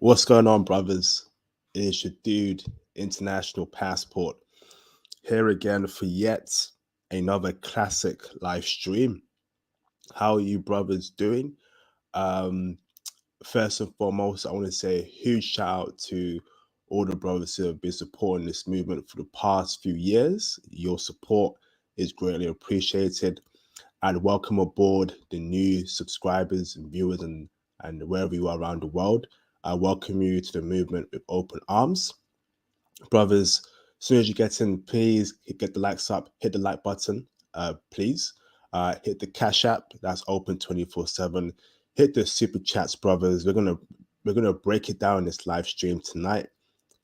What's going on, brothers? It's your dude, International Passport, here again for yet another classic live stream. How are you, brothers, doing? Um, First and foremost, I want to say a huge shout out to all the brothers who have been supporting this movement for the past few years. Your support is greatly appreciated, and welcome aboard the new subscribers and viewers and wherever you are around the world. I welcome you to the movement with open arms. Brothers, as soon as you get in, please get the likes up, hit the like button, please. Hit the Cash App, that's open 24/7. Hit the super chats, brothers. We're gonna break it down in this live stream tonight.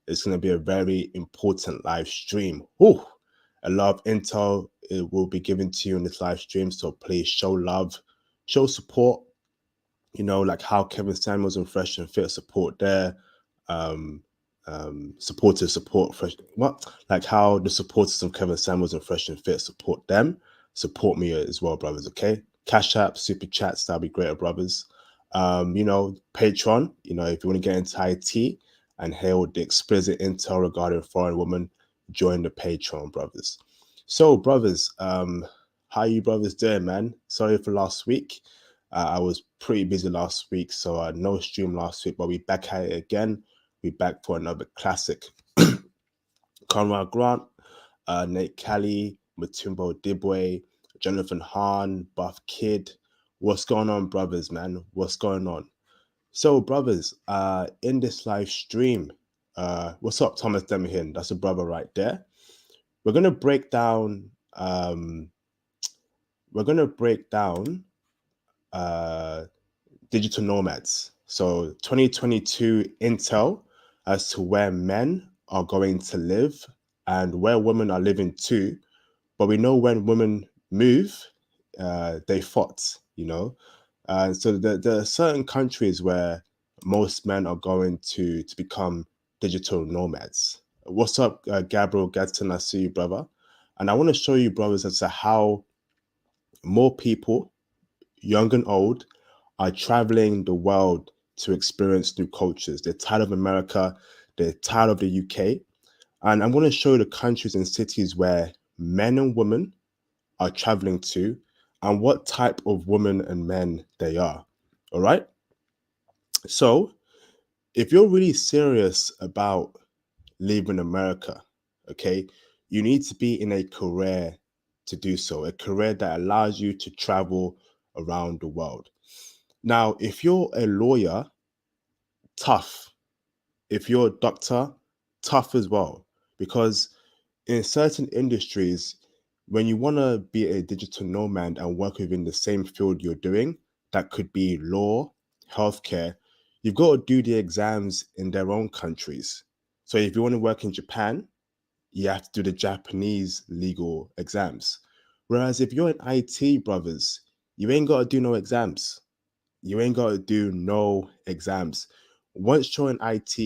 It's gonna be a very important live stream. Ooh, a lot of intel it will be given to you in this live stream, so please show love, show support. Like how Kevin Samuels and Fresh and Fit support their um supporters support Fresh like how the supporters of Kevin Samuels and Fresh and Fit support them. Support me as well, brothers. Okay. Cash App, super chats, that'll be great, brothers. Patreon, if you want to get into IT and hear the explicit intel regarding foreign women, join the Patreon, brothers. So, brothers, how you brothers doing, man? Sorry for last week. I was pretty busy last week, so no stream last week, but we back at it again. We back for another classic. Conrad Grant, Nate Kelly, Matumbo Dibwe, Jonathan Hahn, Buff Kid. What's going on, brothers, man? What's going on? So, brothers, in this live stream, what's up, Thomas Demahin? That's a brother right there. We're gonna break down. We're gonna break down digital nomads. So 2022 intel as to where men are going to live and where women are living too. But we know when women move, they thot, so there are certain countries where most men are going to become digital nomads. What's up, Gabriel Gadsden? I see you, brother. And I want to show you, brothers, as to how more people, young and old, are traveling the world to experience new cultures. They're tired of America, they're tired of the UK. And I'm going to show you the countries and cities where men and women are traveling to and what type of women and men they are. All right. So, if you're really serious about leaving America, okay, you need to be in a career to do so, a career that allows you to travel around the world. Now, if you're a lawyer, tough. If you're a doctor, tough as well. Because in certain industries, when you want to be a digital nomad and work within the same field you're doing, that could be law, healthcare, you've got to do the exams in their own countries. So if you want to work in Japan, you have to do the Japanese legal exams. Whereas if you're in IT, brothers, you ain't got to do no exams. You ain't got to do no exams. Once you're in IT,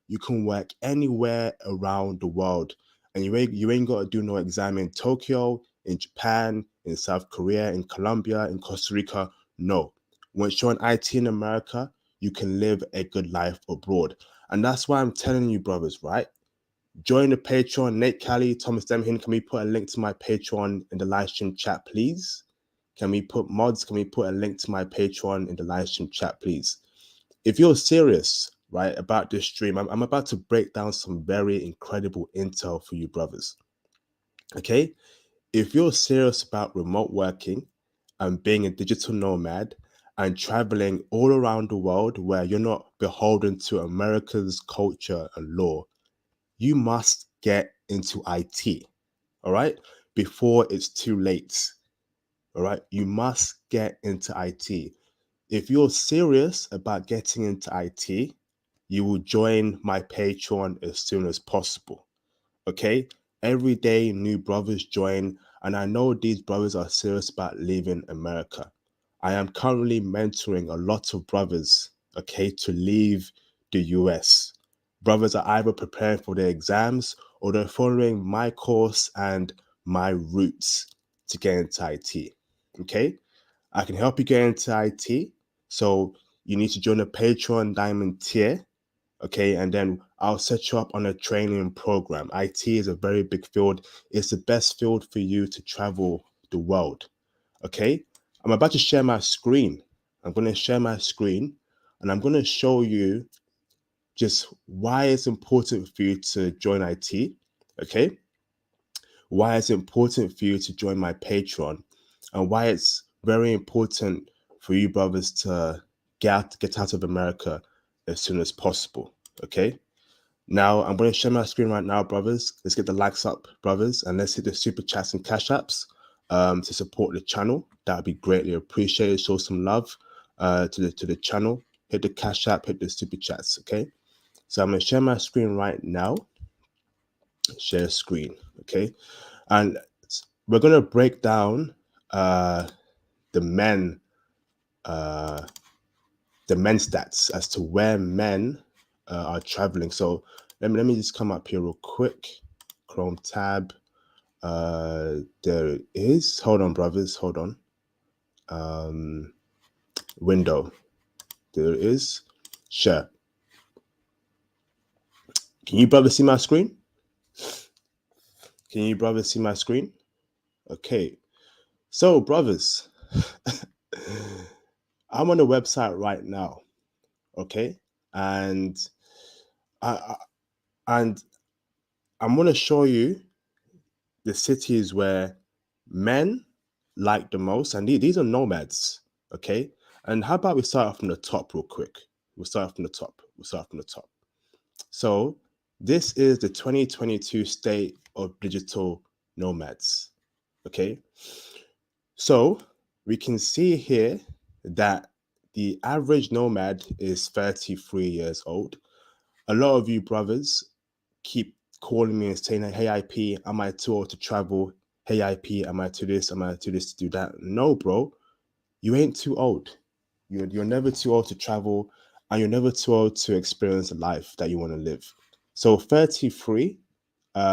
you can work anywhere around the world. And you ain't got to do no exam in Tokyo, in Japan, in South Korea, in Colombia, in Costa Rica. No. Once you're in IT in America, you can live a good life abroad. And that's why I'm telling you, brothers, right? Join the Patreon. Nate Kelly, Thomas Demhin, can we put a link to my Patreon in the live stream chat, please? Can we put a link to my Patreon in the live stream chat, please? If you're serious, right, about this stream, I'm about to break down some very incredible intel for you, brothers. Okay? If you're serious about remote working and being a digital nomad and traveling all around the world where you're not beholden to America's culture and law, you must get into IT, all right? Before it's too late, all right? You must get into IT. If you're serious about getting into IT, you will join my Patreon as soon as possible, okay? Every day, new brothers join, and I know these brothers are serious about leaving America. I am currently mentoring a lot of brothers, okay, to leave the US. Brothers are either preparing for their exams or they're following my course and my routes to get into IT, okay? I can help you get into IT. So you need to join the Patreon Diamond tier. Okay, and then I'll set you up on a training program. IT is a very big field. It's the best field for you to travel the world. Okay, I'm about to share my screen. I'm going to share my screen and I'm going to show you just why it's important for you to join IT. Okay, why it's important for you to join my Patreon, and why it's very important for you brothers to get out of America as soon as possible. Okay. Now I'm going to share my screen right now, brothers. Let's get the likes up, brothers, and let's hit the super chats and cash apps to support the channel. That would be greatly appreciated. Show some love to the channel. Hit the cash app, hit the super chats. Okay. So I'm going to share my screen right now. Share screen. Okay. And we're going to break down the men stats as to where men are traveling. So let me just come up here real quick. Chrome tab. There it is. Hold on, brothers. Hold on. Window. There it is. Share. Can you brothers see my screen? Can you brothers see my screen? Okay. So, brothers, I'm on the website right now. Okay, and I and I'm gonna show you the cities where men like the most, and these are nomads. Okay, and how about we start off from the top real quick? We'll start from the top. So this is the 2022 state of digital nomads. Okay, so we can see here that the average nomad is 33 years old. A lot of you brothers keep calling me and saying, hey, IP, am I too old to travel? Hey, IP, am I too this? Am I too this to do that? No, bro, you ain't too old. You're never too old to travel, and you're never too old to experience a life that you want to live. So 33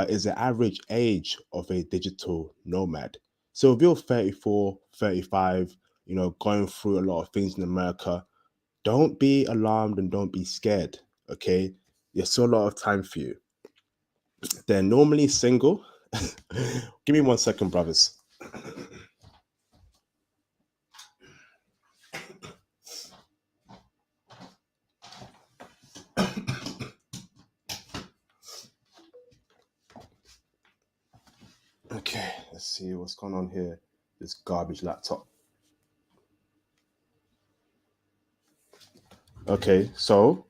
is the average age of a digital nomad. So if you're 34, 35, going through a lot of things in America, don't be alarmed and don't be scared, okay? There's still a lot of time for you. They're normally single. Give me 1 second, brothers. Okay, let's see what's going on here. This garbage laptop. Okay, so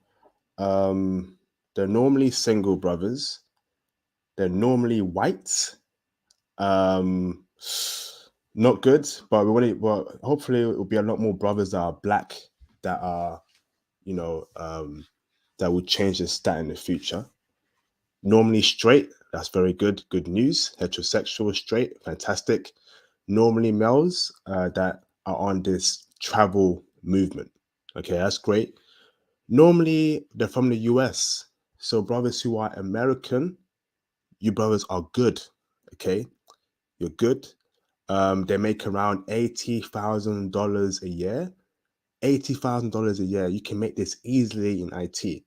they're normally single, brothers. They're normally white. Not good, but hopefully it will be a lot more brothers that are black that are, that will change the stat in the future. Normally straight, that's very good. Good news. Heterosexual, straight, fantastic. Normally males that are on this travel movement. Okay, that's great. Normally they're from the US. So brothers who are American, you brothers are good. Okay, you're good. They make around $80,000 a year. $80,000 a year. You can make this easily in IT.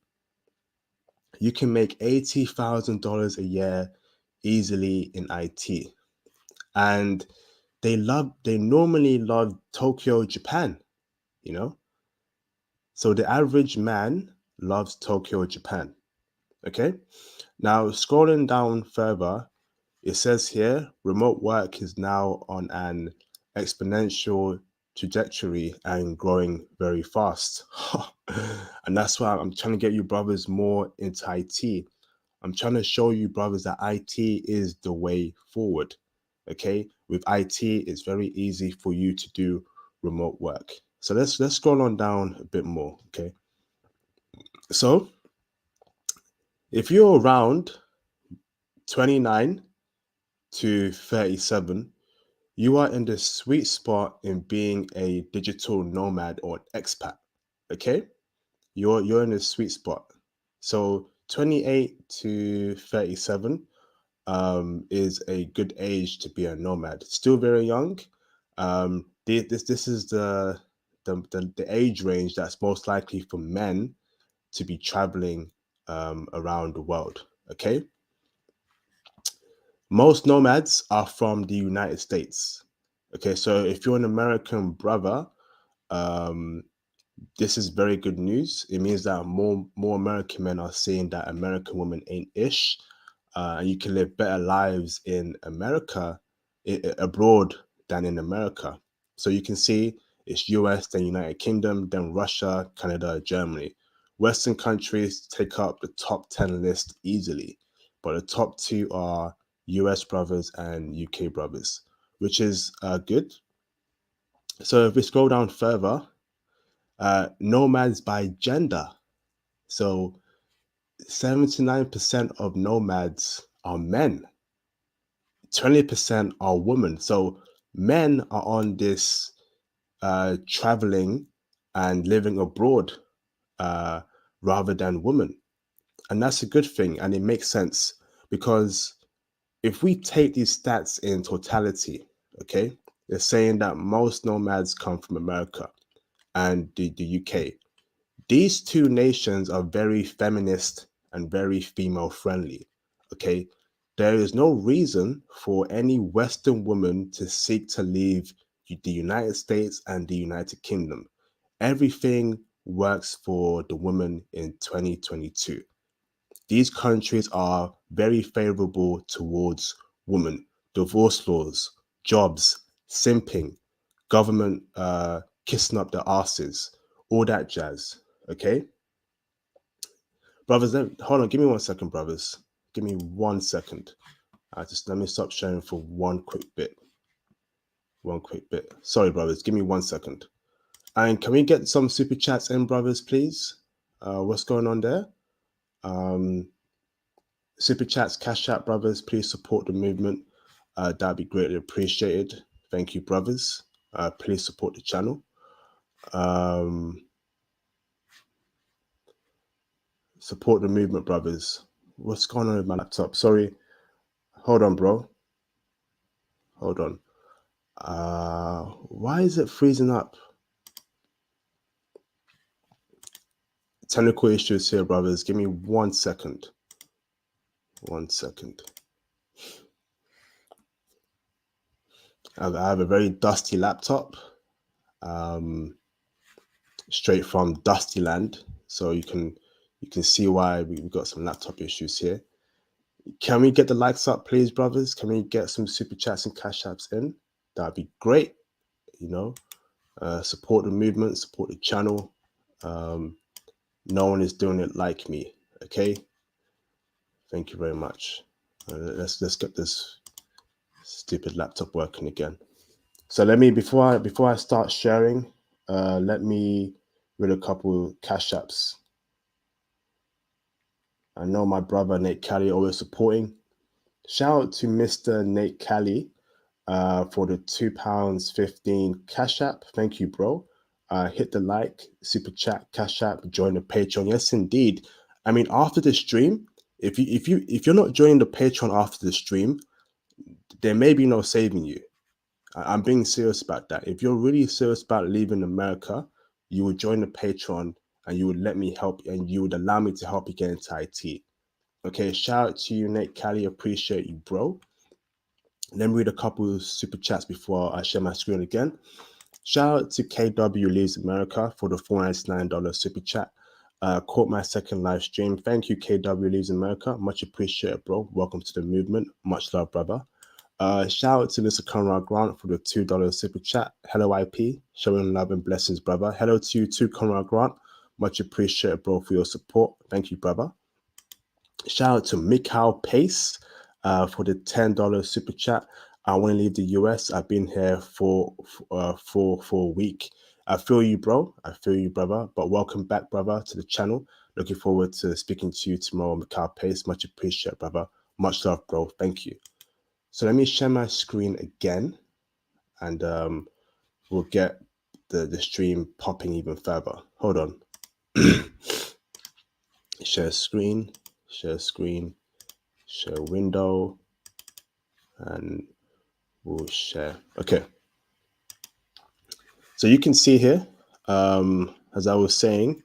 You can make $80,000 a year easily in IT. And they normally love Tokyo, Japan, you know? So the average man loves Tokyo, Japan. Okay? Now, scrolling down further, it says here remote work is now on an exponential trajectory and growing very fast. And that's why I'm trying to get you brothers more into IT. I'm trying to show you brothers that IT is the way forward. Okay, with IT, it's very easy for you to do remote work. So let's scroll on down a bit more. Okay, so if you're around 29 to 37, you are in the sweet spot in being a digital nomad or expat. Okay, you're in the sweet spot. So 28 to 37 is a good age to be a nomad. Still very young. This is the age range that's most likely for men to be traveling around the world. Okay. Most nomads are from the United States. Okay, so if you're an American brother, um, this is very good news. It means that more American men are saying that American women ain't ish, and you can live better lives in America, abroad than in America. So you can see it's US, then United Kingdom, then Russia, Canada, Germany. Western countries take up the top 10 list easily, but the top two are US brothers and UK brothers, which is good. So if we scroll down further, nomads by gender. So 79% of nomads are men, 20% are women. So men are on this traveling and living abroad uh, rather than women. And that's a good thing. And it makes sense because if we take these stats in totality, okay, they're saying that most nomads come from America and the UK. These two nations are very feminist and very female friendly. Okay. There is no reason for any Western woman to seek to leave the United States and the United Kingdom. Everything works for the woman in 2022. These countries are very favorable towards women. Divorce laws, jobs, simping, government kissing up their asses, all that jazz. Okay, brothers. Hold on. Give me 1 second, brothers. Give me 1 second. Just let me stop sharing for one quick bit. Sorry, brothers. Give me 1 second. And can we get some super chats in, brothers, please? What's going on there? Super chats, cash out, brothers. Please support the movement. That'd be greatly appreciated. Thank you, brothers. Please support the channel. Support the movement, brothers. What's going on with my laptop? Sorry. Hold on, bro. Hold on. Why is it freezing up? Technical issues here, brothers. Give me 1 second. 1 second. I have a very dusty laptop. Straight from Dusty Land. So you can see why we've got some laptop issues here. Can we get the likes up, please, brothers? Can we get some super chats and cash apps in? That'd be great. You know, support the movement, support the channel. No one is doing it like me. Okay. Thank you very much. Let's get this stupid laptop working again. So let me before I start sharing, let me read a couple cash apps. I know my brother Nate Cali always supporting. Shout out to Mr. Nate Cali for the £2.15 cash app. Thank you, bro. Hit the like, super chat, cash app, join the Patreon. Yes, indeed. I mean, after the stream, if you're not joining the Patreon after the stream, there may be no saving you. I'm being serious about that. If you're really serious about leaving America, you would join the Patreon and you would let me help and you would allow me to help you get into IT. Okay, shout out to you, Nate Cali. Appreciate you, bro. Let me read a couple of super chats before I share my screen again. Shout out to KW Leaves America for the $499 super chat. Caught my second live stream. Thank you, KW Leaves America. Much appreciated, bro. Welcome to the movement. Much love, brother. Shout out to Mr. Conrad Grant for the $2 super chat. Hello, IP. Showing love and blessings, brother. Hello to you too, Conrad Grant. Much appreciated, bro, for your support. Thank you, brother. Shout out to Mikhail Pace for the $10 super chat. I want to leave the US. I've been here for a week. I feel you, bro. I feel you, brother. But welcome back, brother, to the channel. Looking forward to speaking to you tomorrow, Mikhail Pace. Much appreciated, brother. Much love, bro. Thank you. So let me share my screen again, and we'll get the stream popping even further. Hold on. Share screen, share window, and we'll share. Okay. So you can see here, as I was saying,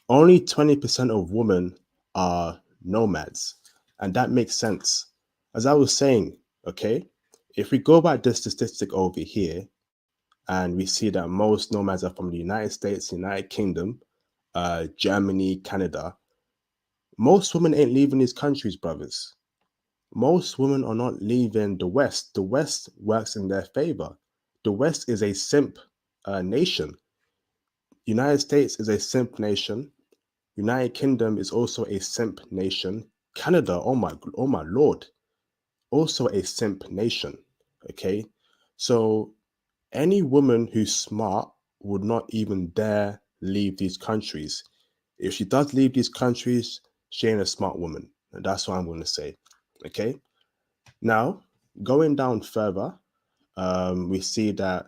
only 20% of women are nomads. And that makes sense. As I was saying, okay, if we go by this statistic over here, and we see that most nomads are from the United States, United Kingdom, Germany, Canada, most women ain't leaving these countries, brothers. Most women are not leaving the West. The West works in their favor. The West is a simp nation. United States is a simp nation. United Kingdom is also a simp nation. Canada, oh my lord, also a simp nation. Okay, so any woman who's smart would not even dare leave these countries. If she does leave these countries, she ain't a smart woman. And that's what I'm going to say. Okay. Now, going down further, we see that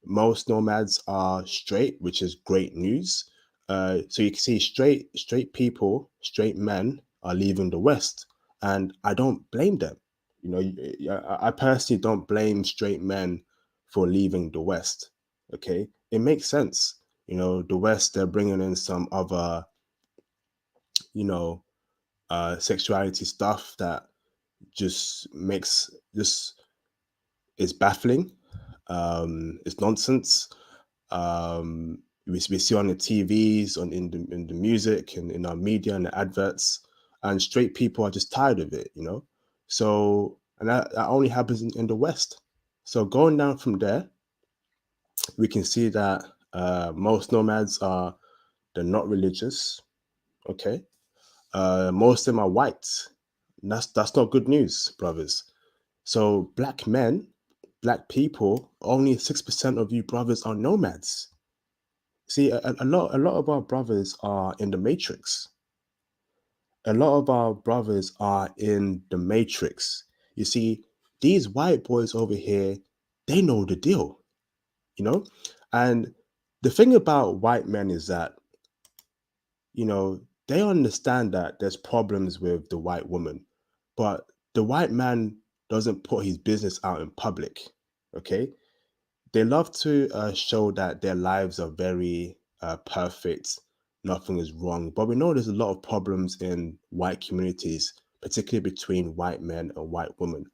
most nomads are straight, which is great news. So you can see straight people, straight men are leaving the West, and I don't blame them. You know, I personally don't blame straight men for leaving the West. Okay, it makes sense. You know, the West, they're bringing in some other, you know, sexuality stuff that just makes just is baffling. It's nonsense. We see on the TVs, in the music, and in our media and the adverts, and straight people are just tired of it, you know. So, and that only happens in the West. So going down from there, we can see that most nomads are they're not religious. Okay, most of them are white. And that's not good news, brothers. So black men, black people, only 6% of you brothers are nomads. See, a lot of our brothers are in the matrix. A lot of our brothers are in the matrix. You see, these white boys over here, they know the deal, you know? And the thing about white men is that, you know, they understand that there's problems with the white woman, but the white man doesn't put his business out in public, okay? They love to show that their lives are very perfect, nothing is wrong. But we know there's a lot of problems in white communities, particularly between white men and white women.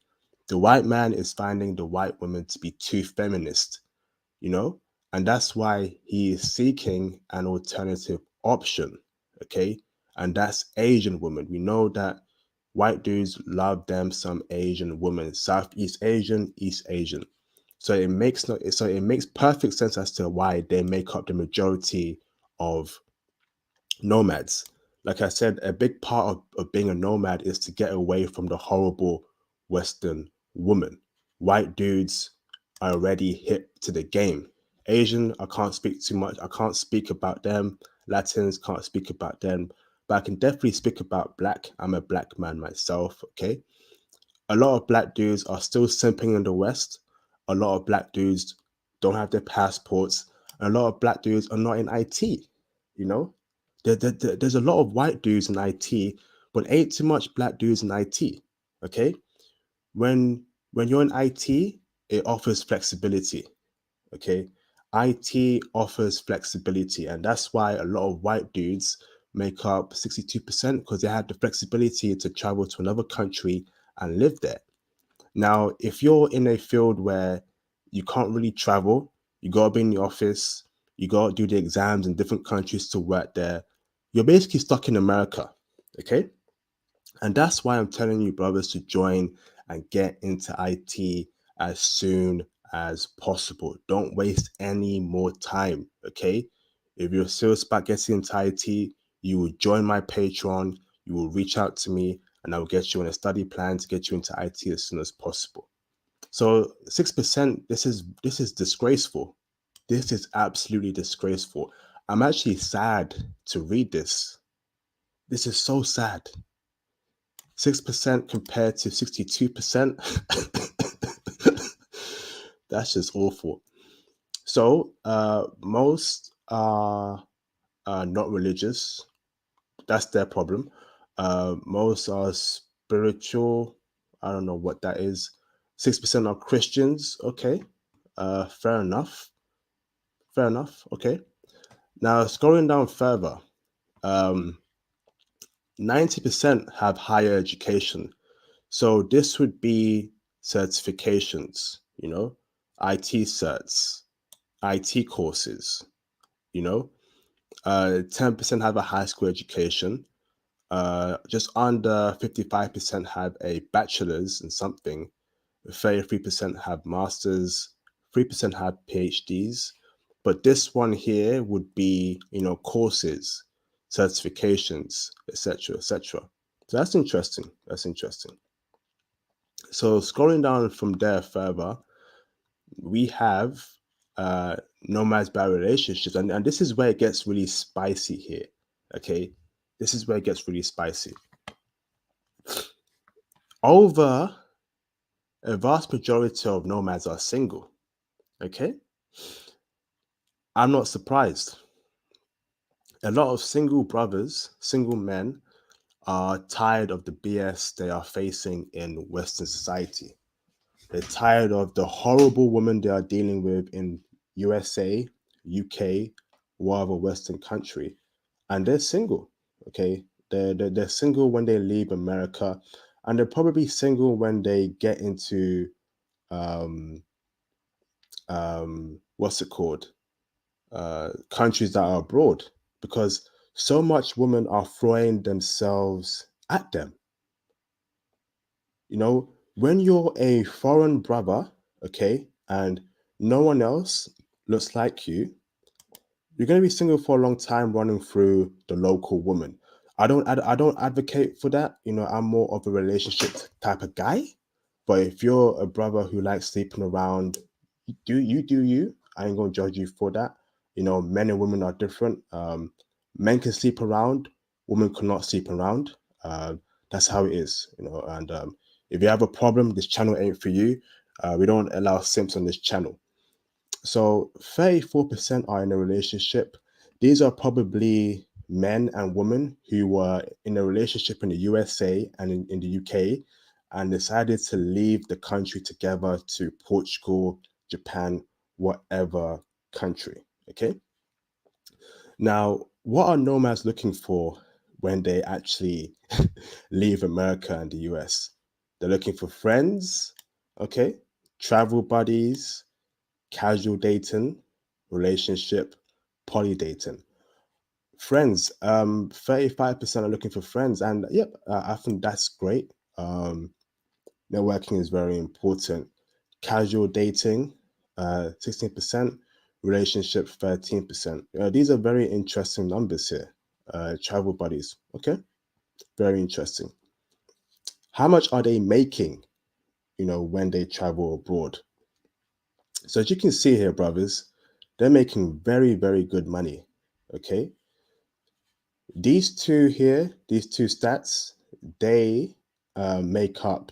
The white man is finding the white woman to be too feminist, you know, and that's why he is seeking an alternative option. Okay, and that's Asian women. We know that white dudes love them some Asian women, Southeast Asian, East Asian. So it makes perfect sense as to why they make up the majority of nomads. Like I said, a big part of being a nomad is to get away from the horrible Western woman. White dudes are already hip to the game. Asian, I can't speak too much. I can't speak about them. Latins can't speak about them. But I can definitely speak about black. I'm a black man myself, okay? A lot of black dudes are still simping in the West. A lot of black dudes don't have their passports. And a lot of black dudes are not in IT. You know, there's a lot of white dudes in IT, but ain't too much black dudes in IT. Okay, when you're in IT, it offers flexibility. Okay, IT offers flexibility, and that's why a lot of white dudes make up 62% because they have the flexibility to travel to another country and live there. Now, if you're in a field where you can't really travel, you got to be in the office, you got to do the exams in different countries to work there, you're basically stuck in America. Okay. And that's why I'm telling you, brothers, to join and get into IT as soon as possible. Don't waste any more time. Okay. If you're serious about getting into IT, you will join my Patreon, you will reach out to me, and I will get you on a study plan to get you into IT as soon as possible. So 6%, this is disgraceful. This is absolutely disgraceful. I'm actually sad to read this. This is so sad. 6% compared to 62%. That's just awful. So most are not religious. That's their problem. Most are spiritual. I don't know what that is. 6% are Christians. Okay. Fair enough. Fair enough. Okay. Now scrolling down further. Um, 90% have higher education. So this would be certifications, IT certs, IT courses, you know. 10% have a high school education. Just under 55% have a bachelor's in something. 33% have masters. 3% have PhDs. But this one here would be, courses, certifications, etc., etc. So that's interesting. That's interesting. So scrolling down from there further, we have nomads by relationships, and this is where it gets really spicy here. Okay, this is where it gets really spicy. Over a vast majority of nomads are single. Okay, I'm not surprised. A lot of single brothers, single men, are tired of the BS they are facing in Western society. They're tired of the horrible women they are dealing with in USA, UK, whatever Western country, and they're single. Okay, they're single when they leave America, and they're probably single when they get into um, what's it called? Countries that are abroad, because so much women are throwing themselves at them. When you're a foreign brother, okay, and no one else looks like you're going to be single for a long time running through the local woman. I don't advocate for that. I'm more of a relationship type of guy. But if you're a brother who likes sleeping around, do you. I ain't gonna judge you for that. Men and women are different. Men can sleep around, women cannot sleep around. That's how it is. And if you have a problem, this channel ain't for you. We don't allow simps on this channel. So 34% are in a relationship. These are probably men and women who were in a relationship in the USA and in the UK and decided to leave the country together to Portugal, Japan, whatever country. Okay. Now, what are nomads looking for when they actually leave America and the US? They're looking for friends, okay, travel buddies, casual dating, relationship, poly dating. Friends, 35% are looking for friends. And yep, I think that's great. Networking is very important. Casual dating, 16%, relationship, 13%. These are very interesting numbers here. Travel buddies, okay? Very interesting. How much are they making, when they travel abroad? So as you can see here, brothers, they're making very, very good money. Okay. These two here, these two stats, they make up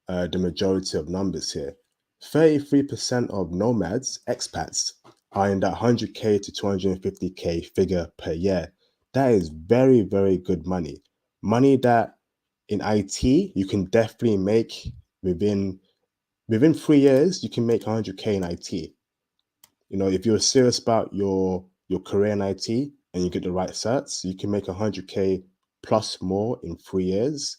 the majority of numbers here. 33% of nomads, expats, are in that 100K to 250K figure per year. That is very, very good money. Money that in IT, you can definitely make within 3 years, you can make 100K in IT. If you're serious about your career in IT and you get the right certs, you can make 100K plus more in 3 years.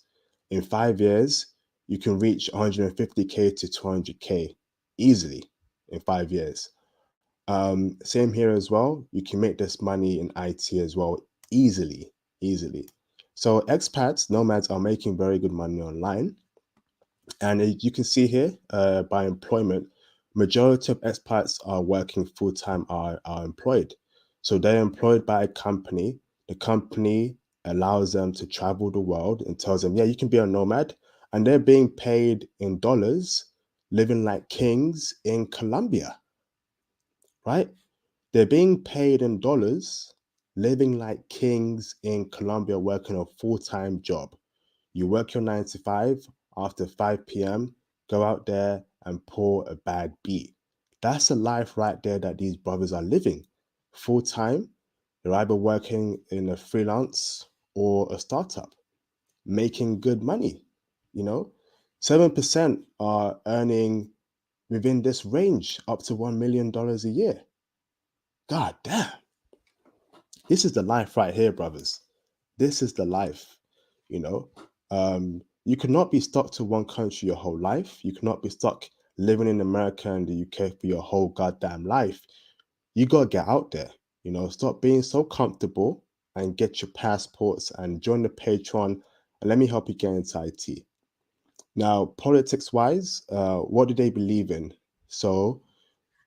In 5 years, you can reach 150K to 200K easily in 5 years. Same here as well. You can make this money in IT as well easily, easily. So expats, nomads are making very good money online. And you can see here, by employment, majority of expats are working full-time, are employed. So they're employed by a company. The company allows them to travel the world and tells them, yeah, you can be a nomad. And they're being paid in dollars, living like kings in Colombia, right? They're being paid in dollars, living like kings in Colombia, working a full-time job. You work your 9 to 5, after 5 p.m., go out there and pour a bad beat. That's a life right there that these brothers are living. Full time, they're either working in a freelance or a startup, making good money. You know, 7% are earning within this range up to $1 million a year. God damn. This is the life right here, brothers. This is the life. You know, you cannot be stuck to one country your whole life. You cannot be stuck living in America and the UK for your whole goddamn life. You gotta get out there. You know, stop being so comfortable and get your passports and join the Patreon and let me help you get into IT. Now, politics wise, what do they believe in? So,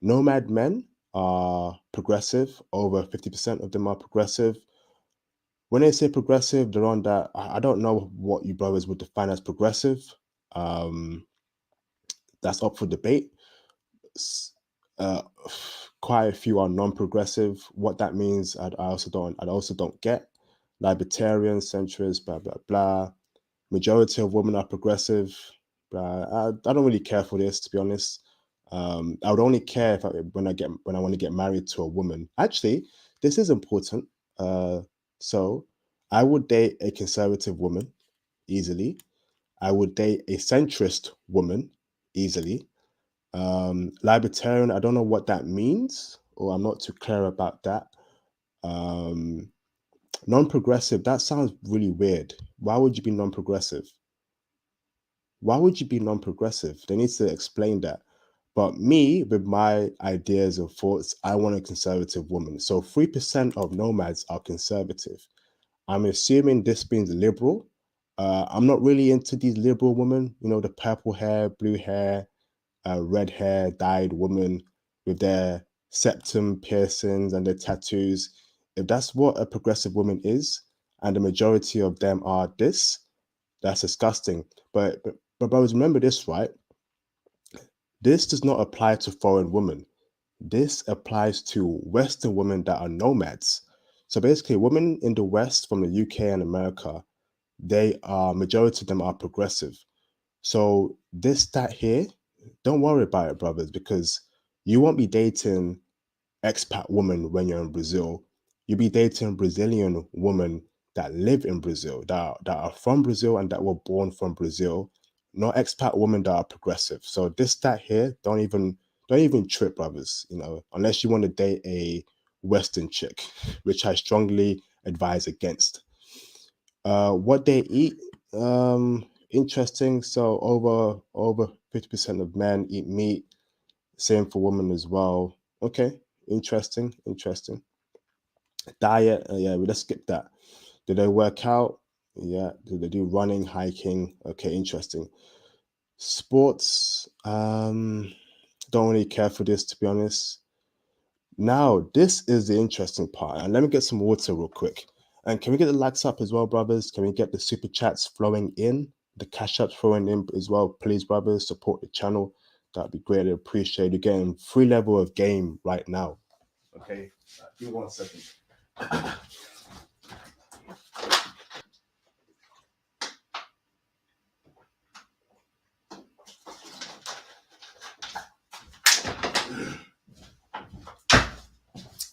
nomad men are progressive. Over 50% of them are progressive. When they say progressive, they're on that. I don't know what you brothers would define as progressive. Um, that's up for debate. S- Uh, quite a few are non-progressive. What that means, I also don't. I also don't get. Libertarian, centrist, blah blah blah. Majority of women are progressive. I don't really care for this, to be honest. I would only care if when I want to get married to a woman. Actually, this is important. Uh, so I would date a conservative woman easily. I would date a centrist woman easily. Libertarian, I don't know what that means, or I'm not too clear about that. Um, non-progressive, that sounds really weird. Why would you be non-progressive? Why would you be non-progressive? They need to explain that. But me, with my ideas and thoughts, I want a conservative woman. So 3% of nomads are conservative. I'm assuming this means liberal. I'm not really into these liberal women, you know, the purple hair, blue hair, red hair, dyed woman with their septum piercings and their tattoos. If that's what a progressive woman is, and the majority of them are this, that's disgusting. But brothers, remember this, right? This does not apply to foreign women. This applies to Western women that are nomads. So basically, women in the West from the UK and America, they are majority of them are progressive. So this stat here, don't worry about it, brothers, because you won't be dating expat woman when you're in Brazil. You'll be dating Brazilian women that live in Brazil, that are from Brazil and that were born from Brazil, not expat women that are progressive. So this stat here, don't even trip, brothers, you know, unless you want to date a Western chick, which I strongly advise against. What they eat, interesting. So over 50% of men eat meat. Same for women as well. Okay, interesting. Diet, yeah, let's skip that. Do they work out? Yeah. Do they do running, hiking? Okay, interesting. Sports, don't really care for this, to be honest. Now, this is the interesting part. And let me get some water real quick. And can we get the likes up as well, brothers? Can we get the super chats flowing in? The cash apps flowing in as well, please, brothers. Support the channel. That'd be greatly appreciated. You're getting free level of game right now. Okay, give me 1 second.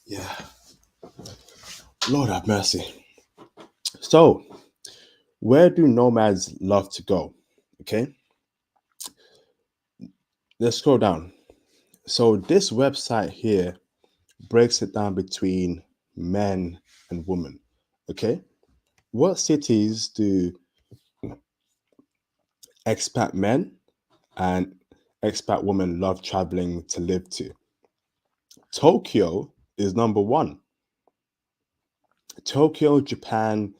Yeah, Lord have mercy. So, where do nomads love to go? Okay, let's scroll down. So, this website here breaks it down between men and women. Okay, what cities do expat men and expat women love traveling to live to? Tokyo is number one. Tokyo, Japan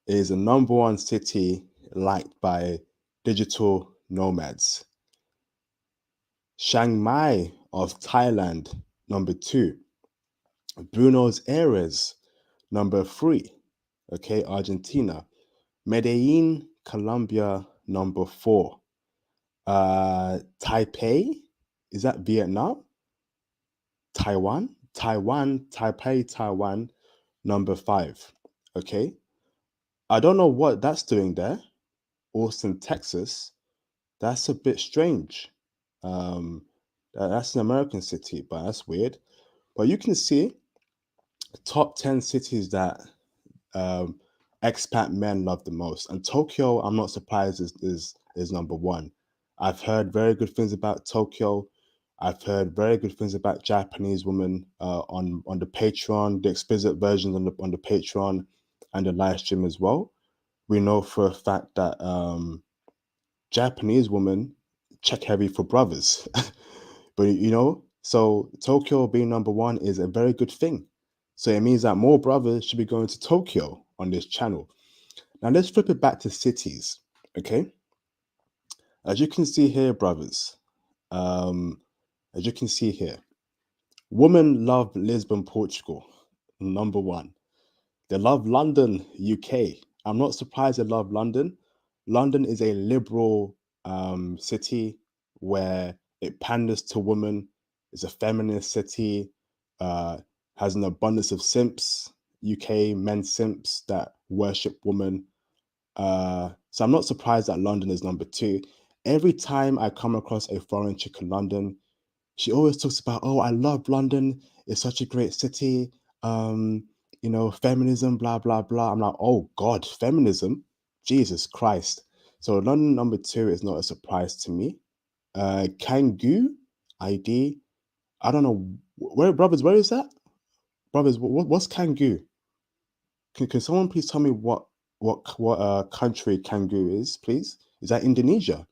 is the number one city liked by digital nomads. Chiang Mai of Thailand, number two. Buenos Aires, number three. Okay, Argentina. Medellin, Colombia, number four. Taipei, is that Vietnam? Taipei, Taiwan, number five. Okay, I don't know what that's doing there. Austin, Texas, that's a bit strange. Um, that's an American city, but that's weird. But you can see top 10 cities that um, expat men love the most. And Tokyo, I'm not surprised, is number one. I've heard very good things about Tokyo. I've heard very good things about Japanese women on the Patreon, the explicit versions on the Patreon and the live stream as well. We know for a fact that Japanese women check heavy for brothers. But so Tokyo being number one is a very good thing. So it means that more brothers should be going to Tokyo on this channel. Now let's flip it back to cities. Okay. As you can see here, brothers, um, as you can see here, women love Lisbon, Portugal, number one. They love London, UK. I'm not surprised they love London. London is a liberal city where it panders to women. It's a feminist city, uh, has an abundance of simps, UK men simps that worship women. So I'm not surprised that London is number two. Every time I come across a foreign chick in London, she always talks about, oh, I love London. It's such a great city. Um, feminism, blah, blah, blah. I'm like, oh God, feminism? Jesus Christ. So London number two is not a surprise to me. Kangoo ID. I don't know where, brothers. Where is that, brothers? What's Kangoo? Can someone please tell me what country Kangoo is, please? Is that Indonesia?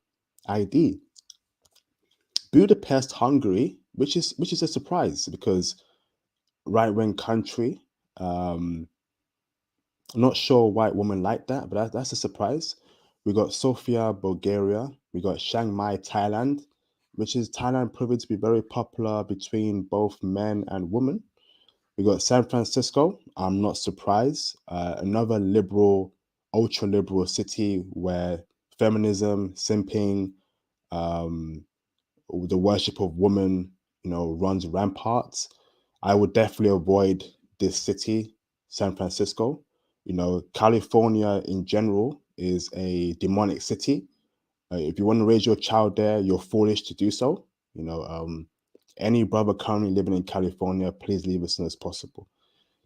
ID. Budapest, Hungary, which is a surprise because right wing country. Um, I'm not sure white women like that, but that's a surprise. We got Sofia, Bulgaria. We got Chiang Mai, Thailand, which is Thailand proven to be very popular between both men and women. We got San Francisco. I'm not surprised. Another liberal, ultra liberal city where feminism, simping, um, the worship of woman, runs rampart. I would definitely avoid this city, San Francisco. California in general is a demonic city. If you want to raise your child there, you're foolish to do so. Any brother currently living in California, please leave as soon as possible.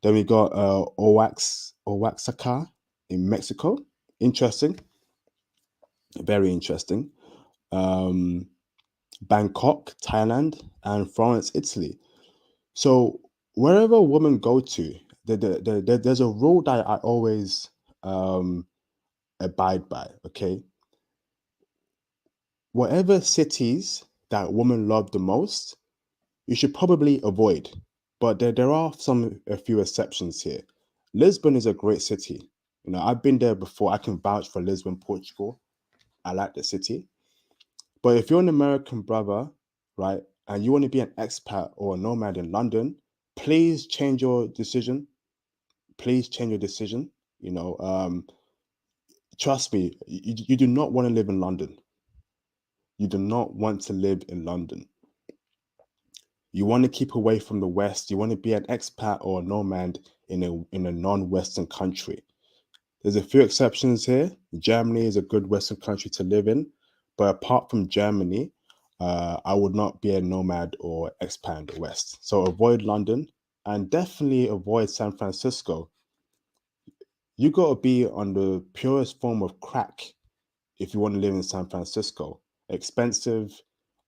Then we got Oaxaca in Mexico. Interesting, very interesting. Um, Bangkok, Thailand, and Florence, Italy. So wherever women go to, there's a rule that I always um, abide by. Okay, whatever cities that women love the most, you should probably avoid. But there are a few exceptions here. Lisbon is a great city. I've been there before. I can vouch for Lisbon, Portugal. I like the city. But if you're an American brother, right, and you want to be an expat or a nomad in London, please change your decision. Please change your decision. You know, um, Trust me, you do not want to live in London. You do not want to live in London. You want to keep away from the West. You want to be an expat or a nomad in a non-Western country. There's a few exceptions here. Germany is a good Western country to live in, but apart from Germany, I would not be a nomad or expat in the West. So avoid London and definitely avoid San Francisco. You got to be on the purest form of crack if you want to live in San Francisco. Expensive,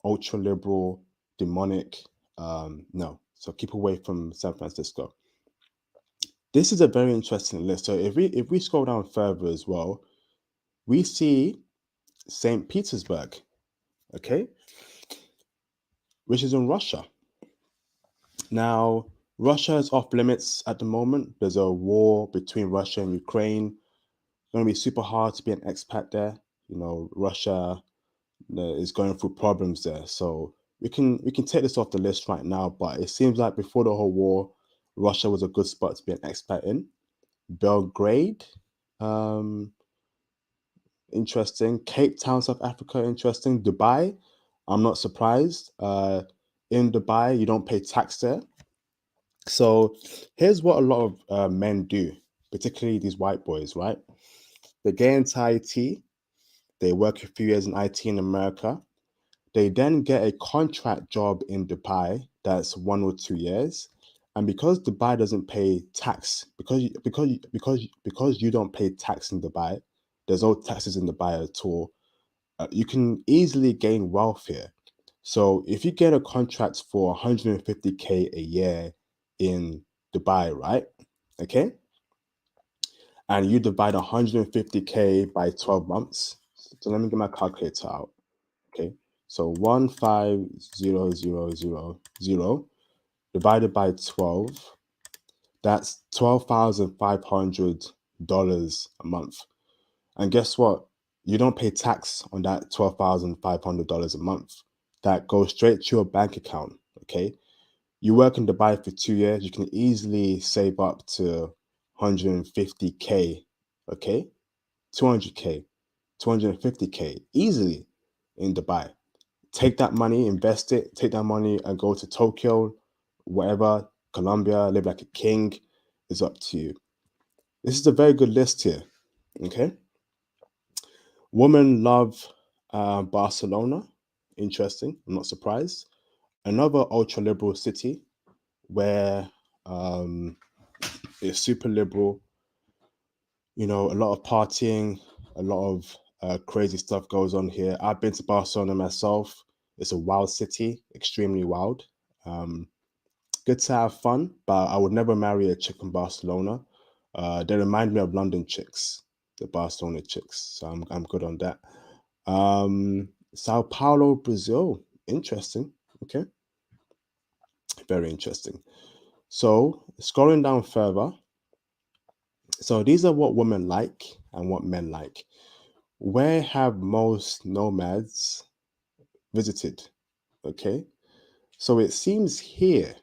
ultra liberal, demonic. No. So keep away from San Francisco. This is a very interesting list. So if we scroll down further as well, we see St. Petersburg, okay, which is in Russia. Now, Russia is off limits at the moment. There's a war between Russia and Ukraine. It's going to be super hard to be an expat there. Russia is going through problems there. So we can take this off the list right now. But it seems like before the whole war, Russia was a good spot to be an expat in. Belgrade, um, interesting. Cape Town, South Africa, interesting. Dubai, I'm not surprised. In Dubai, you don't pay tax there. So here's what a lot of men do, particularly these white boys, right? They get into IT, they work a few years in IT in America, they then get a contract job in Dubai that's 1 or 2 years. And because Dubai doesn't pay tax, because you don't pay tax in Dubai, there's no taxes in Dubai at all. You can easily gain wealth here. So if you get a contract for 150K a year in Dubai, right? Okay. and you divide 150K by 12 months. So let me get my calculator out. Okay. So 150,000 divided by 12, that's $12,500 a month. And guess what? You don't pay tax on that $12,500 a month. That goes straight to your bank account. Okay. You work in Dubai for 2 years, you can easily save up to 150K. Okay. 200K, 250K easily in Dubai. Take that money, invest it, take that money and go to Tokyo, whatever, Colombia, live like a king. It's up to you. This is a very good list here. Okay. Women love Barcelona. Interesting. I'm not surprised. Another ultra liberal city where it's super liberal. You know, a lot of partying, a lot of crazy stuff goes on here. I've been to Barcelona myself. It's a wild city, extremely wild. Um, Good to have fun, but I would never marry a chick from Barcelona. They remind me of London chicks, the Barcelona chicks. So I'm good on that. Sao Paulo, Brazil. Interesting. Okay, very interesting. So scrolling down further. So these are what women like and what men like. Where have most nomads visited? Okay, so it seems here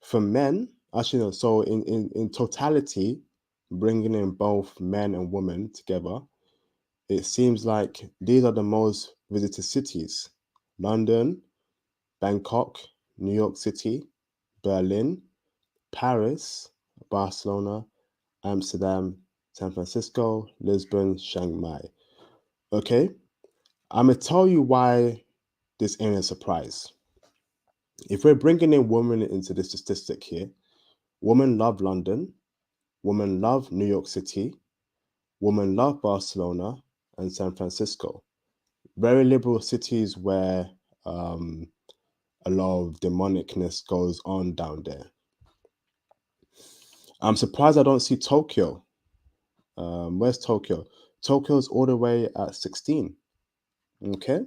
for men, actually, no, so in totality, bringing in both men and women together, it seems like these are the most visited cities: London, Bangkok, New York City, Berlin, Paris, Barcelona, Amsterdam, San Francisco, Lisbon, Shanghai. Okay, I'm gonna tell you why this ain't a surprise. If we're bringing in women into the statistic here, women love London, women love New York City, women love Barcelona and San Francisco. Very liberal cities where a lot of demonicness goes on down there. I'm surprised I don't see Tokyo. Where's Tokyo? Tokyo's all the way at 16. Okay.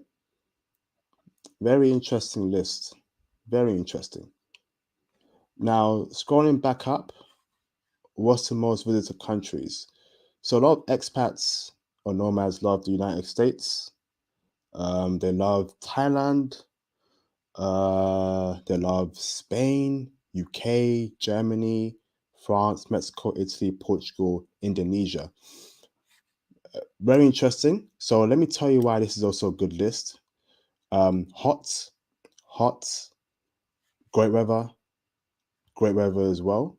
Very interesting list. Very interesting. Now, scrolling back up, what's the most visited countries? So, a lot of expats or nomads love the United States. They love Thailand. They love Spain, UK, Germany, France, Mexico, Italy, Portugal, Indonesia. Very interesting. So, let me tell you why this is also a good list. Hot, hot, great weather as well.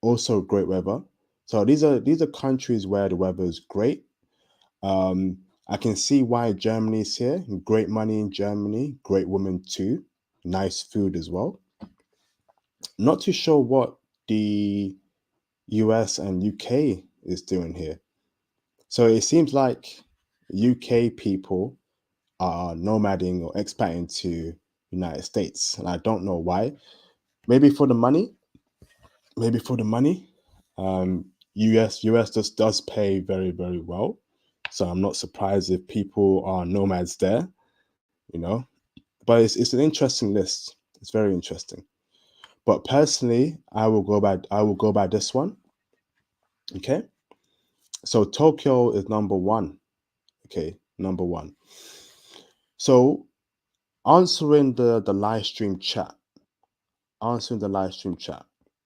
Also great weather. So these are countries where the weather is great. Um, I can see why Germany is here. Great money in Germany. Great women too. Nice food as well. Not too sure what the US and UK is doing here. So it seems like UK people are nomading or expatting to United States, and I don't know why. Maybe for the money. Maybe for the money. US just does pay very, very well. So I'm not surprised if people are nomads there, you know. But it's an interesting list. It's very interesting. But personally, I will go by this one. Okay. So Tokyo is number one. Okay, number one. So answering the live stream chat. Answering the live stream chat.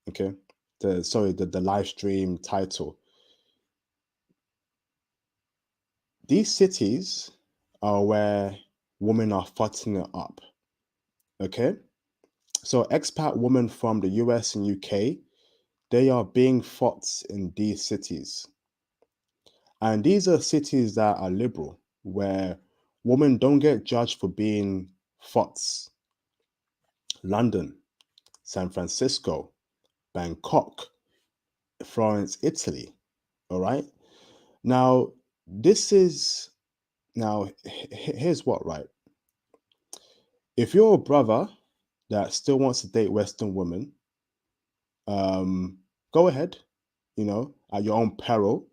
Okay. The live stream title. These cities are where women are fucking it up. Okay. So expat women from the US and UK, they are being fots in these cities. And these are cities that are liberal, where women don't get judged for being fots. London, San Francisco, Bangkok, Florence, Italy. All right. Now, this is here's what, right? If you're a brother that still wants to date Western women, go ahead. at your own peril.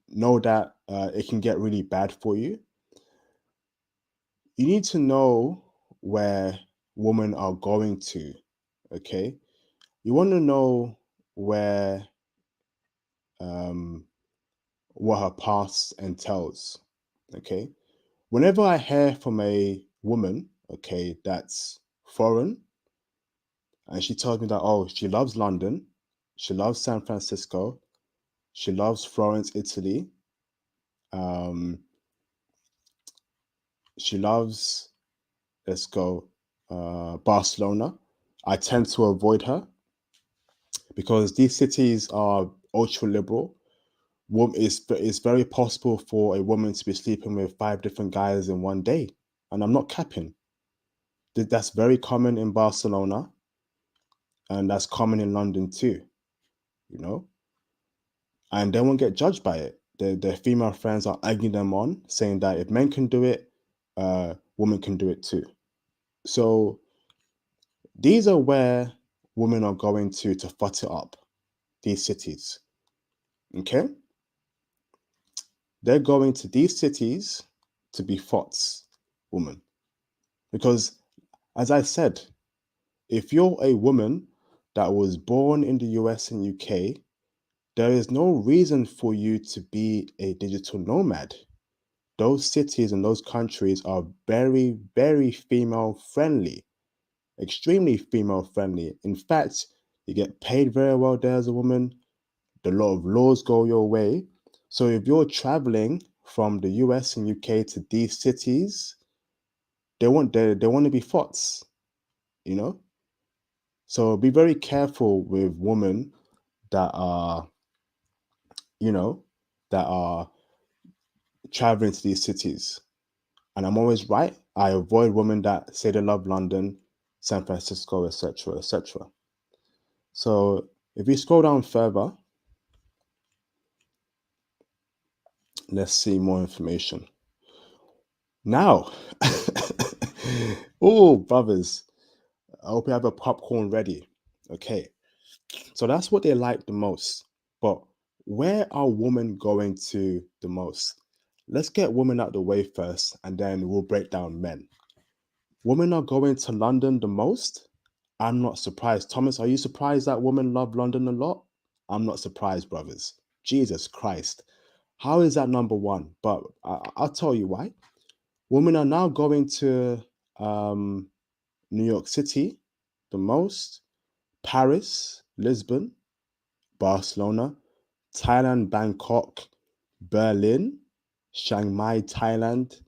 Know that it can get really bad for you. You need to know where women are going to, okay? You want to know where um, what her past entails, okay? Whenever I hear from a woman, okay, that's foreign, and she tells me that, oh, she loves London, she loves San Francisco, she loves Florence, Italy, um, she loves, let's go, Barcelona, I tend to avoid her because these cities are ultra liberal. It's very possible for a woman to be sleeping with 5 different guys in one day. And I'm not capping. That's very common in Barcelona, and that's common in London too, you know? And they won't get judged by it. Their female friends are egging them on, saying that if men can do it, women can do it too. So these are where women are going to fut it up, these cities. Okay? They're going to these cities to be fots, woman. Because as I said, if you're a woman that was born in the US and UK, there is no reason for you to be a digital nomad. Those cities and those countries are very, very female friendly, extremely female friendly. In fact, you get paid very well there as a woman. A lot of laws go your way. So if you're traveling from the US and UK to these cities, they want to be fots, you know? So be very careful with women that are, you know, that are traveling to these cities. And I'm always right. I avoid women that say they love London, San Francisco, etc., etc. So if we scroll down further, let's see more information. Now, oh, brothers, I hope you have a popcorn ready. Okay, so that's what they like the most. But where are women going to the most? Let's get women out the way first, and then we'll break down men. Women are going to London the most. I'm not surprised. Thomas, are you surprised that women love London a lot? I'm not surprised, brothers. Jesus Christ. How is that number one? But I'll tell you why. Women are now going to New York City the most, Paris, Lisbon, Barcelona, Thailand, Bangkok, Berlin, Chiang Mai, Thailand,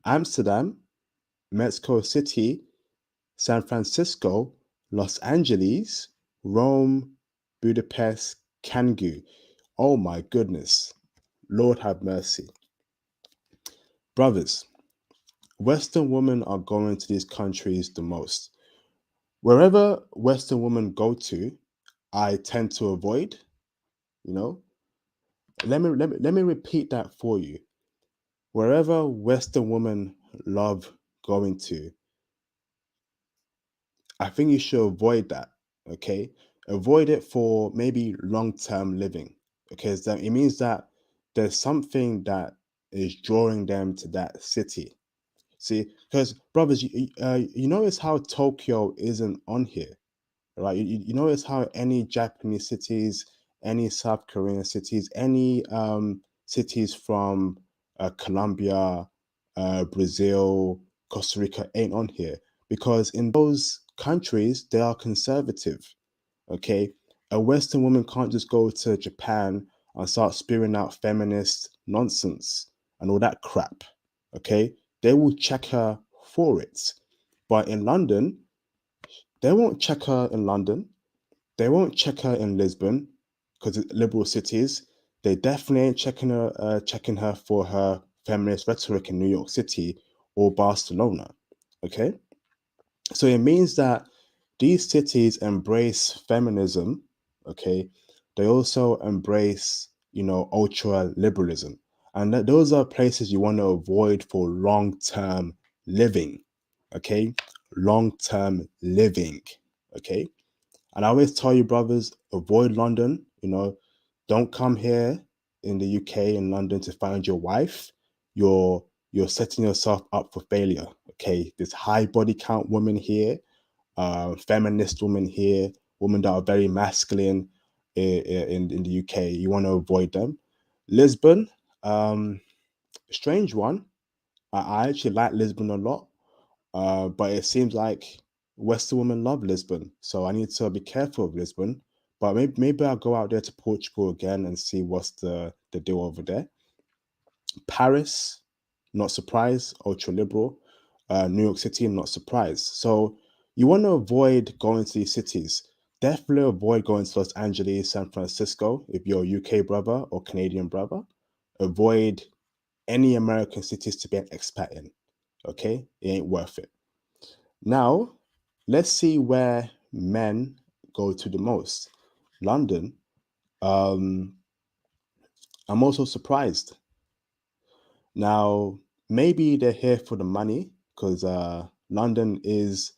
Amsterdam, Mexico City, San Francisco, Los Angeles, Rome, Budapest, Canggu. Oh my goodness. Lord have mercy. Brothers, Western women are going to these countries the most. Wherever Western women go to, I tend to avoid, you know. Let me repeat that for you. Wherever Western women love going to, I think you should avoid that. Okay, avoid it for maybe long-term living, because that it means that there's something that is drawing them to that city. See, because brothers, you notice how Tokyo isn't on here, right? You notice how any Japanese cities, any South Korean cities, any cities from Colombia, Brazil, Costa Rica ain't on here, because in those countries they are conservative. Okay, a Western woman can't just go to Japan and start spewing out feminist nonsense and all that crap. Okay, they will check her for it, but in London they won't check her in London. They won't check her in Lisbon because it's liberal cities. They definitely ain't checking her for her feminist rhetoric in New York City or Barcelona. Okay, so it means that these cities embrace feminism. Okay, they also embrace, ultra liberalism, and those are places you want to avoid for long-term living. Okay, long-term living. Okay, And I always tell you, brothers, avoid London. Don't come here in the UK and London to find your wife. You're setting yourself up for failure. Okay, there's high body count women here, feminist women here, women that are very masculine in the UK. You want to avoid them. Lisbon, strange one. I actually like Lisbon a lot, but it seems like Western women love Lisbon, so I need to be careful of Lisbon. But maybe I'll go out there to Portugal again and see what's the deal over there. Paris, not surprised, ultra liberal. New York City, not surprised. So you want to avoid going to these cities. Definitely avoid going to Los Angeles, San Francisco, if you're a UK brother or Canadian brother. Avoid any American cities to be an expat in. Okay, it ain't worth it. Now, let's see where men go to the most. London. Um, I'm also surprised. Now, maybe they're here for the money because London is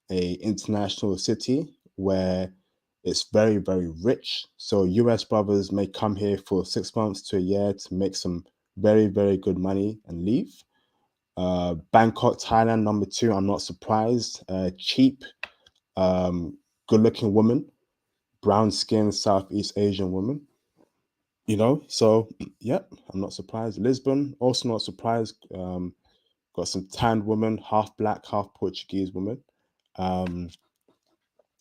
a international city where it's very, very rich. So US brothers may come here for 6 months to a year to make some very, very good money and leave. Bangkok, Thailand, number two. I'm not surprised. Cheap, good-looking woman, brown skin, Southeast Asian woman. So yep, I'm not surprised. Lisbon, also not surprised. Got some tanned woman, half black, half Portuguese woman. Um,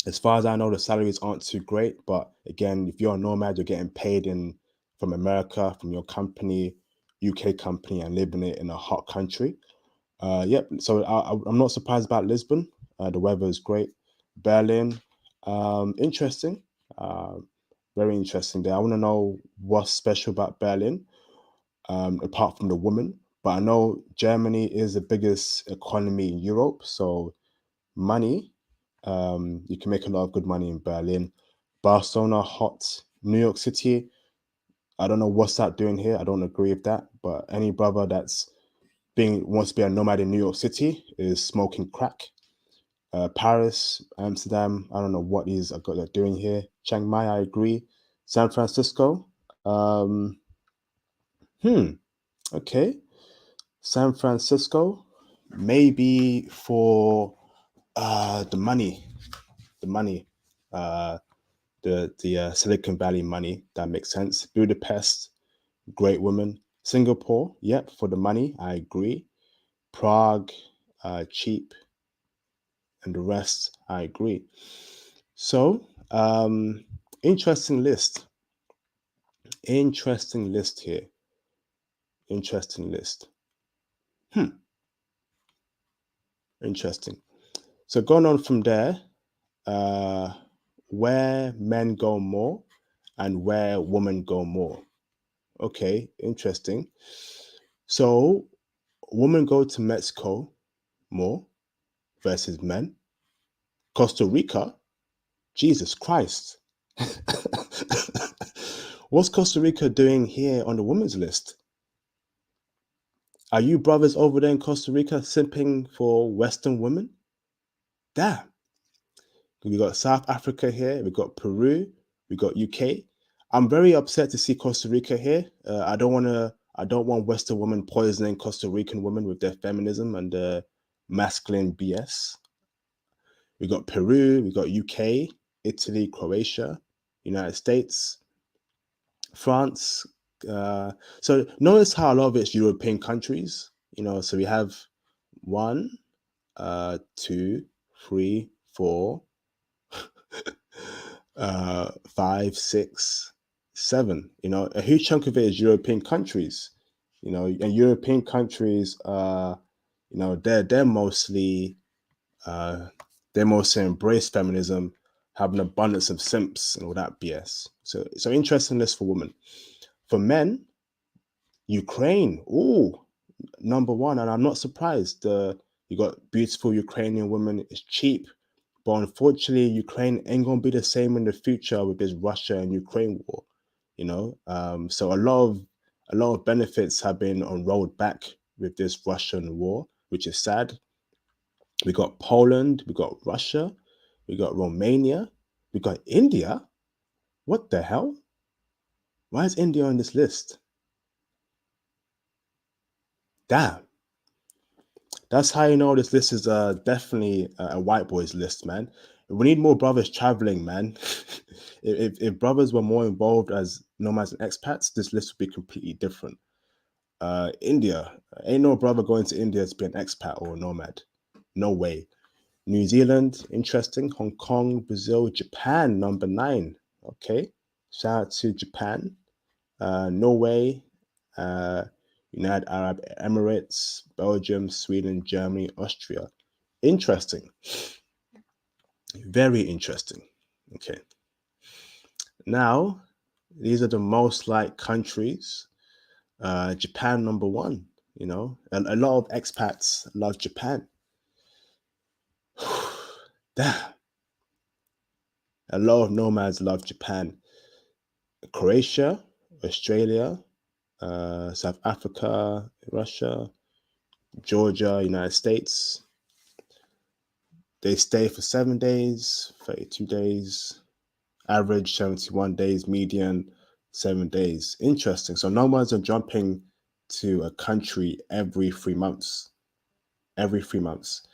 as far as I know, the salaries aren't too great, but again, if you're a nomad, you're getting paid in from America, from your company, UK company, and living it in a hot country. Yep. So I'm not surprised about Lisbon. The weather is great. Berlin, interesting. Very interesting there. I want to know what's special about Berlin, apart from the woman. But I know Germany is the biggest economy in Europe, so money. You can make a lot of good money in Berlin. Barcelona, hot. New York City. I don't know what's that doing here. I don't agree with that. But any brother that's wants to be a nomad in New York City is smoking crack. Paris, Amsterdam, I don't know what these are they're doing here. Chiang Mai, I agree. San Francisco, okay. San Francisco, maybe for the money, the money, uh, the Silicon Valley money. That makes sense. Budapest, great woman. Singapore, yep, for the money, I agree. Prague, cheap, and the rest, I agree. So, interesting list. Interesting list here. Interesting list. Interesting. So going on from there, uh, where men go more and where women go more. Okay, interesting. So women go to Mexico more versus men. Costa Rica, Jesus Christ. What's Costa Rica doing here on the women's list? Are you brothers over there in Costa Rica simping for Western women? Damn. We got South Africa here. We got Peru. We got UK. I'm very upset to see Costa Rica here. I don't want to. I don't want Western women poisoning Costa Rican women with their feminism and their masculine BS. We got Peru. We got UK, Italy, Croatia, United States, France. So notice how a lot of it's European countries. So we have one, two, three, four, 5, 6, 7. A huge chunk of it is European countries. And European countries, they're mostly embrace feminism, have an abundance of simps and all that BS. So interesting list for women. For men, Ukraine. Ooh, number one, and I'm not surprised. You got beautiful Ukrainian women. It's cheap, but unfortunately, Ukraine ain't gonna be the same in the future with this Russia and Ukraine war. So a lot of benefits have been unrolled back with this Russian war, which is sad. We got Poland, we got Russia, we got Romania. We got India. What the hell? Why is India on this list? Damn. That's how you know this list is definitely a white boys list, man. We need more brothers traveling, man. If brothers were more involved as nomads and expats, this list would be completely different. India, ain't no brother going to India to be an expat or a nomad. No way. New Zealand, interesting. Hong Kong, Brazil, Japan, number 9. Okay. Shout out to Japan. Norway, uh, United Arab Emirates, Belgium, Sweden, Germany, Austria. Interesting. Very interesting. Okay. Now, these are the most liked countries. Japan, number 1. You know, a lot of expats love Japan. Damn. A lot of nomads love Japan. Croatia, Australia, South Africa, Russia, Georgia, United States. They stay for 7 days, 32 days, average 71 days, median 7 days. Interesting. So nomads are jumping to a country every 3 months. Every 3 months.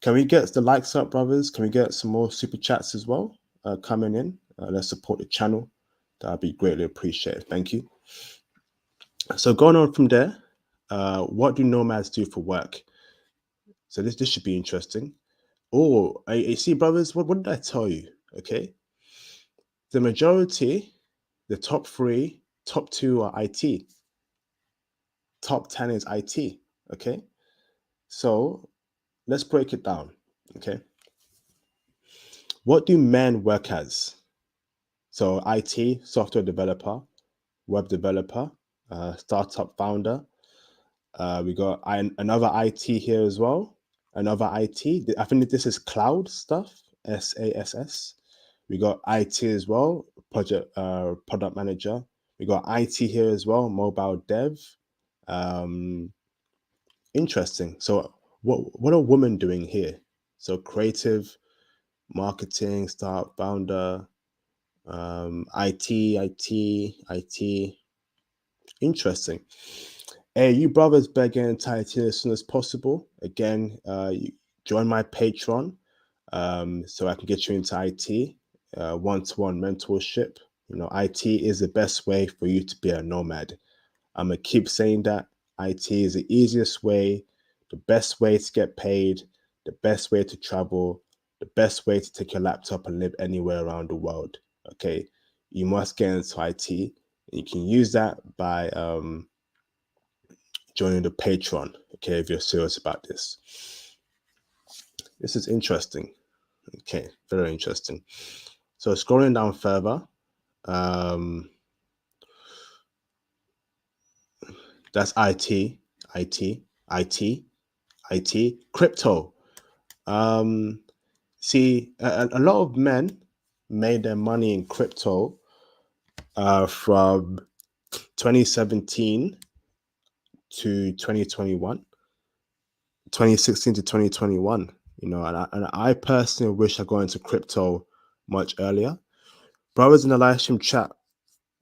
Can we get the likes up, brothers? Can we get some more super chats as well coming in? Let's support the channel. That'd be greatly appreciated. Thank you. So going on from there, what do nomads do for work? So this should be interesting. Oh, I see, brothers. What did I tell you? Okay, the majority, the top 3, top 2 are IT. Top 10 is IT. Okay, so let's break it down. Okay, what do men work as? So IT, software developer, web developer, startup founder. We got another IT here as well. Another IT. I think this is cloud stuff. SaaS. We got IT as well. Product manager. We got IT here as well. Mobile dev. Interesting. So what are women doing here? So creative, marketing, startup founder, IT. Interesting. Hey, you brothers better get into IT as soon as possible. Again, you join my Patreon so I can get you into IT, one-to-one mentorship. You know, IT is the best way for you to be a nomad. I'm going to keep saying that. IT is the easiest way, the best way to get paid, the best way to travel, the best way to take your laptop and live anywhere around the world. Okay, you must get into IT. You can use that by joining the Patreon, okay, if you're serious about this. This is interesting. Okay, very interesting. So scrolling down further, that's IT, crypto. See, a lot of men made their money in crypto from 2017 to 2021. 2016 to 2021, you know, and I personally wish I got into crypto much earlier. Brothers in the live stream chat,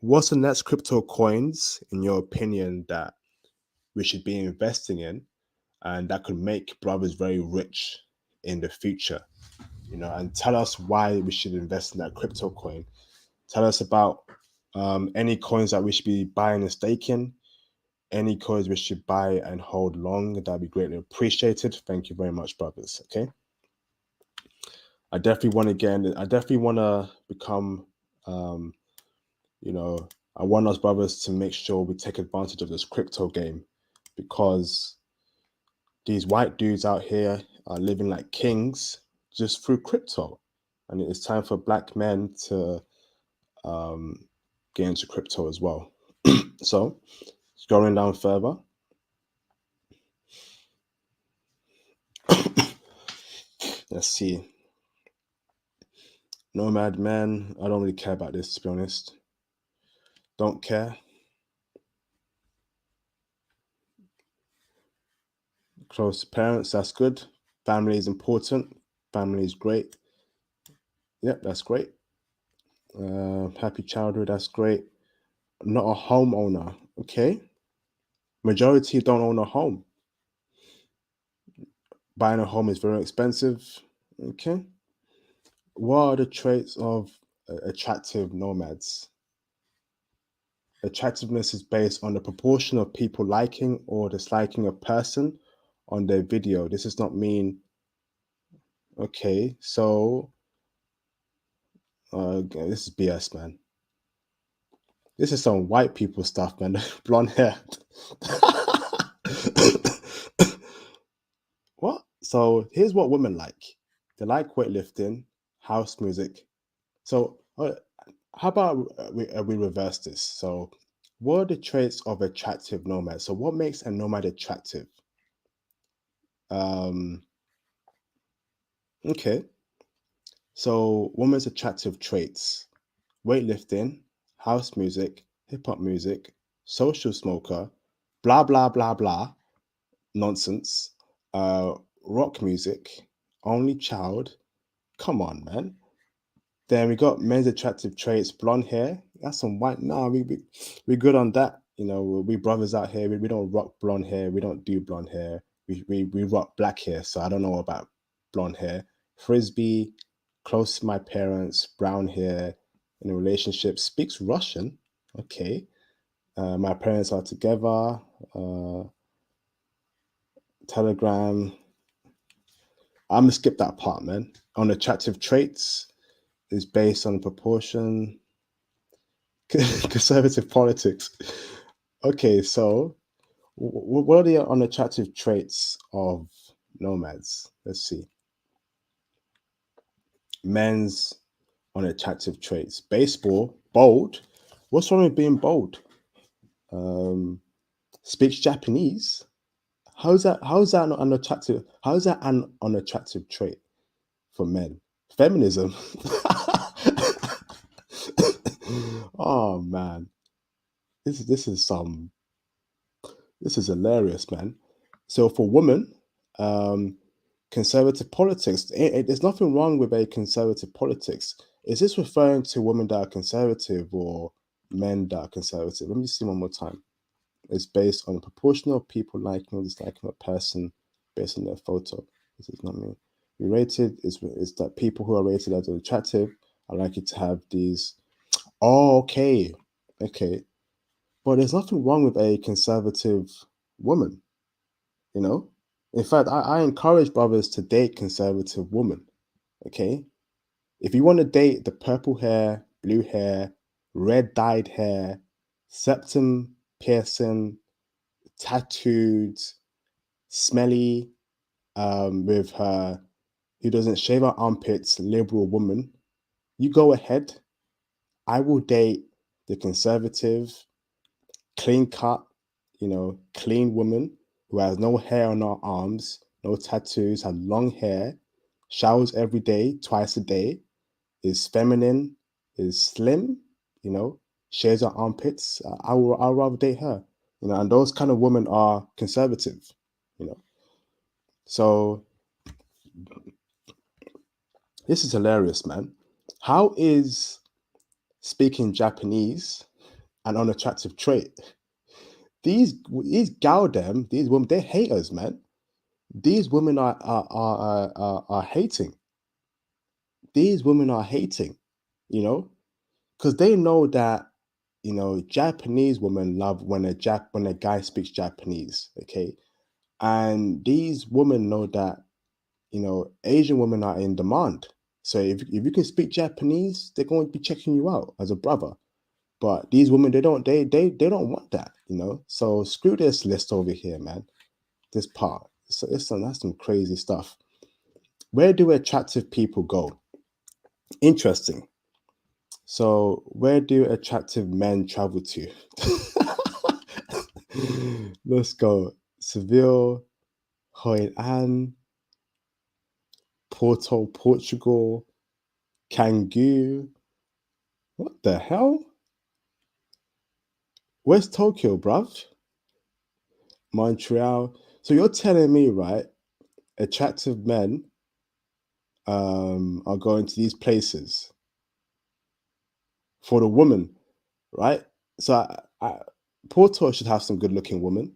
what's the next crypto coins, in your opinion, that we should be investing in and that could make brothers very rich in the future? You know, and tell us why we should invest in that crypto coin. Tell us about any coins that we should be buying and staking, any coins we should buy and hold long. That'd be greatly appreciated. Thank you very much, brothers. Okay. I definitely want to become, you know, I want us brothers to make sure we take advantage of this crypto game, because these white dudes out here are living like kings just through crypto. And it's time for black men to get into crypto as well. So, scrolling down further. Let's see. Nomad man, I don't really care about this, to be honest. Don't care. Close to parents, that's good. Family is important. Family is great. Yep, that's great. Happy childhood, that's great. Not a homeowner. Okay. Majority don't own a home. Buying a home is very expensive. Okay. What are the traits of attractive nomads? Attractiveness is based on the proportion of people liking or disliking a person on their video. This does not mean, okay, so this is BS, man. This is some white people stuff, man. Blonde hair. What? So here's what women like. They like weightlifting, house music. So how about we reverse this? So what are the traits of attractive nomads? So what makes a nomad attractive? Um, okay. So women's attractive traits: weightlifting, house music, hip hop music, social smoker, blah blah blah blah, nonsense, rock music, only child. Come on, man. Then we got men's attractive traits: blonde hair. That's some white. Nah, we good on that. You know, we brothers out here. We don't rock blonde hair. We don't do blonde hair. We rock black hair. So I don't know about blonde hair. Frisbee, close to my parents, brown hair, in a relationship, speaks Russian. Okay. My parents are together. Uh, Telegram. I'm gonna skip that part, man. On attractive traits is based on proportion. Conservative politics. Okay, so what are the unattractive traits of nomads? Let's see. Men's unattractive traits: baseball, bold. What's wrong with being bold? Um, Speaks Japanese. How's that? How's that not unattractive? How's that an unattractive trait for men? Feminism. Oh man, this is some this is hilarious, man. So for women, um, conservative politics. There's nothing wrong with a conservative politics. Is this referring to women that are conservative or men that are conservative? Let me see one more time. It's based on a proportion of people liking or disliking a person based on their photo. This is not me. We rated is that people who are rated as attractive are likely to have these. Oh, okay, okay. But there's nothing wrong with a conservative woman, you know? In fact, I encourage brothers to date conservative women, okay? If you want to date the purple hair, blue hair, red dyed hair, septum piercing, tattooed, smelly, with her, who doesn't shave her armpits, liberal woman, you go ahead. I will date the conservative, clean cut, clean woman who has no hair on her arms, no tattoos, has long hair, showers every day, twice a day, is feminine, is slim, you know, shaves her armpits. I'll rather date her, and those kind of women are conservative, you know. So this is hilarious, man. How is speaking Japanese an unattractive trait? These gal them, these women, they're haters, man. These women are hating. These women are hating, you know, because they know that Japanese women love when a guy speaks Japanese, okay, and these women know that Asian women are in demand. So if you can speak Japanese, they're going to be checking you out as a brother. But these women, they don't want that, So screw this list over here, man. This part, so that's some crazy stuff. Where do attractive people go? Interesting. So where do attractive men travel to? Let's go. Seville, Hoi An, Porto, Portugal, Canggu. What the hell? Where's Tokyo, bruv? Montreal. So you're telling me, right? Attractive men are going to these places. for the woman, right? So Porto should have some good-looking women.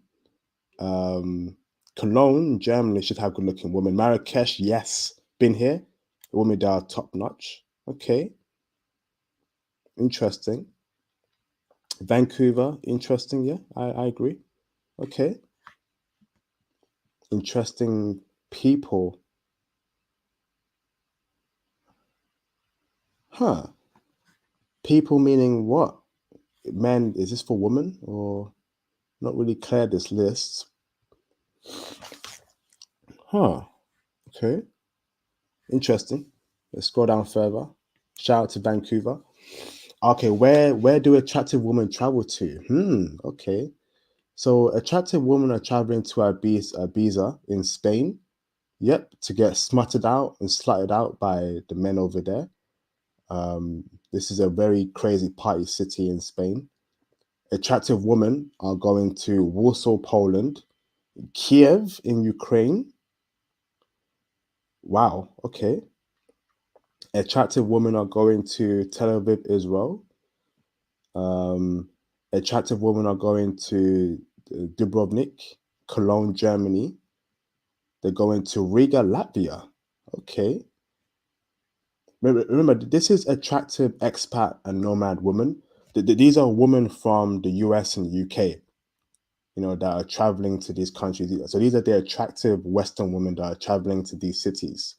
Cologne, Germany should have good-looking women. Marrakesh, yes, been here. The women there are top-notch. Okay, interesting. Vancouver, interesting. Yeah, I agree. Okay, interesting people. Huh? People meaning what? Men? Is this for women or not? Really clear this list. Huh? Okay, interesting. Let's scroll down further. Shout out to Vancouver. Okay, where do attractive women travel to? Okay. So attractive women are traveling to Ibiza in Spain. Yep, to get smutted out and slutted out by the men over there. This is a very crazy party city in Spain. Attractive women are going to Warsaw, Poland, Kiev in Ukraine. Wow, okay. Attractive women are going to Tel Aviv, Israel. Um, Attractive women are going to Dubrovnik, Cologne, Germany. They're going to Riga, Latvia. Okay. Remember, this is attractive expat and nomad women. These are women from the US and UK, that are traveling to these countries. So these are the attractive Western women that are traveling to these cities.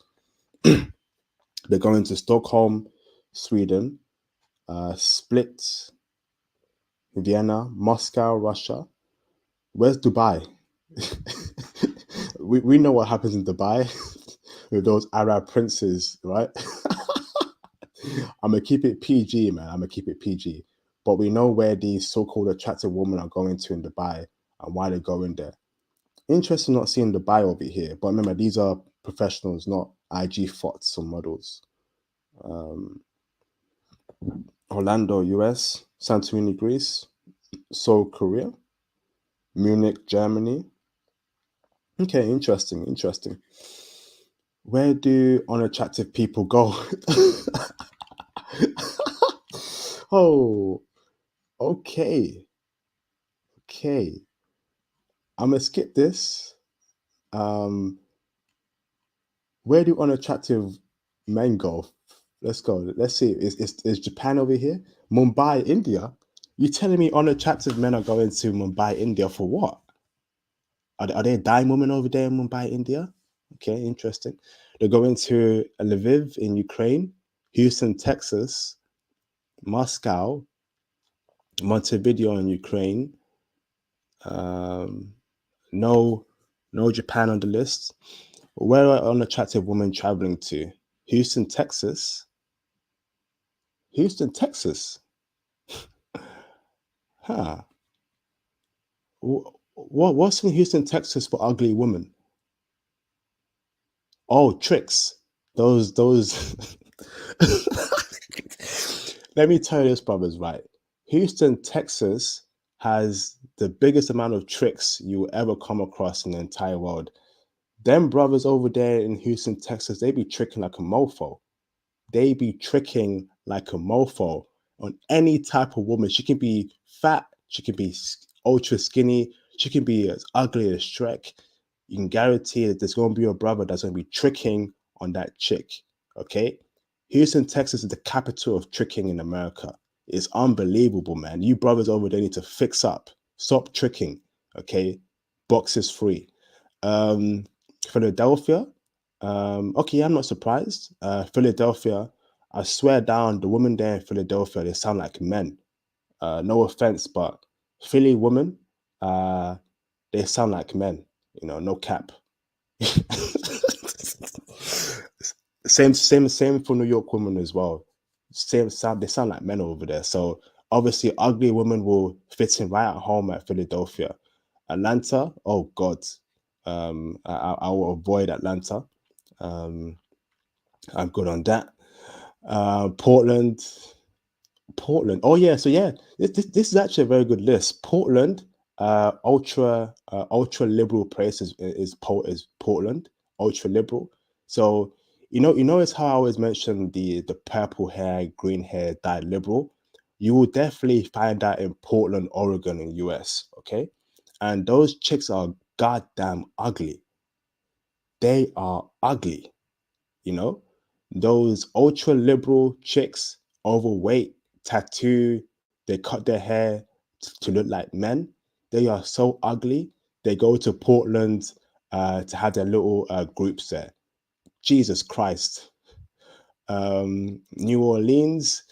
They're going to Stockholm, Sweden, Split, Vienna, Moscow, Russia. Where's Dubai? we know what happens in Dubai with those Arab princes, right? I'm gonna keep it PG, man. I'm gonna keep it PG. But we know where these so-called attractive women are going to in Dubai and why they're going there. Interesting not seeing Dubai over here, but remember these are professionals, not IG thots or models. Orlando, US, Santorini, Greece, Seoul, Korea, Munich, Germany. Okay, interesting. Where do unattractive people go? Oh, okay. Okay. I'm gonna skip this. Um, where do unattractive men go? Let's go. Let's see. Is Japan over here? Mumbai, India? You telling me unattractive men are going to Mumbai, India for what? Are they dying women over there in Mumbai, India? Okay, interesting. They're going to Lviv in Ukraine, Houston, Texas, Moscow, Montevideo in Ukraine. Um, no, no Japan on the list. Where are unattractive women traveling to? Houston, Texas. Houston, Texas. Huh. What's in Houston, Texas for ugly women? Oh, tricks. Those. Let me tell you this, brothers, right? Houston, Texas has the biggest amount of tricks you will ever come across in the entire world. Them brothers over there in Houston, Texas, they be tricking like a mofo. They be tricking like a mofo on any type of woman. She can be fat, she can be ultra skinny, she can be as ugly as Shrek. You can guarantee that there's going to be a brother that's going to be tricking on that chick. Okay. Houston, Texas is the capital of tricking in America. It's unbelievable, man. You brothers over there need to fix up. Stop tricking. Okay. Box is free. Um, Philadelphia. Okay, I'm not surprised. Philadelphia, I swear down, the women there in Philadelphia, they sound like men. No offense, but Philly women, uh, they sound like men. No cap. Same for New York women as well. Same sound, they sound like men over there. So obviously, ugly women will fit in right at home at Philadelphia. Atlanta, oh God, I will avoid Atlanta. Um, I'm good on that. Portland. Oh yeah, so yeah, this is actually a very good list. Portland, ultra liberal place is Portland, ultra liberal. So you notice how I always mention the purple hair, green hair, dyed liberal. you will definitely find that in Portland, Oregon, in US. Okay, and those chicks are goddamn ugly. They are ugly. You know, those ultra liberal chicks, overweight, tattoo, they cut their hair to look like men. They are so ugly. They go to Portland to have their little groups there. Jesus Christ. New Orleans,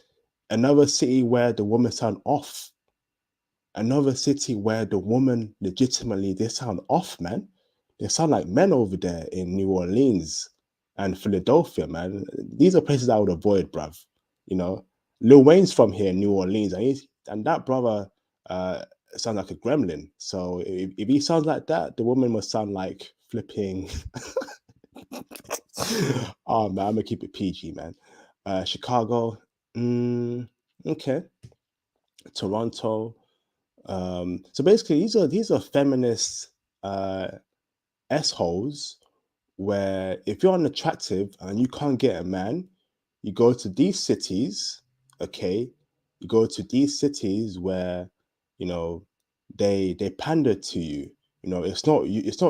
another city where the women sound off. Another city where the woman legitimately, they sound off, man. They sound like men over there in New Orleans and Philadelphia, man. These are places I would avoid, bruv. You know, Lil Wayne's from here, New Orleans, and that brother sounds like a gremlin. So if he sounds like that, the woman must sound like flipping. Oh man, I'm gonna keep it PG, man. Chicago, okay. Toronto. So basically, these are feminist uh, s-holes where if you're unattractive and you can't get a man, you go to these cities, okay? You go to these cities where, you know, they pander to you. You know, it's not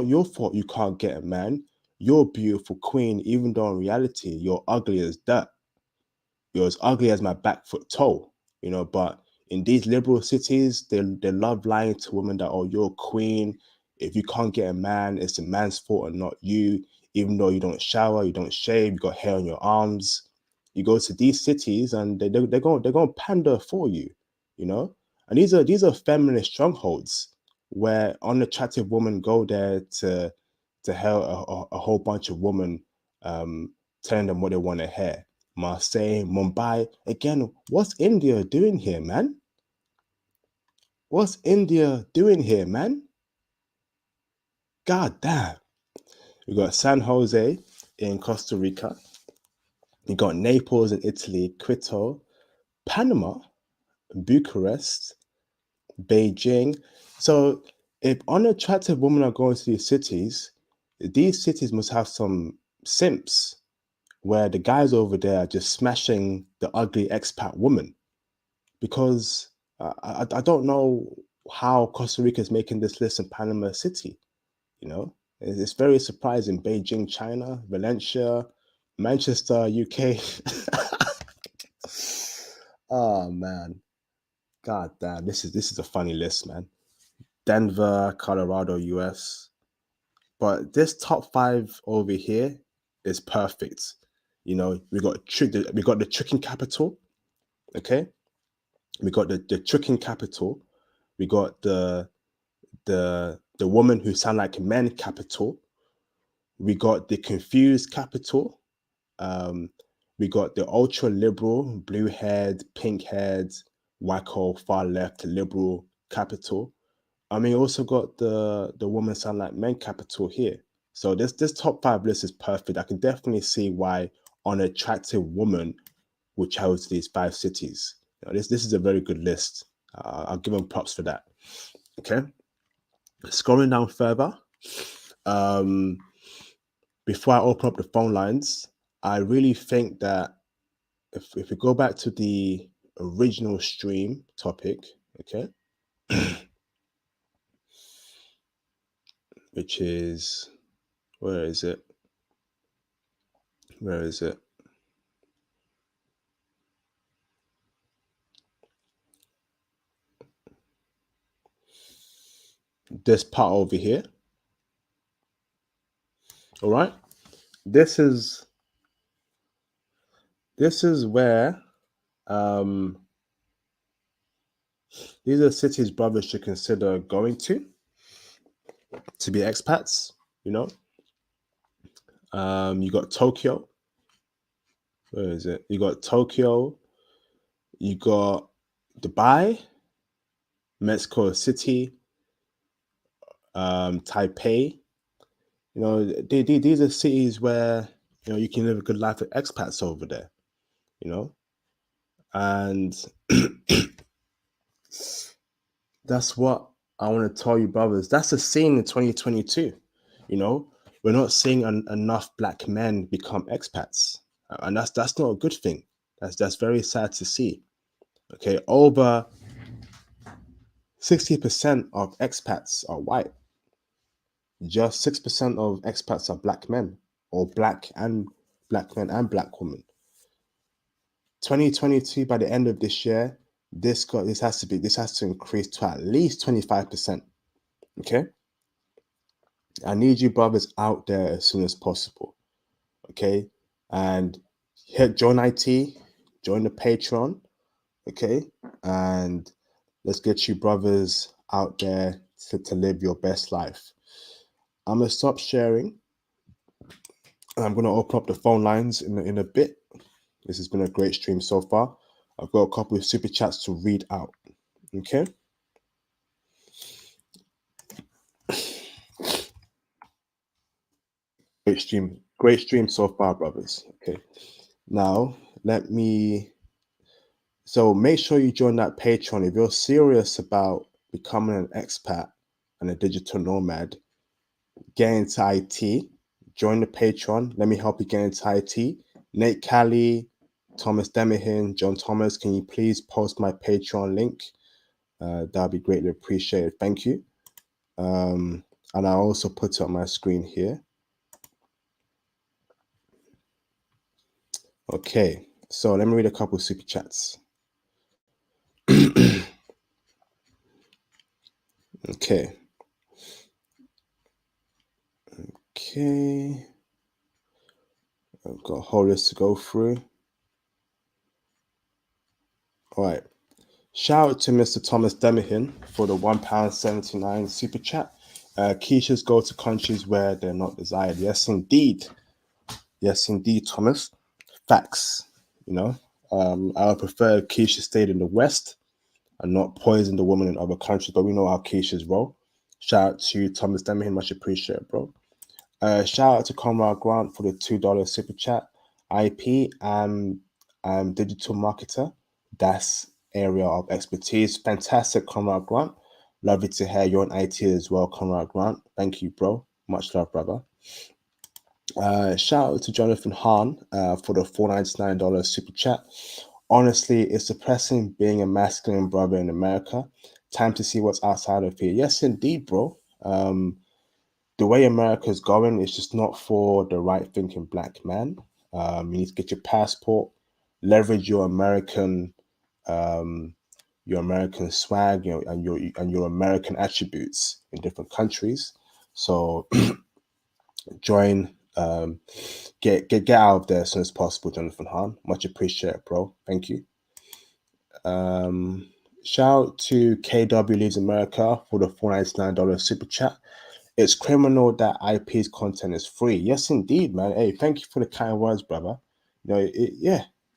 your fault you can't get a man. You're a beautiful queen, even though in reality you're ugly as dirt. You're as ugly as my back foot toe, you know. But in these liberal cities, they love lying to women that, oh, you're a queen. If you can't get a man, it's the man's fault and not you. Even though you don't shower, you don't shave, you got hair on your arms. You go to these cities and they're going to pander for you, you know. And these are feminist strongholds where unattractive women go there to hell a whole bunch of women telling them what they want to hear. Marseille, Mumbai. Again, what's India doing here, man? What's India doing here, man? God damn. We got San Jose in Costa Rica. You got Naples in Italy, Quito, Panama, Bucharest, Beijing. So if unattractive women are going to these cities must have some simps where the guys over there are just smashing the ugly expat woman. Because I don't know how Costa Rica is making this list in Panama City. You know, it's very surprising. Beijing, China, Valencia, Manchester, UK. Oh man, god damn, this is a funny list, man. Denver, Colorado, US. But this top five over here is perfect. You know, we got the tricking capital. Okay, we got the tricking capital. We got the woman who sound like men capital. We got the confused capital. Um, we got the ultra liberal, blue haired, pink haired, wacko, far left liberal capital. I mean, also got the woman sound like men capital here. So this top five list is perfect. I can definitely see why an attractive woman would travel to these five cities. You know, this is a very good list. I'll give them props for that. Okay. Scrolling down further, um, before I open up the phone lines, I really think that if we go back to the original stream topic, okay, which is, where is it? Where is it? This part over here. All right. This is where these are cities brothers should consider going to be expats. You know, you got Tokyo. Where is it? You got Tokyo. You got Dubai, Mexico City, Taipei. You know, these are cities where, you know, you can live a good life with expats over there. You know, and that's what I want to tell you, brothers. That's the scene in 2022. You know, we're not seeing enough black men become expats, and that's not a good thing. That's very sad to see. Okay, over 60% of expats are white. Just 6% of expats are black men, or black men and black women. 2022, by the end of this year, this has to increase to at least 25%. Okay, I need you brothers out there as soon as possible. Okay, and join IT, join the Patreon. Okay, and let's get you brothers out there to live your best life. I'm gonna stop sharing, and I'm gonna open up the phone lines in a bit. This has been a great stream so far. I've got a couple of super chats to read out. Okay. Great stream so far, brothers. Okay. Now so make sure you join that Patreon if you're serious about becoming an expat and a digital nomad. Get into IT. Join the Patreon. Let me help you get into IT. Nate Callie, Thomas Demihin, John Thomas, can you please post my Patreon link? That'll be greatly appreciated. Thank you. And I also put it on my screen here. Okay, so let me read a couple of super chats. Okay. I've got a whole list to go through. All right. Shout out to Mr. Thomas Demihin for the £1.79 super chat. Keishas go to countries where they're not desired. Yes, indeed. Yes, indeed, Thomas. Facts. You know, I would prefer Keisha stayed in the West and not poison the woman in other countries, but we know how Keisha's roll. Shout out to Thomas Demihin. Much appreciated, bro. Shout out to Conrad Grant for the $2 super chat. IP and digital marketer. That's area of expertise. Fantastic, Conrad Grant. Lovely to hear you're in IT as well, Conrad Grant. Thank you, bro. Much love, brother. Shout out to Jonathan Hahn for the $4.99 super chat. Honestly, it's depressing being a masculine brother in America. Time to see what's outside of here. Yes, indeed, bro. The way America's going is just not for the right thinking black man. You need to get your passport, leverage your American swag, and your American attributes in different countries. So join, get out of there as soon as possible, Jonathan Hahn. Much appreciated, bro. Thank you. Shout out to KW Leaves America for the $4.99 super chat. It's criminal that IP's content is free. Yes, indeed, man. Hey, thank you for the kind words, brother. You know,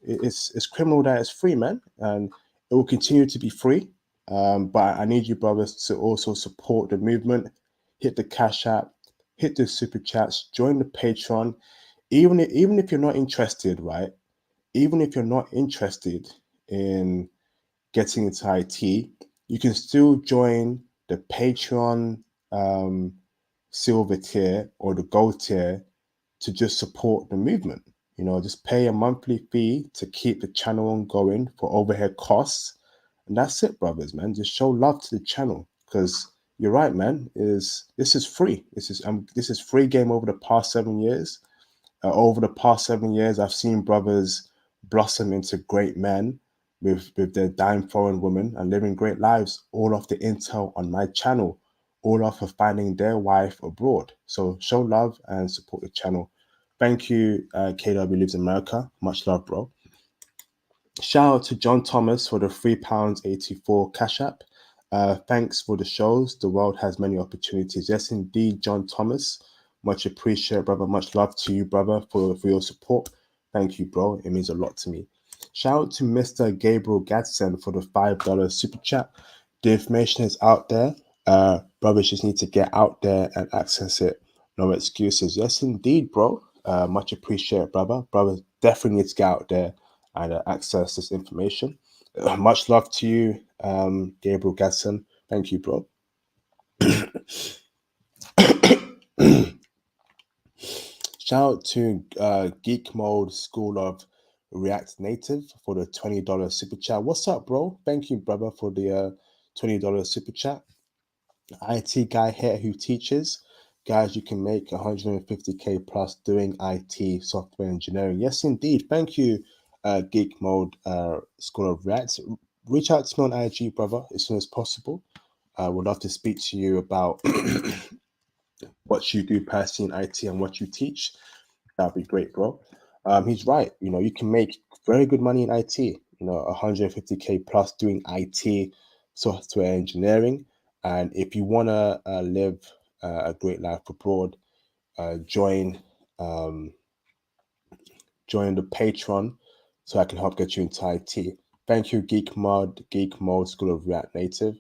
it's criminal that it's free, man, and it will continue to be free. But I need you, brothers, to also support the movement. Hit the Cash App, hit the super chats, join the Patreon. Even if you're not interested, right? Even if you're not interested in getting into IT, you can still join the Patreon silver tier or the gold tier to just support the movement. You know, just pay a monthly fee to keep the channel ongoing for overhead costs. And that's it, brothers, man. Just show love to the channel because you're right, man. This is free. This is free game over the past 7 years. Over the past 7 years, I've seen brothers blossom into great men with their dying foreign women and living great lives, all off the intel on my channel, all off of finding their wife abroad. So show love and support the channel. Thank you, KW Lives America. Much love, bro. Shout out to John Thomas for the £3.84 Cash App. Thanks for the shows. The world has many opportunities. Yes, indeed, John Thomas. Much appreciated, brother. Much love to you, brother, for your support. Thank you, bro. It means a lot to me. Shout out to Mr. Gabriel Gadsden for the $5 super chat. The information is out there. Brothers just need to get out there and access it. No excuses. Yes, indeed, bro. Much appreciated, brother. Brother definitely needs to get out there and access this information. Much love to you, Gabriel Gadsden. Thank you, bro. Shout out to Geek Mode School of React Native for the $20 super chat. What's up, bro? Thank you, brother, for the $20 super chat. IT guy here who teaches. Guys, you can make 150k plus doing IT software engineering. Yes, indeed. Thank you, Geek Mode School of React. Reach out to me on IG, brother, as soon as possible. I would love to speak to you about what you do personally in IT and what you teach. That'd be great, bro. He's right. You know, you can make very good money in IT. You know, 150k plus doing IT software engineering. And if you want to live a great life abroad, join join the Patreon so I can help get you into IT. Thank you, Geek Mode School of React Native.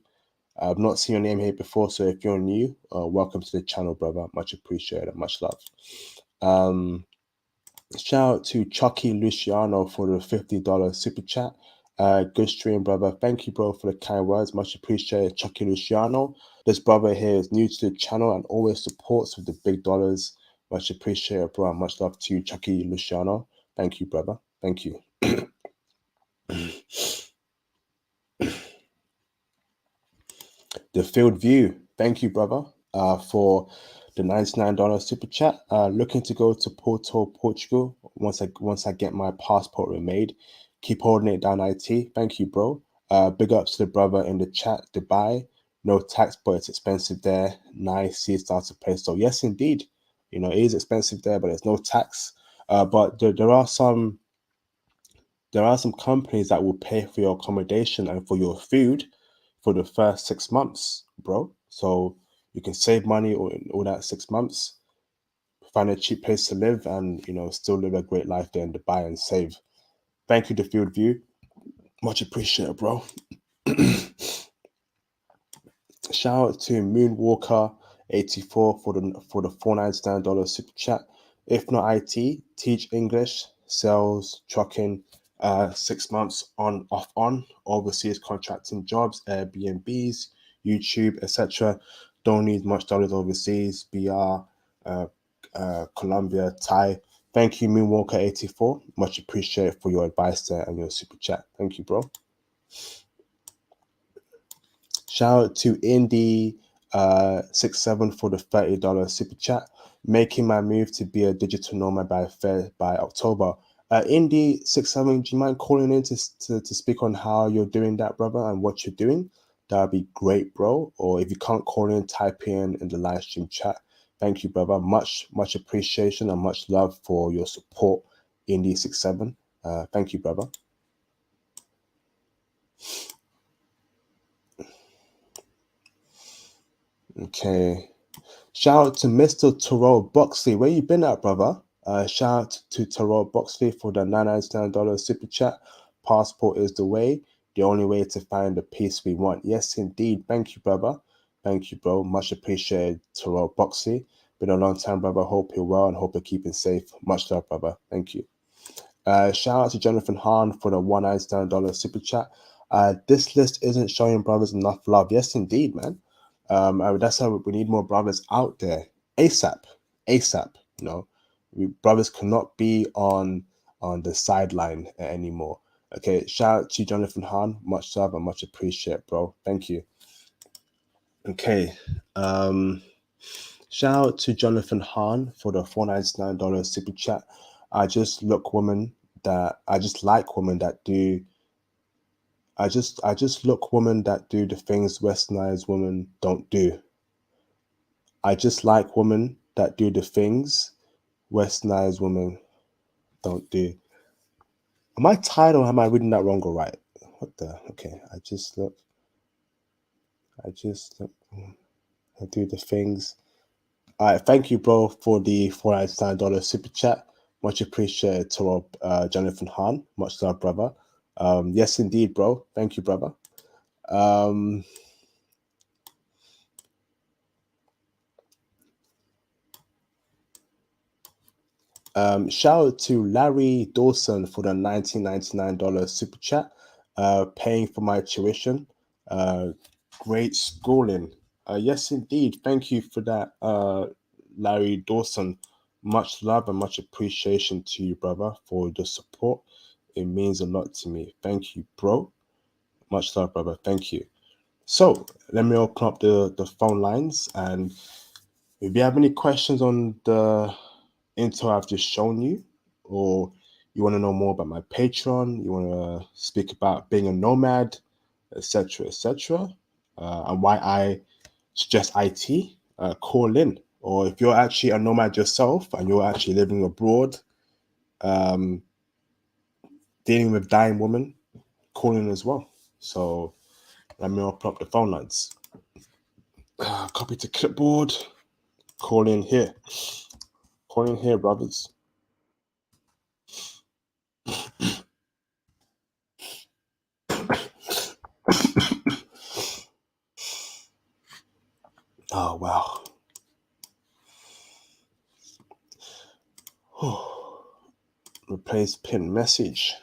I've not seen your name here before, so if you're new, welcome to the channel, brother. Much appreciated, much love. Shout out to Chucky Luciano for the $50 super chat. Good stream, brother. Thank you, bro, for the kind words. Much appreciated, Chucky Luciano. This brother here is new to the channel and always supports with the big dollars. Much appreciated, bro. And much love to you, Chucky Luciano. Thank you, brother. Thank you. The Field View. Thank you, brother, for the $99 super chat. Looking to go to Porto, Portugal once I get my passport remade. Keep holding it down, IT. Thank you, bro. Big ups to the brother in the chat. Dubai, no tax, but it's expensive there. Nice, see starts to play. So yes, indeed, you know it is expensive there, but there's no tax. But there are some companies that will pay for your accommodation and for your food for the first 6 months, bro. So you can save money all that 6 months, find a cheap place to live, and still live a great life there in Dubai and save. Thank you, The Field View. Much appreciated, bro. Shout out to Moonwalker84 for the $499 super chat. If not IT, teach English, sales, trucking, 6 months on, overseas contracting jobs, Airbnbs, YouTube, etc. Don't need much dollars overseas, BR, Colombia, Thai. Thank you, Moonwalker84. Much appreciated for your advice there and your super chat. Thank you, bro. Shout out to Indy 67 for the $30 super chat. Making my move to be a digital nomad by October. Indy 67, do you mind calling in to speak on how you're doing that, brother, and what you're doing? That'd be great, bro. Or if you can't call in, type in the live stream chat. Thank you, brother. Much appreciation and much love for your support, Indy 67. Thank you, brother. Okay. Shout out to Mr. Terrell Boxley. Where you been at, brother? Shout out to Terrell Boxley for the $99 super chat. Passport is the way. The only way to find the peace we want. Yes, indeed. Thank you, brother. Thank you, bro. Much appreciated, Terrell Boxley. Been a long time, brother. Hope you're well and hope you're keeping safe. Much love, brother. Thank you. Shout out to Jonathan Hahn for the $199 super chat. This list isn't showing brothers enough love. Yes, indeed, man. That's how we need more brothers out there ASAP. Brothers cannot be on the sideline anymore. Okay, shout out to Jonathan Hahn. Much love and much appreciate, bro. Thank you. Okay. Shout out to Jonathan Hahn for the $499 super chat. I just like women that do. I just look women that do the things westernized women don't do. I just like women that do the things westernized women don't do. Am I tired or am I reading that wrong or right? What the? Okay, I do the things. All right, thank you, bro, for the $499 super chat. Much appreciated to Jonathan Hahn. Much love, brother. Yes, indeed, bro. Thank you, brother. Shout out to Larry Dawson for the $1999 super chat. Paying for my tuition. Great schooling. Yes, indeed. Thank you for that, Larry Dawson. Much love and much appreciation to you, brother, for the support. It means a lot to me. Thank you, bro. Much love, brother. Thank you. So let me open up the phone lines, and if you have any questions on the info I've just shown you, or you want to know more about my Patreon, you want to speak about being a nomad, etc., etc., and why I suggest IT, call in. Or if you're actually a nomad yourself and you're actually living abroad, dealing with dying women, call in as well. So let me open up the phone lines. Copy to clipboard. Call in here. Call in here, brothers. Oh, wow. Replace pin message.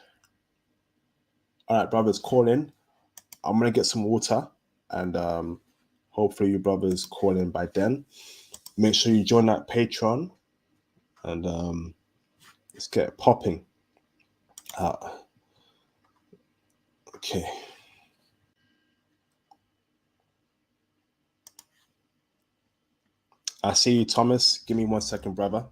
All right, brothers, call in. I'm going to get some water, and hopefully you brothers call in by then. Make sure you join that Patreon, and let's get it popping. Okay. I see you, Thomas. Give me 1 second, brother.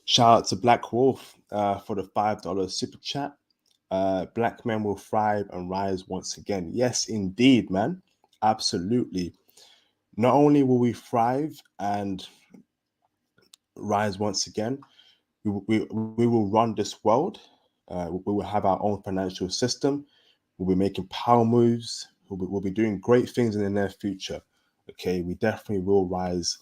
Shout out to Black Wolf for the $5 super chat. Black men will thrive and rise once again. Yes, indeed, man. Absolutely. Not only will we thrive and rise once again, we will run this world. We will have our own financial system. We'll be making power moves. We'll be doing great things in the near future. Okay, we definitely will rise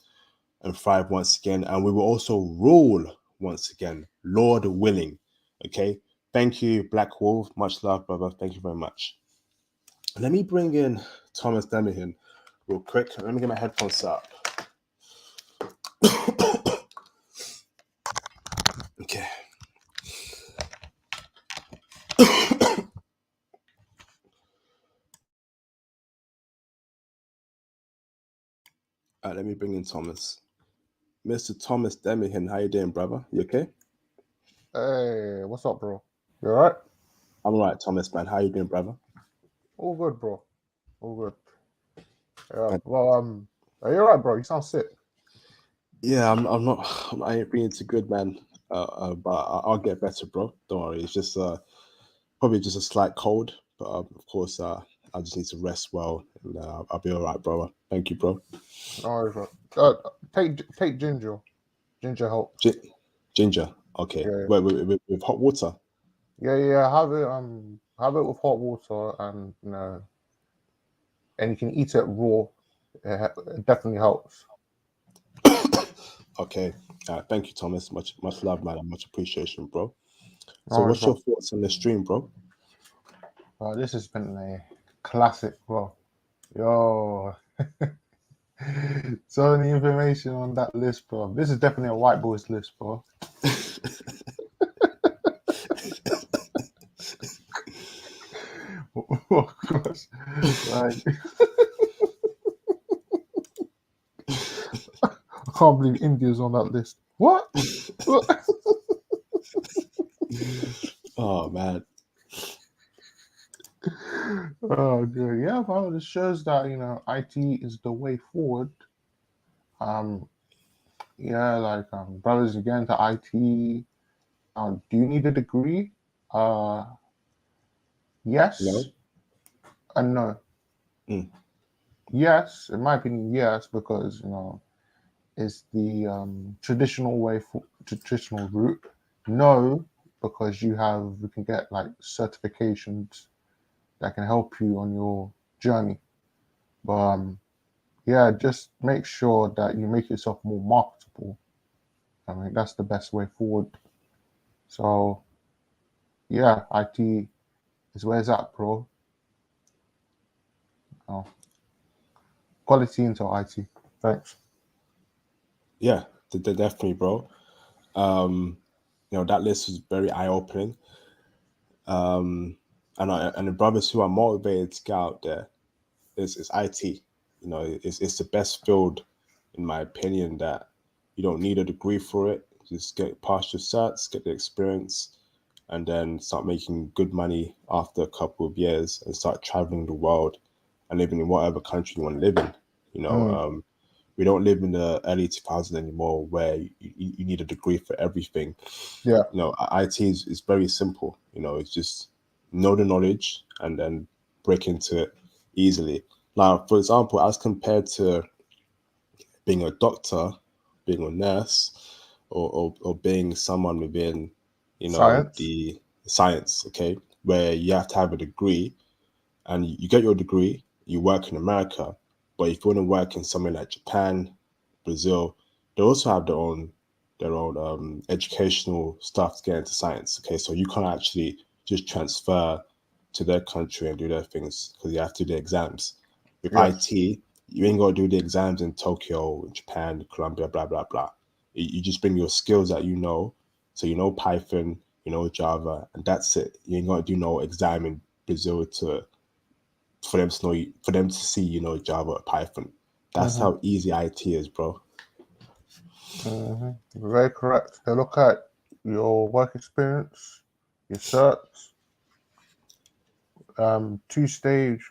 and thrive once again, and we will also rule once again, Lord willing. Okay, thank you, Black Wolf. Much love, brother. Thank you very much. Let me bring in Thomas Demihin real quick. Let me get my headphones set up. Okay. All right, let me bring in Thomas. Mr. Thomas Demihin, how you doing, brother? You okay? Hey, what's up, bro? You alright? I'm all right, Thomas, man. How you doing, brother? All good, bro. All good. Yeah, well, are you alright, bro? You sound sick. Yeah, I'm not. I ain't feeling too good, man. But I'll get better, bro. Don't worry. It's just probably just a slight cold, but of course, I just need to rest well, and I'll be all right, brother. Thank you, bro. No worries, bro. Take ginger. Ginger helps. Ginger. Okay. Yeah, Wait, with hot water. yeah. Have it with hot water, and and you can eat it raw. It definitely helps. Okay. Thank you, Thomas. Much love, man, and much appreciation, bro. No So, worries, what's your bro. thoughts on the stream, bro? This has been a classic, bro. Yo. So many information on that list, bro. This is definitely a white boys list, bro. Oh gosh, like I can't believe India's on that list. What? What? Oh man. Oh good. Yeah, well, it shows that IT is the way forward. Um, yeah, like brothers again to IT. Do you need a degree? Uh, yes No. and no. Mm. Yes, in my opinion, yes, because it's the traditional way for traditional route. No, because you can get like certifications that can help you on your journey. But yeah, just make sure that you make yourself more marketable. I mean, that's the best way forward. So yeah, IT is where it's at, bro. Oh, quality into IT. Thanks. Yeah, definitely, bro. That list was very eye opening. And the brothers who are motivated to get out there is IT. It's the best field, in my opinion, that you don't need a degree for it. Just get past your certs, get the experience, and then start making good money after a couple of years and start traveling the world and living in whatever country you want to live in. You know, Mm, um, we don't live in the early 2000s anymore where you need a degree for everything. yeah. IT is very simple. It's just know the knowledge and then break into it easily. Now, for example, as compared to being a doctor, being a nurse, or being someone within, Science. the science, okay, where you have to have a degree and you get your degree, you work in America, but if you want to work in somewhere like Japan, Brazil, they also have their own educational stuff to get into science. Okay, so you can't actually just transfer to their country and do their things because you have to do the exams. With Yes. IT, you ain't got to do the exams in Tokyo, Japan, Colombia, blah blah blah. You just bring your skills that you know. So you know Python, you know Java, and that's it. You ain't got to do no exam in Brazil to for them to know for them to see Java or Python. That's Mm-hmm. how easy IT is, bro. Mm-hmm. Very correct. They look at your work experience, your certs,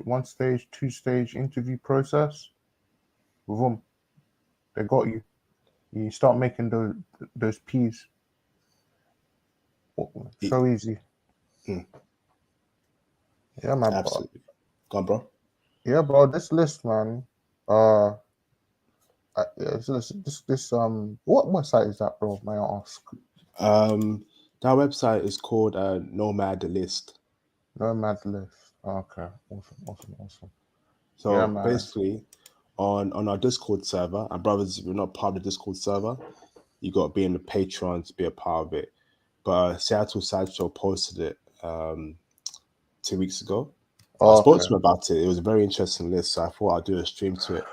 one stage, two-stage interview process. Boom, they got you. You start making those P's. So easy. Mm, Yeah, man. Bro. absolutely. Go on, bro. Yeah, bro. This list, man. Uh, yeah, what website is that, bro? May I ask? Um, that website is called Nomad List. Nomad list. Okay, awesome. Yeah, So man. basically, on our Discord server, and brothers, if you're not part of the Discord server, you got to be in the Patreon to be a part of it. But Seattle Sideshow posted it 2 weeks ago. I spoke Okay, to him about it. It was a very interesting list, so I thought I'd do a stream to it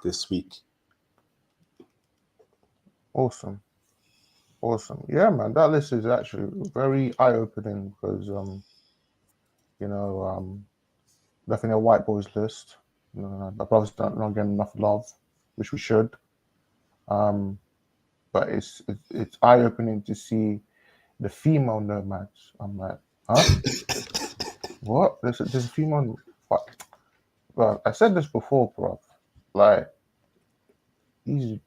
this week. awesome. Yeah, man. That list is actually very eye-opening because you know, definitely a white boys list. The brothers don't not getting enough love, which we should. Um, but it's eye-opening to see the female nomads. I'm like, huh? What? There's a female. What? Bro, I said this before, bro. Like these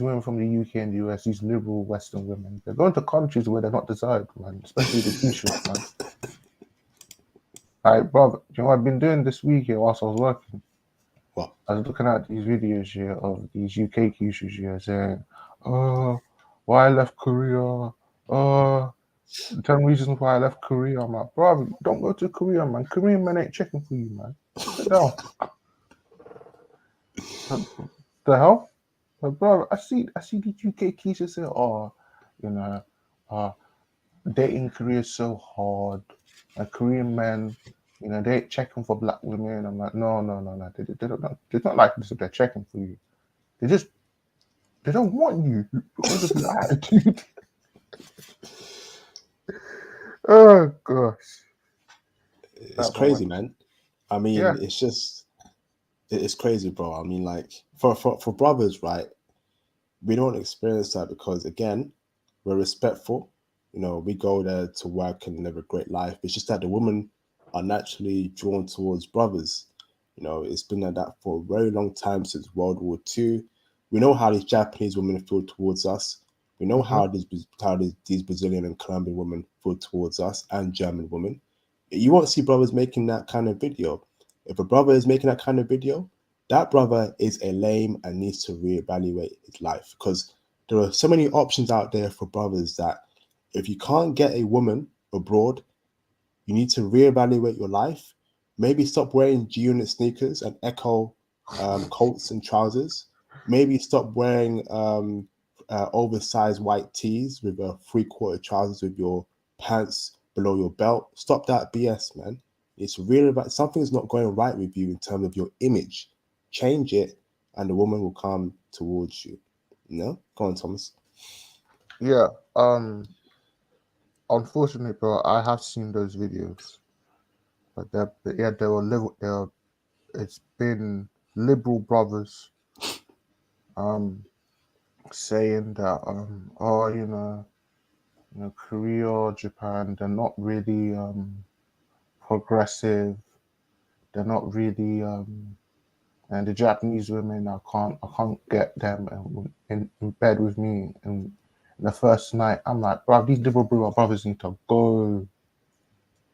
women from the UK and the US, these liberal Western women, they're going to countries where they're not desired, man. Especially the Keishas, man. Like, bro, you know what I've been doing this week here whilst I was working? Well, I was looking at these videos here of these UK Keishas here saying, "Oh, why I left Korea? Oh, 10 reasons why I left Korea." I'm like, bro, don't go to Korea, man. Korean men ain't checking for you, man. Sit down. The hell? But bro, I see the UK Keisha say, "Oh, you know, uh, dating Korea is so hard. And Korean men, they ain't checking for black women." I'm like, no. They don't like this if they're checking for you. They just they don't want you because of your attitude. Oh gosh, it's that one. crazy, man. I mean, Yeah. it's just it's crazy, bro. I mean, like for brothers, right? We don't experience that because again, we're respectful. You know, we go there to work and live a great life. It's just that the women are naturally drawn towards brothers. You know, it's been like that for a very long time since World War II. We know how these Japanese women feel towards us. We know Mm-hmm. how these Brazilian and Colombian women feel towards us, and German women. You won't see brothers making that kind of video. If a brother is making that kind of video, that brother is a lame and needs to reevaluate his life, because there are so many options out there for brothers that if you can't get a woman abroad, you need to reevaluate your life. Maybe stop wearing G-Unit sneakers and Echo coats and trousers. Maybe stop wearing oversized white tees with a three-quarter trousers with your pants below your belt. Stop that BS, man. It's really about something's not going right with you in terms of your image. Change it, and the woman will come towards you. You know? Go on, Thomas. Yeah. Unfortunately, bro, I have seen those videos, but yeah, they were liberal. It's been liberal brothers um saying that oh, Korea or Japan, they're not really progressive. They're not really and the Japanese women, I can't get them in bed with me. And the first night, I'm like, bro, these liberal brothers need to go,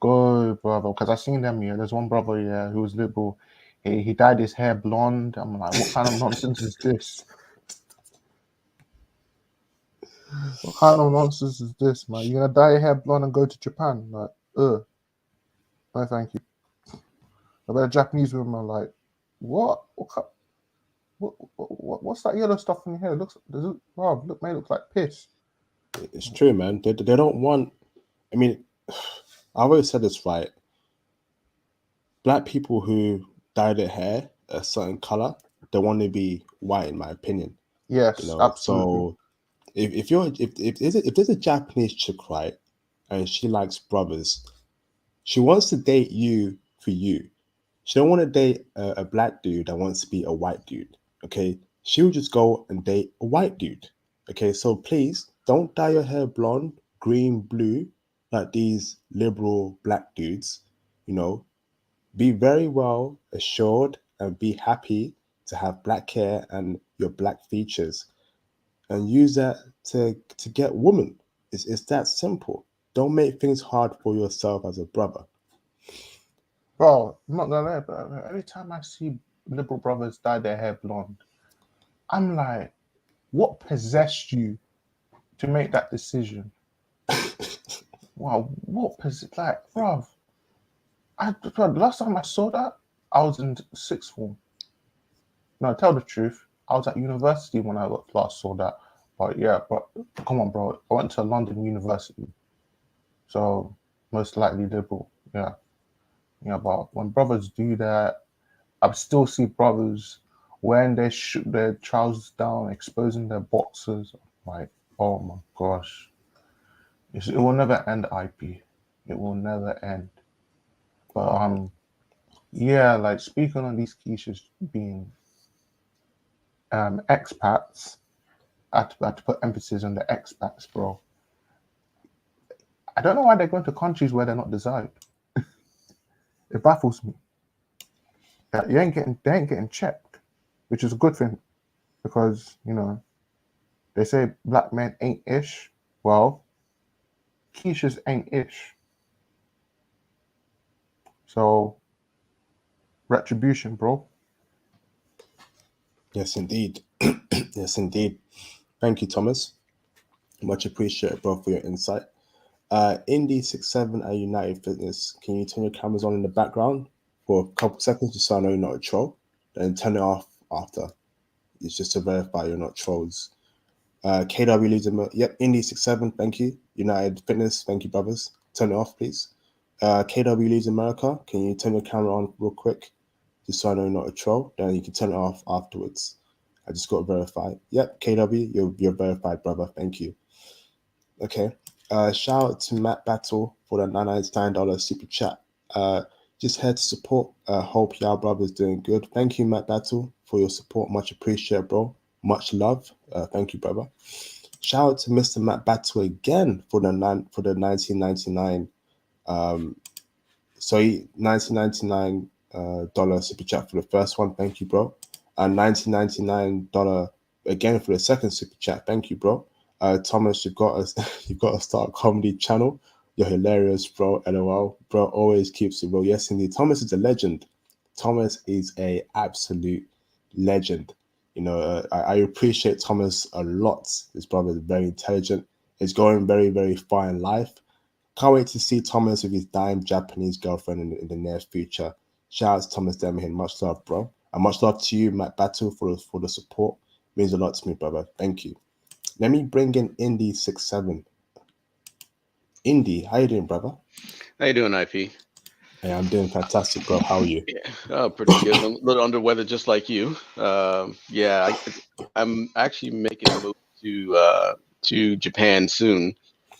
brother. Because I seen them here. There's one brother here who was liberal. He dyed his hair blonde. I'm like, what kind of nonsense is this? What kind of nonsense is this, man? You're gonna dye your hair blonde and go to Japan? Like, no, thank you. I bet the Japanese women are like, what? What's that yellow stuff in your hair? It looks, does it, wow, look, mate, looks like piss. It's true, man. They don't want. I mean, I always said this right. Black people who dye their hair a certain color, they want to be white, in my opinion. You Yes, know, absolutely. so if there's a Japanese chick, right, and she likes brothers, she wants to date you for you. She don't want to date a black dude that wants to be a white dude. Okay, she'll just go and date a white dude. Okay, so please don't dye your hair blonde, green, blue, like these liberal black dudes. You know, be very well assured and be happy to have black hair and your black features, and use that to get women. It's that simple. Don't make things hard for yourself as a brother. Bro, I'm not gonna lie, but every time I see liberal brothers dye their hair blonde, I'm like, what possessed you to make that decision? Wow, like, bro, bro, the last time I saw that, I was in sixth form. No, tell the truth, I was at university when I last saw that. But yeah, but come on, bro, I went to London University, so most likely liberal. Yeah, yeah, but when brothers do that, I still see brothers wearing their trousers down, exposing their boxers. Like, oh my gosh, it will never end. IP, it will never end. But yeah, like speaking on these Keishas being expats, I had to put emphasis on the expats, bro. I don't know why they're going to countries where they're not desired. It baffles me. That they ain't getting checked, which is a good thing because they say black men ain't ish. Well, Keisha's ain't ish. So retribution, bro. Yes, indeed. Yes, indeed. Thank you, Thomas. Much appreciated, bro, for your insight. Indy67 and United Fitness, can you turn your cameras on in the background for a couple seconds just so I know you're not a troll? Then turn it off after. It's just to verify you're not trolls. KW leads yep, Indy67, thank you. United Fitness, thank you, brothers. Turn it off, please. KW leads America, can you turn your camera on real quick just so I know you're not a troll? Then you can turn it off afterwards. I just got to verify. Yep, KW, you're verified, brother. Thank you. Okay. Shout out to Matt Battle for the $99 super chat. Just here to support. Hope y'all brothers doing good. Thank you, Matt Battle, for your support. Much appreciated, bro. Much love. Thank you, brother. Shout out to Mr. Matt Battle again for the 1999 um 1999 dollar super chat for the first one. Thank you, bro. And $19.99 again for the second super chat. Thank you, bro. Thomas, you've got us. You've got to start a comedy channel. You're hilarious, bro. LOL, bro. Always keeps it real. Yes, indeed. Thomas is a legend. Thomas is a absolute legend. I appreciate Thomas a lot. His brother is very intelligent. He's going very, very far in life. Can't wait to see Thomas with his dying Japanese girlfriend in the near future. Shout out to Thomas Demahin. Much love, bro. And much love to you, Matt Battle, for the support. Means a lot to me, brother. Thank you. Let me bring in Indy 67. Indy, how you doing, brother? How you doing, IP? Hey, I'm doing fantastic, bro. How are you? Yeah, pretty good. A little under weather, just like you. Yeah, I'm actually making a move to Japan soon.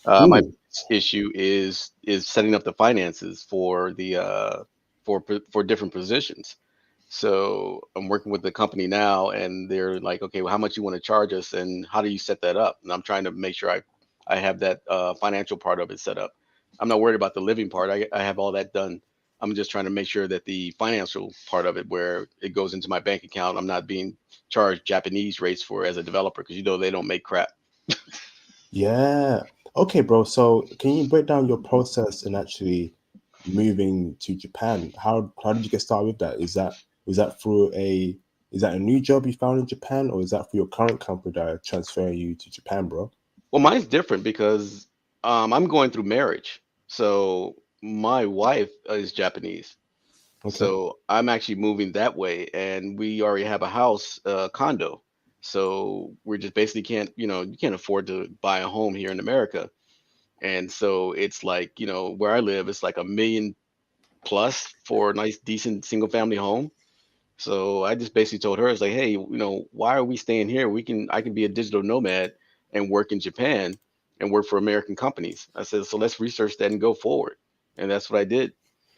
My Ooh, biggest issue is setting up the finances for the for different positions. So I'm working with the company now, and they're like, okay, well, how much you want to charge us, and how do you set that up? And I'm trying to make sure I have that financial part of it set up. I'm not worried about the living part. I have all that done. I'm just trying to make sure that the financial part of it, where it goes into my bank account, I'm not being charged Japanese rates for as a developer because they don't make crap. yeah. Okay, bro. So can you break down your process in actually moving to Japan? How did you get started with that? Was that through a is that a new job you found in Japan, or is that for your current company that are transferring you to Japan, bro? Well, mine's different because I'm going through marriage. So my wife is Japanese. Okay. So I'm actually moving that way, and we already have a house, condo. So we're just basically can't, you can't afford to buy a home here in America. And so it's like, where I live, it's like 1 million plus for a nice, decent single family home. So I just basically told her, it's like, hey, why are we staying here? I can be a digital nomad and work in Japan and work for American companies. I said, so let's research that and go forward. And that's what I did.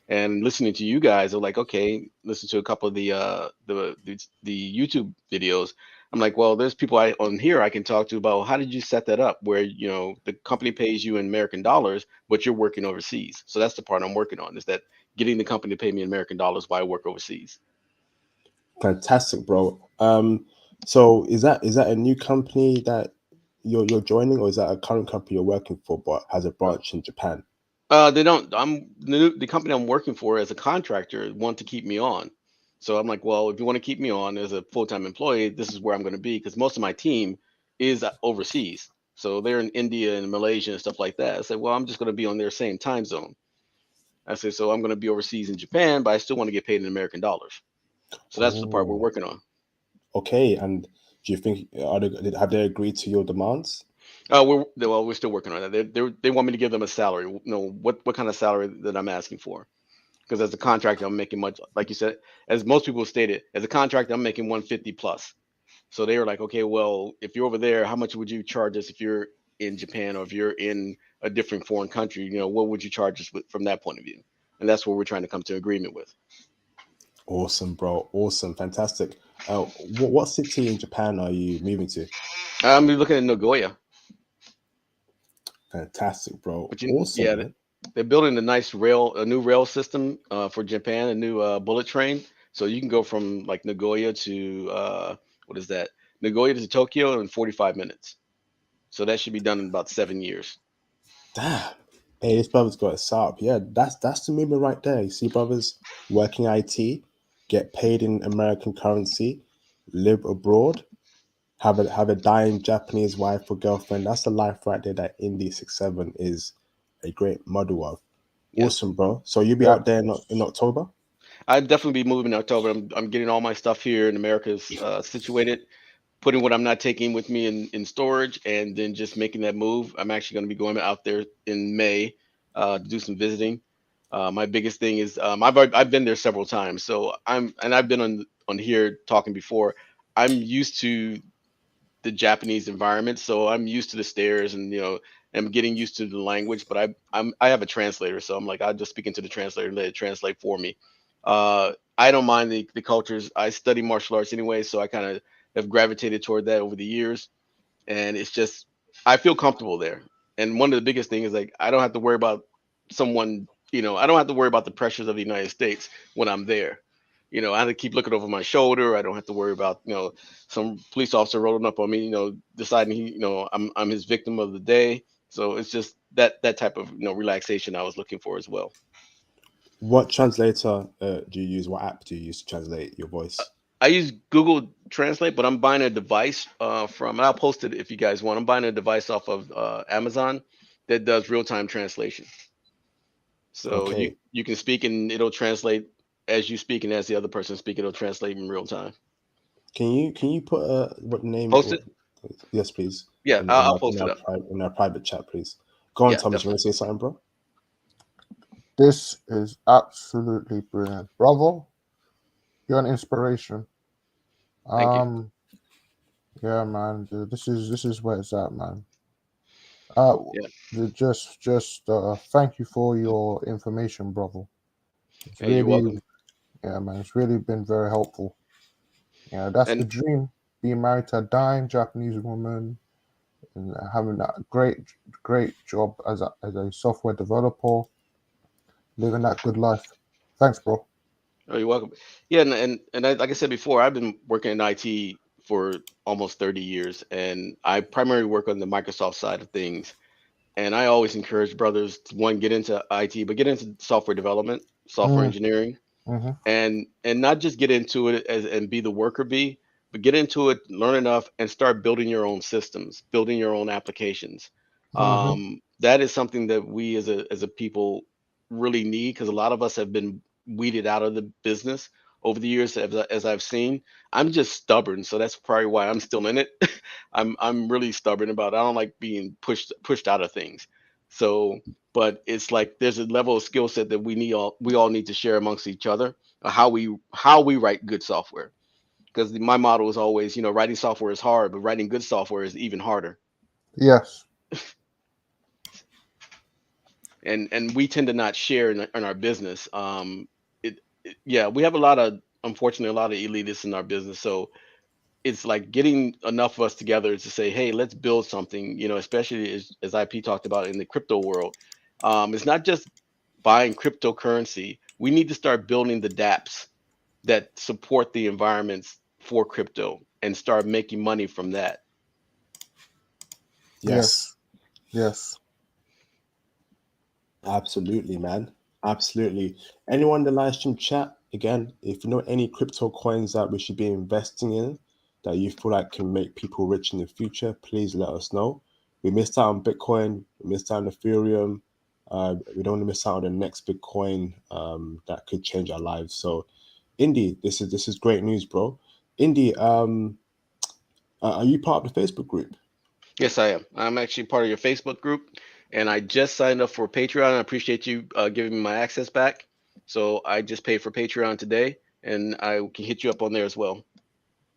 And listening to you guys, are like, okay, listen to a couple of the YouTube videos. I'm like, well, there's people on here I can talk to about how did you set that up where, the company pays you in American dollars, but you're working overseas. So that's the part I'm working on, is that getting the company to pay me in American dollars while I work overseas. Fantastic, bro. So is that a new company that you're joining, or is that a current company you're working for but has a branch in Japan? They don't. The company I'm working for as a contractor want to keep me on. So I'm like, well, if you want to keep me on as a full-time employee, this is where I'm going to be because most of my team is overseas. So they're in India and Malaysia and stuff like that. I said, well, I'm just going to be on their same time zone. I said, so I'm going to be overseas in Japan, but I still want to get paid in American dollars. So that's the part we're Oh, working on. okay. And do you think have they agreed to your demands? We're still working on that. They want me to give them a salary. What kind of salary that I'm asking for? Because as a contractor, I'm making much, like you said, as most people stated, as a contractor, I'm making 150 plus. So they were like, okay, well, if you're over there, how much would you charge us if you're in Japan or if you're in a different foreign country? What would you charge us from that point of view? And that's what we're trying to come to agreement with. Awesome, bro. Awesome, fantastic. What city in Japan are you moving to? I'm looking at Nagoya, Fantastic, bro. but Awesome, yeah, man. they're building a new rail system for Japan, a new bullet train. So you can go from like Nagoya to what is that? Nagoya to Tokyo in 45 minutes. So that should be done in about 7 years. Damn. Hey, this brother's got it set up. Yeah, that's the movement right there. You see, brothers working IT, get paid in American currency, live abroad, have a dying Japanese wife or girlfriend. That's the life right there that Indy 67 is a great model of. Yes. Awesome, bro. So you'll be Very. out there in October? I'd definitely be moving in October. I'm getting all my stuff here in America's situated, putting what I'm not taking with me in storage, and then just making that move. I'm actually going to be going out there in May to do some visiting. My biggest thing is I've been there several times, so I've been on here talking before. I'm used to the Japanese environment, so I'm used to the stairs and am getting used to the language, but I have a translator, so I'm like I just speak into the translator and let it translate for me. I don't mind the cultures. I study martial arts anyway, so I kind of have gravitated toward that over the years, and it's just I feel comfortable there. And one of the biggest things is like I don't have to worry about someone, I don't have to worry about the pressures of the United States when I'm there. I have to keep looking over my shoulder. I don't have to worry about, some police officer rolling up on me, deciding I'm his victim of the day. So it's just that type of relaxation I was looking for as well. What translator do you use? What app do you use to translate your voice? I use Google Translate, but I'm buying a device and I'll post it if you guys want. I'm buying a device off of Amazon that does real time translation. So you Okay. you can speak and it'll translate as you speak, and as the other person speak, it'll translate in real time. Can you put what name? Post it. Yes, please. Yeah, In I'll our post it up. in our private chat, please. Go on, Yeah, Thomas. You want definitely. to say something, bro? This is absolutely brilliant. Bravo, you're an inspiration. Thank you. Um, yeah, man. This is where it's at, man. Uh, Yeah. just thank you for your information, bravo. It's Hey, you're really, welcome. yeah, man. It's really been very helpful. Yeah, that's the And dream. Being married to a dying Japanese woman and having that great job as a software developer, living that good life. Thanks, bro. oh, you're welcome. Yeah, and like I said before, I've been working in IT for almost 30 years, and I primarily work on the Microsoft side of things. And I always encourage brothers to one get into IT, but get into software development, software Mm, engineering, mm-hmm, and not just get into it and be the worker bee, but get into it, learn enough, and start building your own systems, building your own applications. mm-hmm. That is something that we as a people really need, because a lot of us have been weeded out of the business over the years, as I've seen. I'm just stubborn, so that's probably why I'm still in it. I'm really stubborn about it. I don't like being pushed out of things. So, but it's like there's a level of skill set that we all need to share amongst each other, how we write good software, because my motto is always, writing software is hard, but writing good software is even harder. Yes. And we tend to not share in our business. Yeah, we have unfortunately a lot of elitists in our business. So it's like getting enough of us together to say, hey, let's build something, especially as IP talked about in the crypto world. It's not just buying cryptocurrency. We need to start building the dApps that support the environments for crypto and start making money from that. Yes. Yes. Yes. Absolutely, man. Absolutely. Anyone in the live stream chat, again, if you know any crypto coins that we should be investing in that you feel like can make people rich in the future, please let us know. We missed out on Bitcoin, we missed out on Ethereum. We don't want to miss out on the next Bitcoin that could change our lives. So, Indy, this is great news, bro. Indy, are you part of the Facebook group? Yes, I am. I'm actually part of your Facebook group, and I just signed up for Patreon. I appreciate you giving me my access back. So I just paid for Patreon today, and I can hit you up on there as well.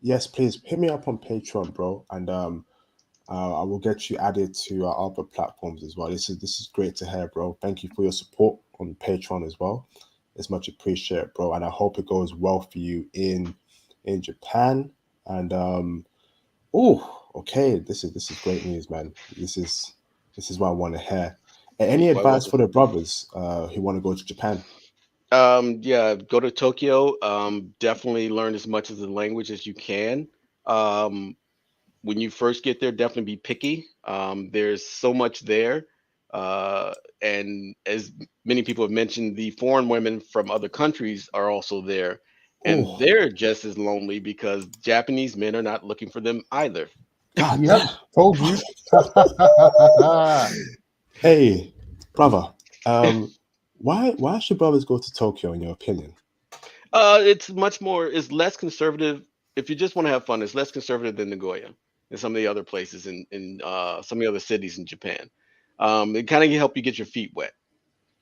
Yes, please hit me up on Patreon, bro, and I will get you added to our other platforms as well. This is great to hear, bro. Thank you for your support on Patreon as well. It's much appreciated, bro. And I hope it goes well for you in Japan. And oh, okay, this is great news, man. This is what I want to hear. You're Any quite advice welcome. for the brothers who want to go to Japan? Yeah, go to Tokyo. Definitely learn as much of the language as you can. Um, when you first get there, definitely be picky. There's so much there. Uh, and as many people have mentioned, the foreign women from other countries are also there. And Oh, they're just as lonely because Japanese men are not looking for them either. god Yep. damn. Told you. Hey, brother. Why should brothers go to Tokyo in your opinion? It's less conservative. If you just want to have fun, it's less conservative than Nagoya and some of the other places in some of the other cities in Japan. It kind of help you get your feet wet,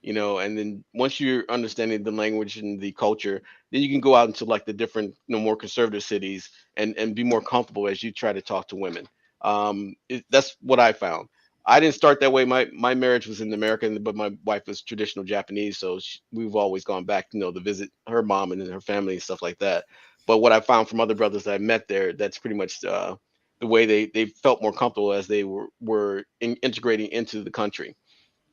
and then once you're understanding the language and the culture, then you can go out into like the different, more conservative cities and be more comfortable as you try to talk to women. That's what I found. I didn't start that way. My marriage was in America, but my wife was traditional Japanese, so we've always gone back, to visit her mom and her family and stuff like that. But what I found from other brothers that I met there, that's pretty much the way they felt more comfortable as they were integrating into the country.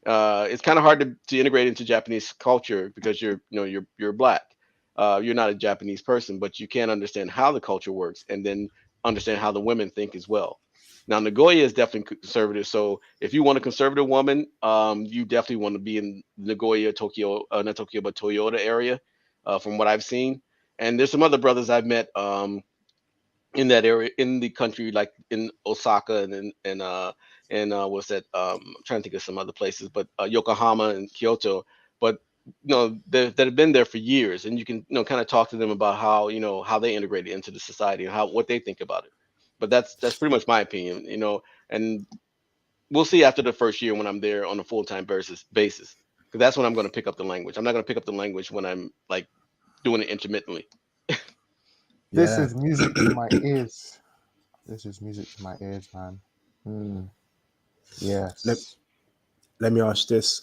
It's kind of hard to integrate into Japanese culture because you're black. You're not a Japanese person, but you can understand how the culture works and then understand how the women think as well. Now, Nagoya is definitely conservative. So if you want a conservative woman, you definitely want to be in Nagoya, Tokyo, not Tokyo, but Toyota area, from what I've seen. And there's some other brothers I've met in that area in the country, like in Osaka and what's that? I'm trying to think of some other places, but Yokohama and Kyoto. But that have been there for years, and you can kind of talk to them about how they integrated into the society and what they think about it. But that's pretty much my opinion, and we'll see after the first year when I'm there on a full time basis, because that's when I'm going to pick up the language. I'm not going to pick up the language when I'm like doing it intermittently. This Yeah. is music to my ears. This is music to my ears, man. Mm, let, yes. let me ask this,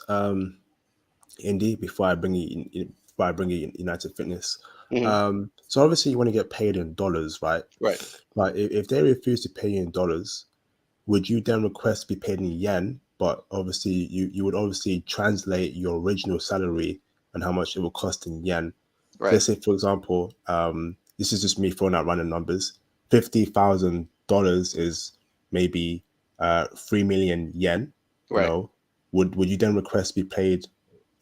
Indy, before I bring you before I bring you United Fitness. Hmm. So obviously you want to get paid in dollars, right? Right. But if they refuse to pay you in dollars, would you then request to be paid in yen? But obviously you would obviously translate your original salary and how much it will cost in yen. So Right. let's say, for example, this is just me throwing out random numbers. $50,000 is maybe 3 million yen. You Right. know, would you then request to be paid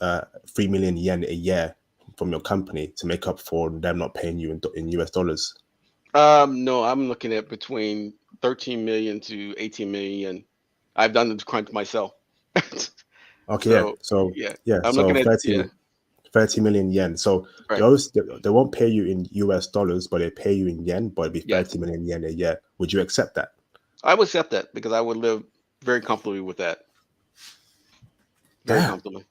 3 million yen a year from your company to make up for them not paying you in US dollars? No, I'm looking at between 13 million to 18 million. I've done the crunch myself. Okay, yeah. So So yeah, yeah, I'm so looking at, yeah, 30 million yen. So right. they won't pay you in US dollars, but they pay you in yen, but it'd be Yes, 30 million yen a year. Would you accept that? I would accept that because I would live very comfortably with that. Very Damn. comfortably.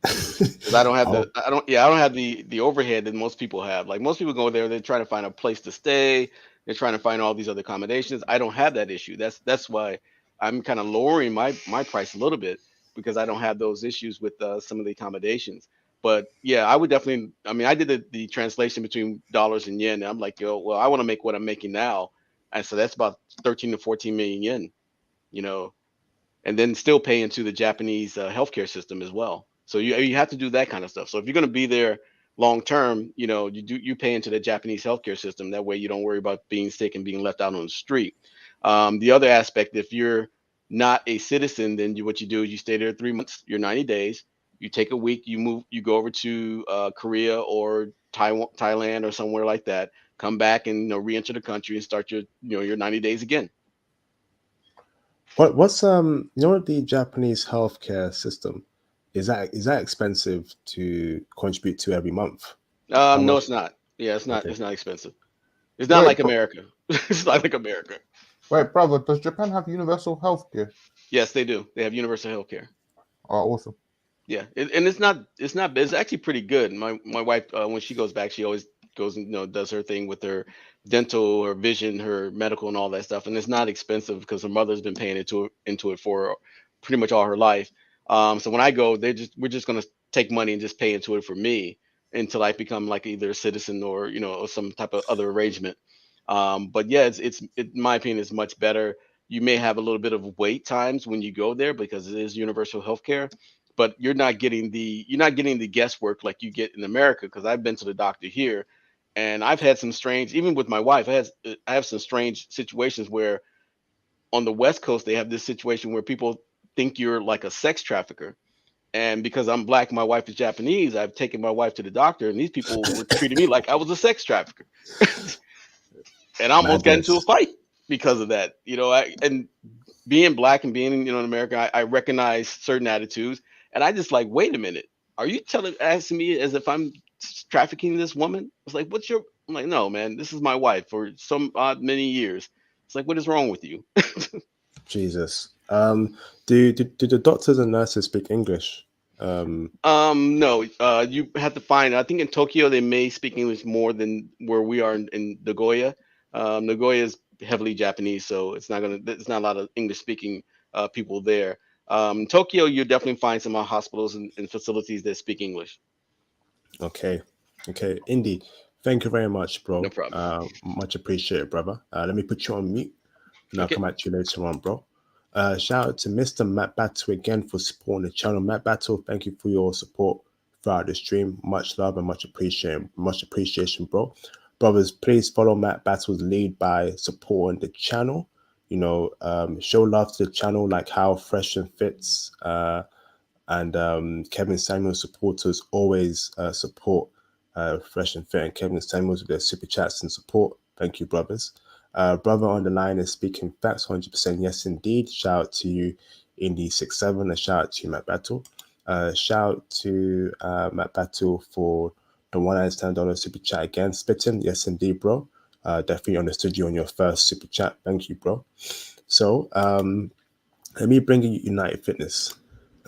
Because I don't have Oh, I don't have the overhead that most people have. Like most people go there, they're trying to find a place to stay, they're trying to find all these other accommodations. I don't have that issue. That's why I'm kind of lowering my price a little bit because I don't have those issues with some of the accommodations. But yeah, I would definitely. I mean, I did the translation between dollars and yen. And I'm like, yo, well, I want to make what I'm making now, and so that's about 13 to 14 million yen. You know, and then still pay into the Japanese healthcare system as well. So you have to do that kind of stuff. So if you're going to be there long term, you pay into the Japanese healthcare system. That way you don't worry about being sick and being left out on the street. The other aspect, if you're not a citizen, then what you do is you stay there 3 months. You're 90 days. You take a week. You go over to Korea or Taiwan, Thailand, or somewhere like that. Come back and re-enter the country and start your 90 days again. what's the Japanese healthcare system? Is that expensive to contribute to every month? How No, much? it's not. Yeah, it's not. Okay. It's not expensive. It's not Wait, like America. It's not like America. wait, brother. Does Japan have universal healthcare? Yes, they do. They have universal health care. Oh, awesome. Yeah, and it's actually pretty good. My wife, when she goes back, she always goes and does her thing with her dental, her vision, her medical, and all that stuff. And it's not expensive because her mother's been paying into it for pretty much all her life. So when I go, we're just gonna take money and just pay into it for me until I become like either a citizen or or some type of other arrangement. But yeah, in my opinion, it's much better. You may have a little bit of wait times when you go there because it is universal healthcare, but you're not getting the guesswork like you get in America. Because I've been to the doctor here, and I've had some strange, even with my wife, I have some strange situations where on the West Coast they have this situation where people think you're like a sex trafficker. And because I'm black, my wife is Japanese, I've taken my wife to the doctor, and these people were treating me like I was a sex trafficker. And I almost got into a Madness. fight because of that. And being black and being in America, I recognize certain attitudes, and I just like, wait a minute, are you asking me as if I'm trafficking this woman? It's like, I'm like, no, man, this is my wife for some odd many years. It's like, what is wrong with you? Jesus. Do the doctors and nurses speak English? No, you have to find. I think in Tokyo they may speak English more than where we are in Nagoya. Nagoya is heavily Japanese, so it's not a lot of English speaking people there. Tokyo, you definitely find some hospitals and facilities that speak English. Okay. Indy, thank you very much, No bro. problem. Much appreciated, brother. Let me put you on mute, and I'll Okay. come back to you later on, bro. Shout out to Mr. Matt Battle again for supporting the channel. Matt Battle, thank you for your support throughout the stream. Much love and much appreciation, bro. Brothers, please follow Matt Battle's lead by supporting the channel. Show love to the channel, like how Fresh and Fits and Kevin Samuel supporters always support Fresh and Fit and Kevin Samuels with their super chats and support. Thank you, brothers. Brother on the line is speaking facts, 100% yes indeed. Shout out to you, Indy67, and shout out to you, Matt Battle. Shout out to Matt Battle for the $110 super chat again. Spitting, yes indeed, bro. Definitely understood you on your first super chat. Thank you, bro. So let me bring you United Fitness.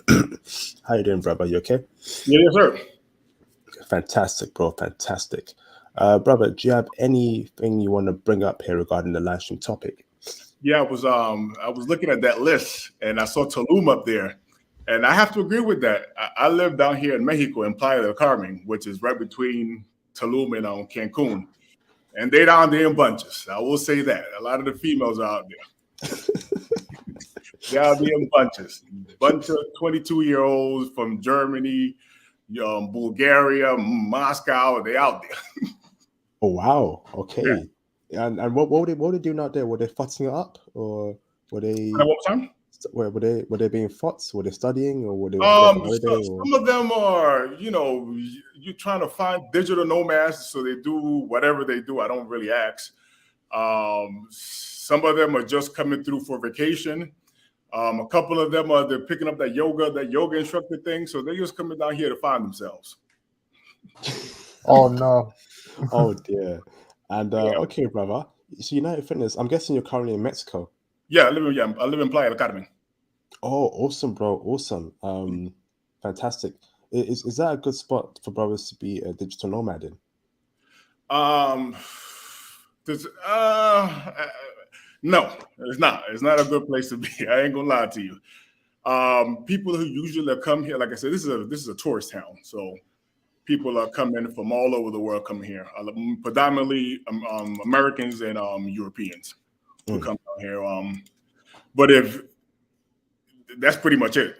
How you doing, brother? You okay? Yeah, yes, sir. Fantastic, bro. Fantastic. Brother, do you have anything you want to bring up here regarding the live stream topic? Yeah, I was looking at that list and I saw Tulum up there, and I have to agree with that. I live down here in Mexico in Playa del Carmen, which is right between Tulum and Cancun, and they down there in bunches. I will say that a lot of the females are out there. They're out there in bunches. Bunch of 22-year-olds from Germany, Bulgaria, Moscow. They out there. Oh wow. Okay. Yeah. And what were they doing out there? Were they futzing it up, or were they? One more time. Were they being futs? Were they studying, or were they on holiday? Some of them are, you're trying to find digital nomads, so they do whatever they do. I don't really ask. Some of them are just coming through for vacation. A couple of them they're picking up that yoga instructor thing, so they're just coming down here to find themselves. Oh no. Oh dear. And okay, brother. So United Fitness, I'm guessing you're currently in Mexico. Yeah, I live in Playa del Carmen. Oh, awesome, bro. Awesome. Fantastic. Is that a good spot for brothers to be a digital nomad in? No, it's not. It's not a good place to be. I ain't gonna lie to you. People who usually come here, like I said, this is a tourist town, so people are coming from all over the world coming here. Predominantly Americans and Europeans who come down here. But if that's pretty much it.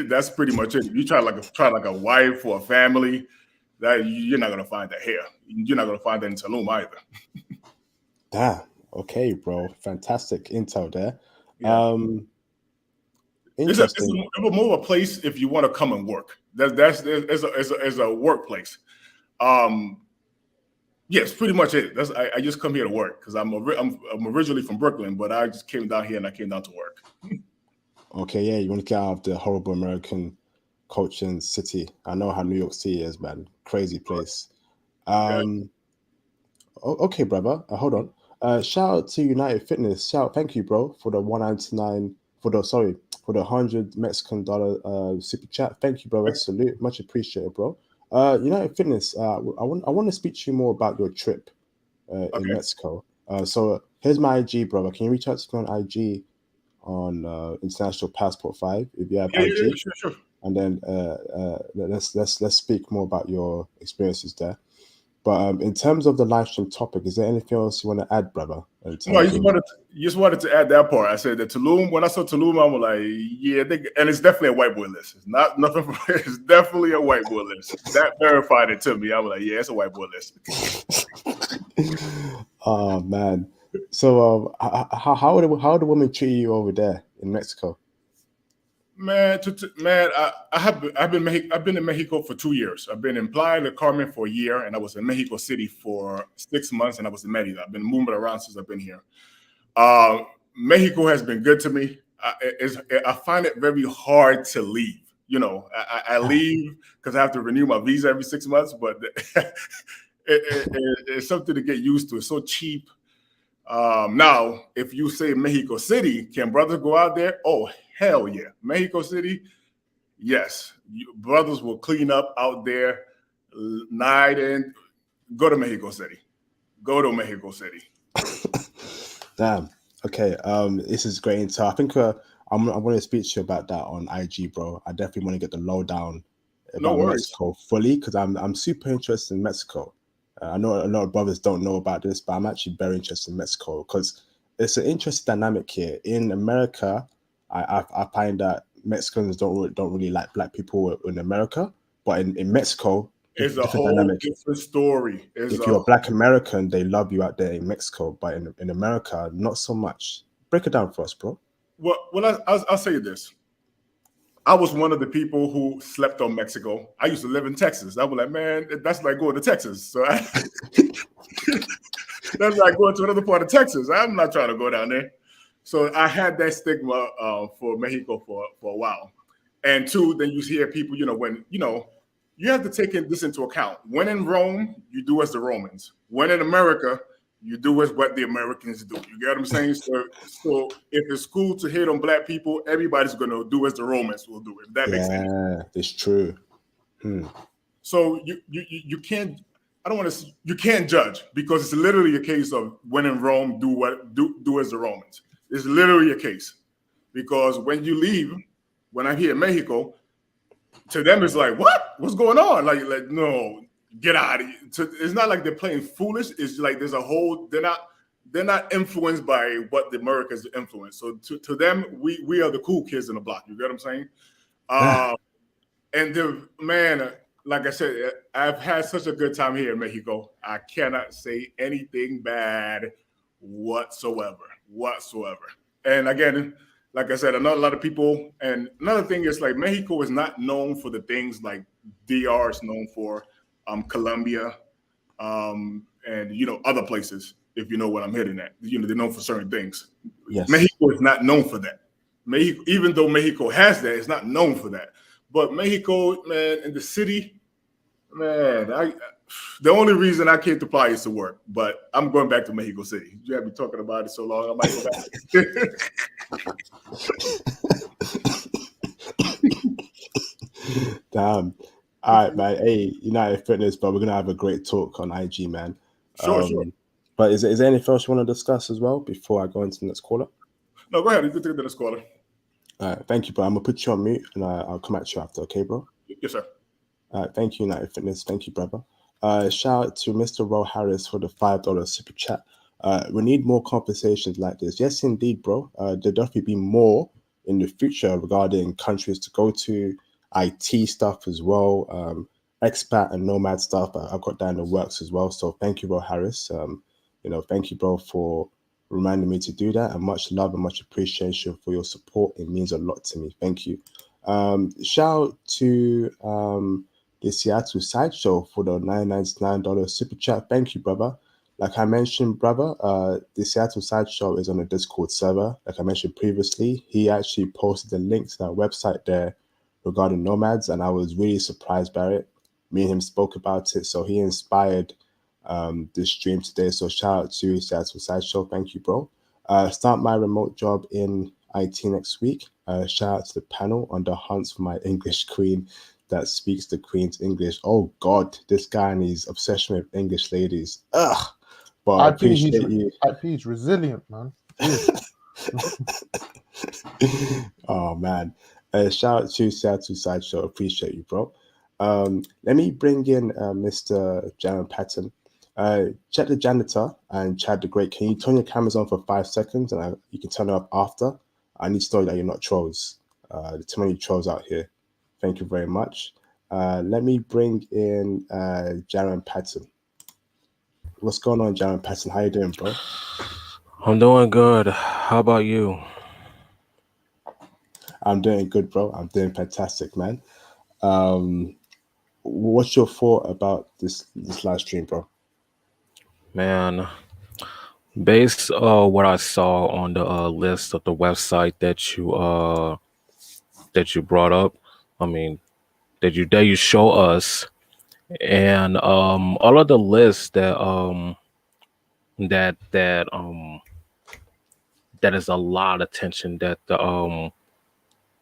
That's pretty much it. If you try like a wife or a family, that you're not gonna find that here. You're not gonna find that in Tulum either. Damn. Okay, bro. Fantastic intel there. Yeah. Interesting. It's more of a place if you want to come and work. That's a workplace. Yes, pretty much it. I just come here to work because I'm originally from Brooklyn, but I just came down here and I came down to work. Okay, yeah, you want to get out of the horrible American culture and city. I know how New York City is, man. Crazy place. Okay, brother. Hold on. Shout out to United Fitness. Thank you, bro, for the $199 for the $100 Mexican dollar super chat. Thank you, brother. Salute, much appreciated, bro. United Fitness. I want to speak to you more about your trip in Mexico. So here's my IG, brother. Can you reach out to me on IG on International Passport 5 if you have IG? Yeah, sure. And then let's speak more about your experiences there. But in terms of the live stream topic, is there anything else you want to add, brother? No, I just wanted to add that part. I said that Tulum. When I saw Tulum, I was like, yeah, and it's definitely a white boy list. It's not nothing. It's definitely a white boy list. That verified it to me. I was like, yeah, it's a white boy list. Oh man. So how do women treat you over there in Mexico? Man, I've been in Mexico for 2 years. I've been in Playa del Carmen for a year, and I was in Mexico City for 6 months, and I was in Merida. I've been moving around since I've been here. Mexico has been good to me. I find it very hard to leave. I leave because I have to renew my visa every 6 months, but it's something to get used to. It's so cheap. Now, if you say Mexico City, can brothers go out there? Oh, hell yeah. Mexico City, yes. Brothers will clean up out there night and go to Mexico City. Go to Mexico City. Damn. Okay. This is great intel. I think I'm going to speak to you about that on IG, bro. I definitely want to get the lowdown No about worries. Mexico fully, because I'm super interested in Mexico. I know a lot of brothers don't know about this, but I'm actually very interested in Mexico because it's an interesting dynamic here. In America, I find that Mexicans don't really like black people in America, but in Mexico, It's a different whole dynamic. different story. It's If a you're a black American, they love you out there in Mexico, but in America, not so much. Break it down for us, bro. well. I'll say this. I was one of the people who slept on Mexico. I used to live in Texas. I was like, man, that's like going to Texas. So that's like going to another part of Texas. I'm not trying to go down there. So I had that stigma for Mexico for a while. And two, then you hear people, when, you have to take this into account. When in Rome, you do as the Romans. When in America, you do as what the Americans do. You get what I'm saying? So if it's cool to hate on black people, everybody's going to do as the Romans will do. If that makes sense. Yeah, it's true. So you can't. I don't want to. You can't judge because it's literally a case of when in Rome, do as the Romans. It's literally a case because when you leave, when I'm here in Mexico, to them it's like, what's going on? Like no, get out of here. It's not like they're playing foolish. It's like there's a whole. They're not influenced by what the Americans influence. So to them, we are the cool kids in the block. You get what I'm saying? And man, like I said, I've had such a good time here in Mexico. I cannot say anything bad whatsoever. And again, like I said, I know a lot of people. And another thing is like Mexico is not known for the things like DR is known for, Colombia, and other places. If you know what I'm hitting at, they're known for certain things. Yes. Mexico is not known for that. Mexico, even though Mexico has that, it's not known for that. But Mexico, man, in the city, man, the only reason I came to Playa is to work. But I'm going back to Mexico City. You have me talking about it so long, I might go back. Damn. All right, man. Hey, United Fitness, but we're gonna have a great talk on IG, man. Sure. But is there anything else you want to discuss as well before I go into the next caller? No, go ahead. You can take the next caller. All right, thank you, bro. I'm gonna put you on mute and I'll come at you after, okay, bro? Yes, sir. All right, thank you, United Fitness. Thank you, brother. Shout out to Mr. Ro Harris for the $5 super chat. We need more conversations like this. Yes, indeed, bro. There'll definitely be more in the future regarding countries to go to, IT stuff as well, expat and nomad stuff. I've got that in the works as well. So thank you, Ro Harris. Thank you, bro, for reminding me to do that, and much love and much appreciation for your support. It means a lot to me. Thank you. Shout out to the Seattle Sideshow for the $9.99 super chat. Thank you, brother. Like I mentioned, brother, the Seattle Sideshow is on a Discord server. Like I mentioned previously, he actually posted the link to that website there regarding nomads, and I was really surprised by it. Me and him spoke about it, so he inspired this stream today. So shout out to Seattle Sideshow. Thank you, bro. Start my remote job in IT next week. Shout out to the panel on the hunt for my English queen that speaks the Queen's English. Oh God, this guy and his obsession with English ladies. Ugh. But I appreciate you. IP's resilient, man. Oh man. Shout out to Seattle Sideshow. Appreciate you, bro. Let me bring in Mr. Jaron Patton. Check the janitor and Chad the Great. Can you turn your cameras on for 5 seconds and you can turn it up after? I need to know that you're not trolls. There's too many trolls out here. Thank you very much. Let me bring in Jaron Patton. What's going on, Jaron Patton? How you doing, bro? I'm doing good. How about you? I'm doing good, bro. I'm doing fantastic, man. What's your thought about this live stream, bro? Man, based what I saw on the list of the website that you brought up, I mean that you show us, and all of the lists that that is a lot of attention that the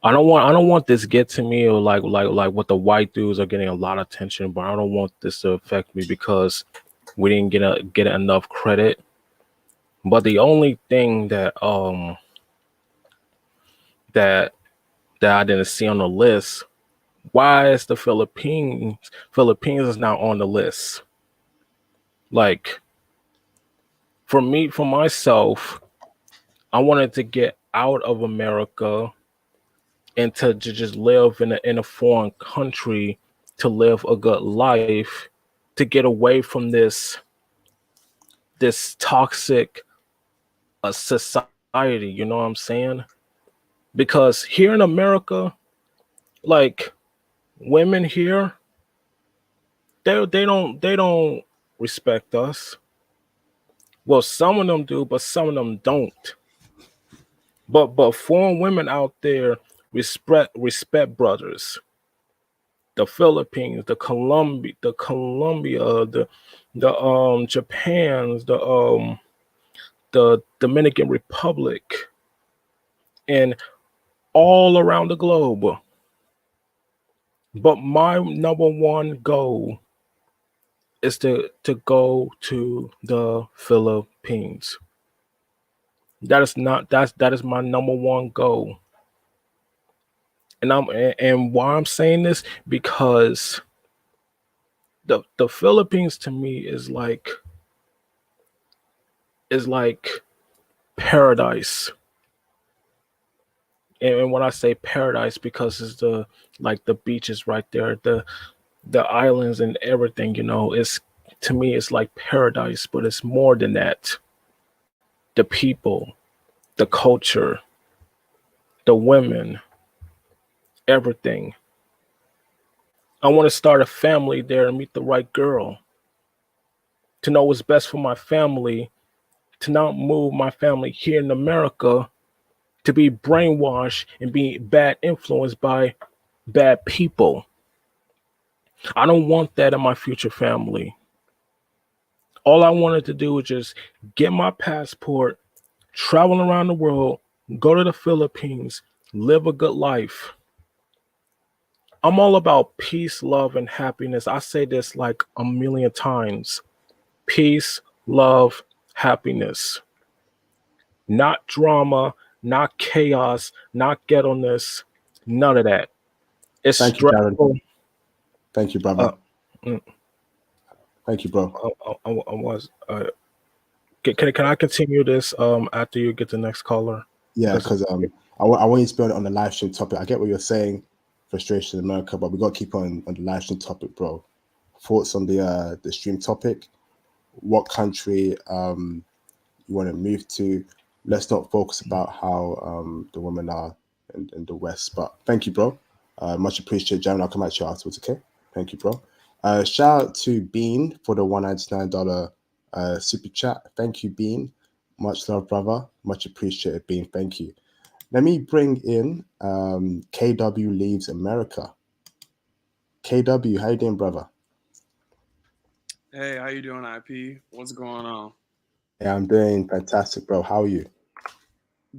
I don't want this to get to me, or like what the white dudes are getting a lot of attention, but I don't want this to affect me because we didn't get enough credit. But the only thing that that I didn't see on the list. Why is the Philippines is not on the list? Like, for myself, I wanted to get out of America and to just live in a foreign country, to live a good life, to get away from this toxic society. You know what I'm saying? Because here in America, like, women here, they don't respect us. Well, some of them do, but some of them don't. But foreign women out there respect brothers. The Philippines, the Japans, the Dominican Republic, and all around the globe. But my number one goal is to go to the Philippines. That is my number one goal. And why I'm saying this, because the Philippines to me is like paradise. And when I say paradise, because it's the beaches right there, the islands and everything, you know, it's, to me it's like paradise, but it's more than that. The people, the culture, the women, everything. I want to start a family there and meet the right girl, to know what's best for my family, to not move my family here in America, to be brainwashed and be bad influenced by bad people. I don't want that in my future family. All I wanted to do was just get my passport, travel around the world, go to the Philippines, live a good life. I'm all about peace, love, and happiness. I say this like a million times. Peace, love, happiness. Not drama, not chaos, not ghetto-ness, none of that. It's Thank you, Darren. stressful. Thank you, brother. Thank you, bro. Can I continue this after you get the next caller? Yeah, because I want you to be on the live stream topic. I get what you're saying, frustration in America, but we got to keep on the live stream topic, bro. Thoughts on the stream topic? What country you want to move to? Let's not focus about how the women are in the West. But thank you, bro. Much appreciated, Jaron. I'll come at you afterwards, okay? Thank you, bro. Shout out to Bean for the $199 super chat. Thank you, Bean. Much love, brother. Much appreciated, Bean. Thank you. Let me bring in KW Leaves America. KW, how you doing, brother? Hey, how you doing, IP? What's going on? Yeah, I'm doing fantastic, bro. How are you?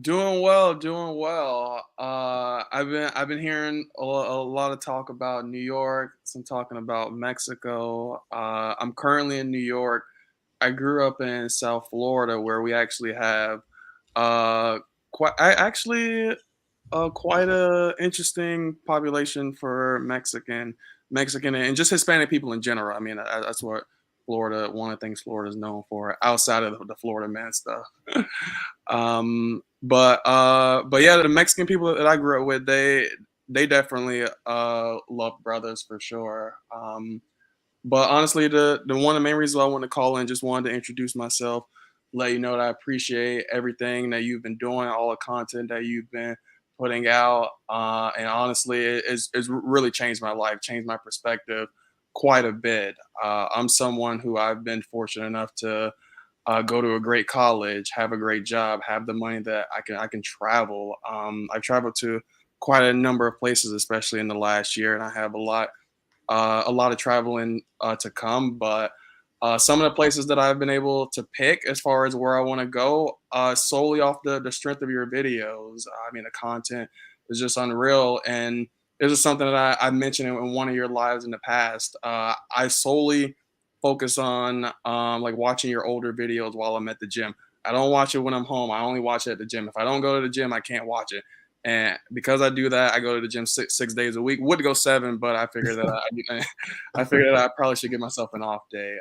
Doing well, doing well. I've been hearing a lot of talk about New York, some talking about Mexico. I'm currently in New York. I grew up in South Florida, where we actually have quite quite a interesting population for Mexican, and just Hispanic people in general. I mean, that's what Florida. One of the things Florida is known for, outside of the Florida man stuff. But yeah, the Mexican people that I grew up with, they definitely love brothers for sure. But honestly, the one of the main reasons I wanted to call in, just wanted to introduce myself, let you know that I appreciate everything that you've been doing, all the content that you've been putting out, and honestly, it's really changed my life, changed my perspective quite a bit. I'm someone who I've been fortunate enough to go to a great college, have a great job, have the money that I can travel. I've traveled to quite a number of places, especially in the last year, and I have a lot of traveling to come. But some of the places that I've been able to pick as far as where I want to go, solely off the strength of your videos. I mean, the content is just unreal. And this is something that I mentioned in one of your lives in the past. I solely focus on like watching your older videos while I'm at the gym. I don't watch it when I'm home. I only watch it at the gym. If I don't go to the gym, I can't watch it. And because I do that, I go to the gym six days a week. Would go 7, but I figured that I figured that I probably should give myself an off day.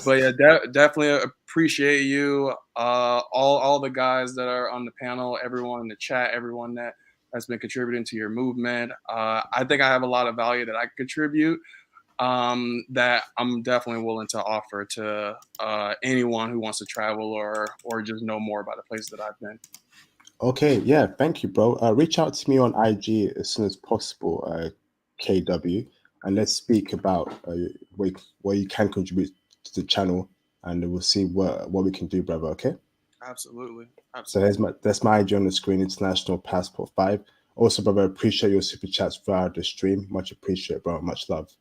But yeah, definitely appreciate you, all the guys that are on the panel, everyone in the chat, everyone that has been contributing to your movement. I think I have a lot of value that I can contribute, that I'm definitely willing to offer to anyone who wants to travel or just know more about the places that I've been. Okay, yeah, thank you, bro. Reach out to me on IG as soon as possible, KW, and let's speak about what you can contribute to the channel, and we'll see what we can do, brother. Okay. Absolutely. So that's my IG on the screen, International Passport 5. Also, brother, appreciate your super chats throughout the stream. Much appreciate, bro. Much love.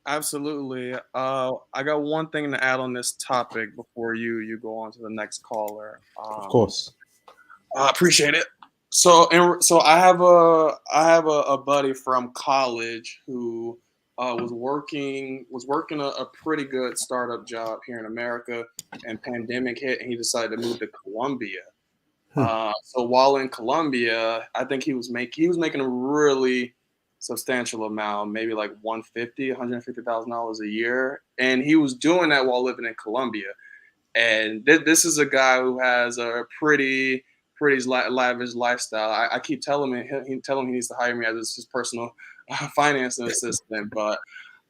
Absolutely. I got one thing to add on this topic before you go on to the next caller. Of course. I appreciate it. So I have a buddy from college who was working a pretty good startup job here in America, and pandemic hit, and he decided to move to Colombia. So while in Colombia, I think he was making a really substantial amount, maybe like $150,000 a year, and he was doing that while living in Colombia. And this is a guy who has a pretty lavish lifestyle. I keep telling him he needs to hire me as his personal financing assistant. But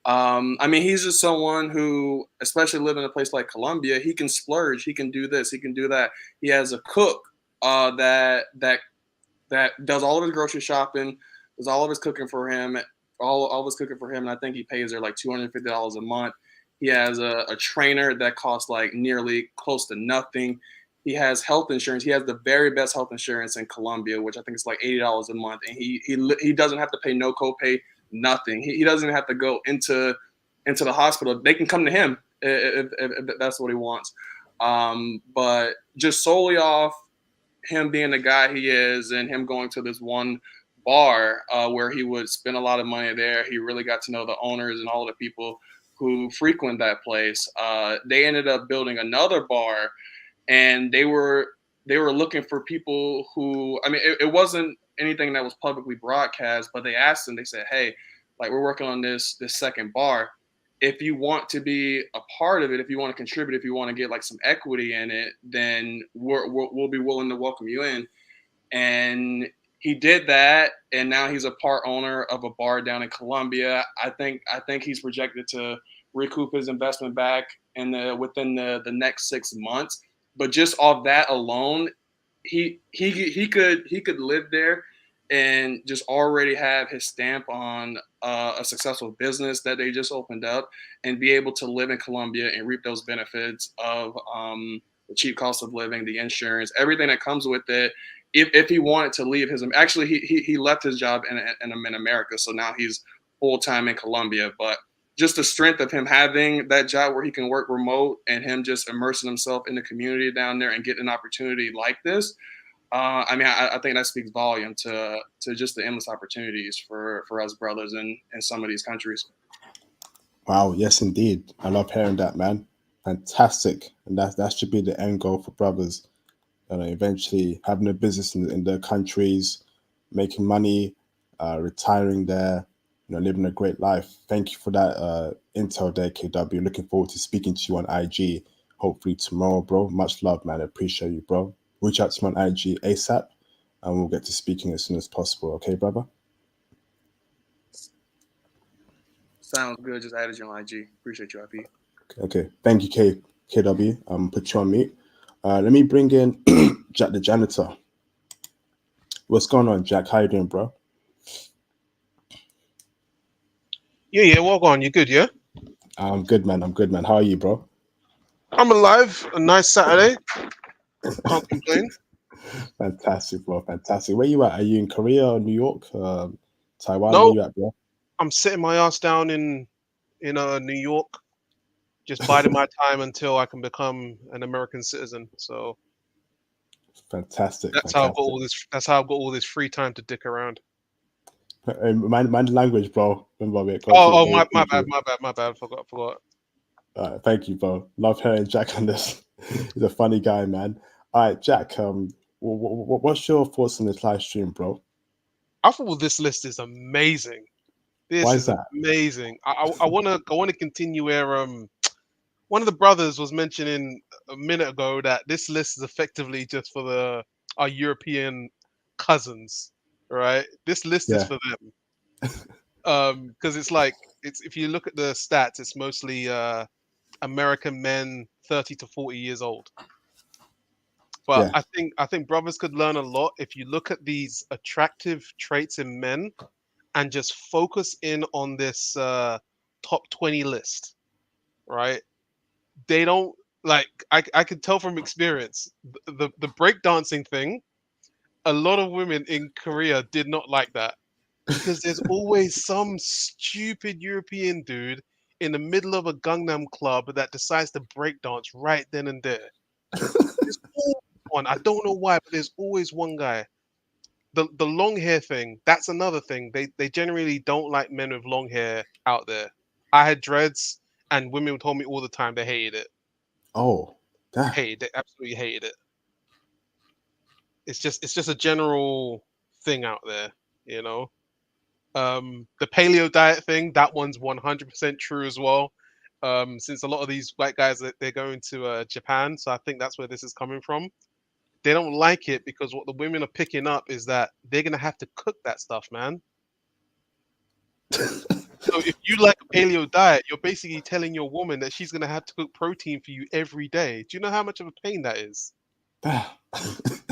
I mean, he's just someone who, especially living in a place like Colombia, he can splurge. He can do this. He can do that. He has a cook that does all of his grocery shopping, does all of his cooking for him, all of his cooking for him. And I think he pays her like $250 a month. He has a trainer that costs like nearly close to nothing. He has health insurance. He has the very best health insurance in Colombia, which I think is like $80 a month. And he doesn't have to pay no copay, nothing. He doesn't have to go into the hospital. They can come to him if that's what he wants. But just solely off him being the guy he is and him going to this one bar where he would spend a lot of money there, he really got to know the owners and all the people who frequent that place. They ended up building another bar, and they were looking for people who, I mean, it wasn't anything that was publicly broadcast, but they asked them, they said, hey, like, we're working on this second bar. If you want to be a part of it, if you want to contribute, if you want to get like some equity in it, then we'll be willing to welcome you in. And he did that, and now he's a part owner of a bar down in Colombia. I think he's projected to recoup his investment back within the next 6 months. But just off that alone, he could live there and just already have his stamp on a successful business that they just opened up, and be able to live in Colombia and reap those benefits of the cheap cost of living, the insurance, everything that comes with it. If he wanted to leave he left his job in America, so now he's full time in Colombia. But just the strength of him having that job where he can work remote, and him just immersing himself in the community down there and getting an opportunity like this, I mean, I think that speaks volume to just the endless opportunities for us brothers in some of these countries. Wow, yes, indeed. I love hearing that, man. Fantastic. And that should be the end goal for brothers. Eventually having a business in their countries, making money, retiring there, living a great life. Thank you for that intel there, KW. Looking forward to speaking to you on IG, hopefully tomorrow, bro. Much love, man. I appreciate you, bro. Reach out to me on IG ASAP, and we'll get to speaking as soon as possible. Okay, brother? Sounds good. Just added you on IG. Appreciate you, IP. Okay. Thank you, KW. Put you on mute. Let me bring in Jack the janitor. What's going on, Jack? How you doing, bro? Yeah. Well on. You good, yeah? I'm good, man. How are you, bro? I'm alive. A nice Saturday. Can't complain. Fantastic, bro. Fantastic. Where you at? Are you in Korea or New York? Taiwan? No, Where you at, bro? I'm sitting my ass down in New York, just biding my time until I can become an American citizen. So fantastic. That's how I've got all this. That's how I've got all this free time to dick around. Mind the language, bro. Remember, my bad. Forgot. Thank you, bro. Love hearing Jack on this. He's a funny guy, man. All right, Jack. What's your thoughts on this live stream, bro? I thought this list is amazing. This Why is is that? amazing. I wanna continue where one of the brothers was mentioning a minute ago that this list is effectively just for our European cousins, right? This list is Yeah. for them. Because it's like if you look at the stats, it's mostly American men 30 to 40 years old. But Yeah. I think brothers could learn a lot if you look at these attractive traits in men and just focus in on this top 20 list, right? They don't like I can tell from experience the breakdancing thing, a lot of women in Korea did not like that because there's always some stupid European dude in the middle of a Gangnam club that decides to breakdance right then and there. There's always one. I don't know why, but there's always one guy. The long hair thing, that's another thing. They generally don't like men with long hair out there. I had dreads and women told me all the time they hated it. Oh, damn. They absolutely hated it. It's just a general thing out there, you know. The paleo diet thing, that one's 100% true as well. Since a lot of these white guys they're going to Japan, so I think that's where this is coming from. They don't like it because what the women are picking up is that they're gonna have to cook that stuff, man. So if you like a paleo diet, you're basically telling your woman that she's gonna have to cook protein for you every day. Do you know how much of a pain that is? Damn.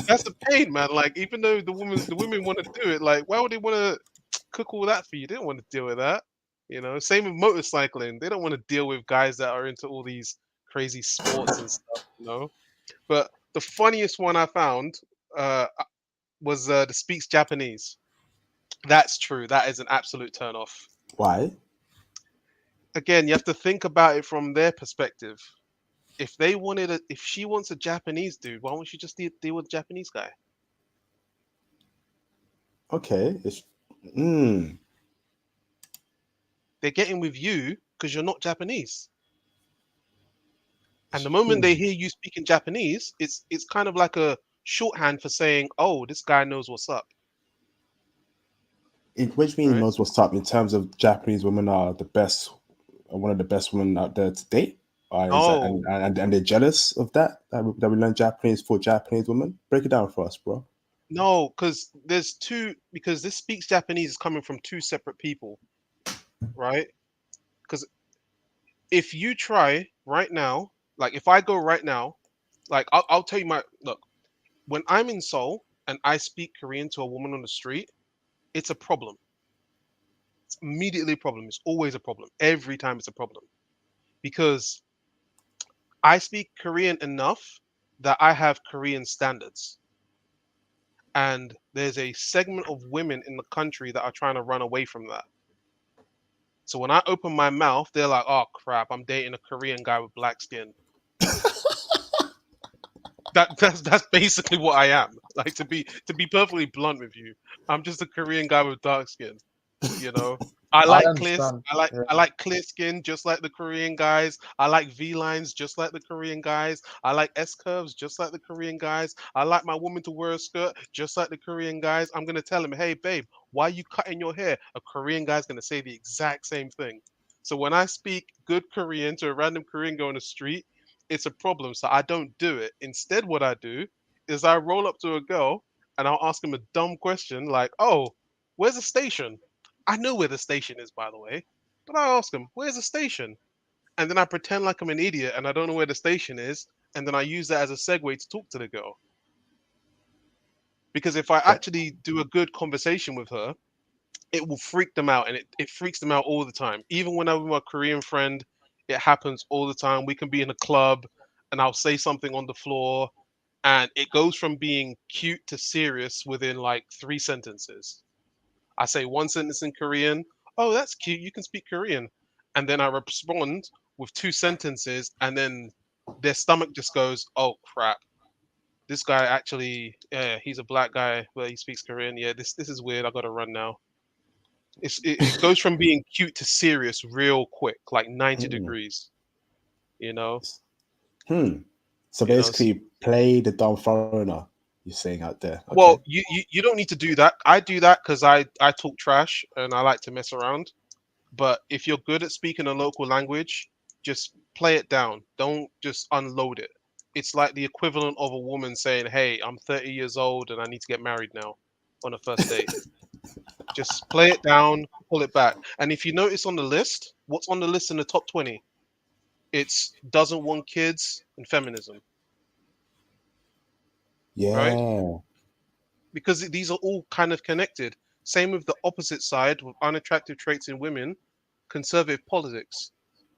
That's a pain, man. Like even though the women want to do it, like why would they want to cook all that for you? They don't want to deal with that. You know, same with motorcycling. They don't want to deal with guys that are into all these crazy sports and stuff. You know, but the funniest one I found was the speaks Japanese. That's true. That is an absolute turn off. Why? Again, you have to think about it from their perspective. If they wanted if she wants a Japanese dude, why won't she just deal with a Japanese guy? Okay. They're getting with you because you're not Japanese. And the moment they hear you speaking Japanese, it's kind of like a shorthand for saying, "Oh, this guy knows what's up." Which means Right? knows what's up in terms of Japanese women are the best, one of the best women out there to date. Is that, No, and they're jealous of that we learn Japanese for Japanese women. Break it down for us, bro. no, because there's two. Because this speaks Japanese is coming from two separate people, right? Because if you try right now, like if I go right now, like I'll tell you my look. When I'm in Seoul and I speak Korean to a woman on the street, it's a problem. It's immediately a problem. It's always a problem. Every time it's a problem because I speak Korean enough that I have Korean standards. And there's a segment of women in the country that are trying to run away from that. So when I open my mouth, they're like, "Oh crap, I'm dating a Korean guy with black skin." That's basically what I am. Like to be perfectly blunt with you, I'm just a Korean guy with dark skin. You know, I understand. Yeah. I like clear skin just like the Korean guys. I like V lines just like the Korean guys. I like S curves just like the Korean guys. I like my woman to wear a skirt just like the Korean guys. I'm gonna tell him, "Hey babe, why are you cutting your hair?" A Korean guy's gonna say the exact same thing. So when I speak good Korean to a random Korean guy on the street, it's a problem. So I don't do it. Instead, what I do is I roll up to a girl and I'll ask him a dumb question like, "Oh, where's the station?" I know where the station is, by the way, but I ask him, "Where's the station?" And then I pretend like I'm an idiot and I don't know where the station is, and then I use that as a segue to talk to the girl. Because if I actually do a good conversation with her, it will freak them out, and it freaks them out all the time. Even when I'm with my Korean friend, it happens all the time. We can be in a club, and I'll say something on the floor, and it goes from being cute to serious within like 3 sentences. I say one sentence in Korean. "Oh, that's cute. You can speak Korean." And then I respond with 2 sentences, and then their stomach just goes, "Oh crap! This guy actually, yeah, he's a black guy, but he speaks Korean. Yeah, this is weird. I gotta run now." It goes from being cute to serious real quick, like 90 Hmm. degrees. You know, Hmm. So you know. basically, play the dumb foreigner. you're saying out there. Okay. Well, you don't need to do that. I do that because I talk trash and I like to mess around. But if you're good at speaking a local language, just play it down. Don't just unload it. It's like the equivalent of a woman saying, "Hey, I'm 30 years old and I need to get married now," on a first date. Just play it down, pull it back. And if you notice on the list, what's on the list in the top 20? It's doesn't want kids and feminism, right? Yeah. Because these are all kind of connected. Same with the opposite side with unattractive traits in women, conservative politics.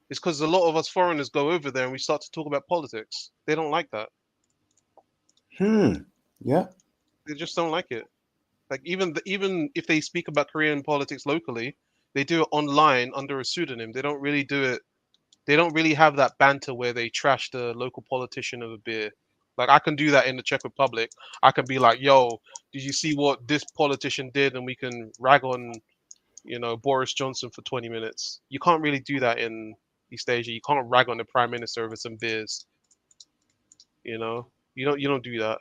It's because a lot of us foreigners go over there and we start to talk about politics. They don't like that. Yeah. They just don't like it. Like even if they speak about Korean politics locally, they do it online under a pseudonym. They don't really do it. They don't really have that banter where they trash the local politician of a beer. Like I can do that in the Czech Republic. I can be like, "Yo, did you see what this politician did?" And we can rag on, Boris Johnson for 20 minutes. You can't really do that in East Asia. You can't rag on the prime minister over some beers. You don't do that.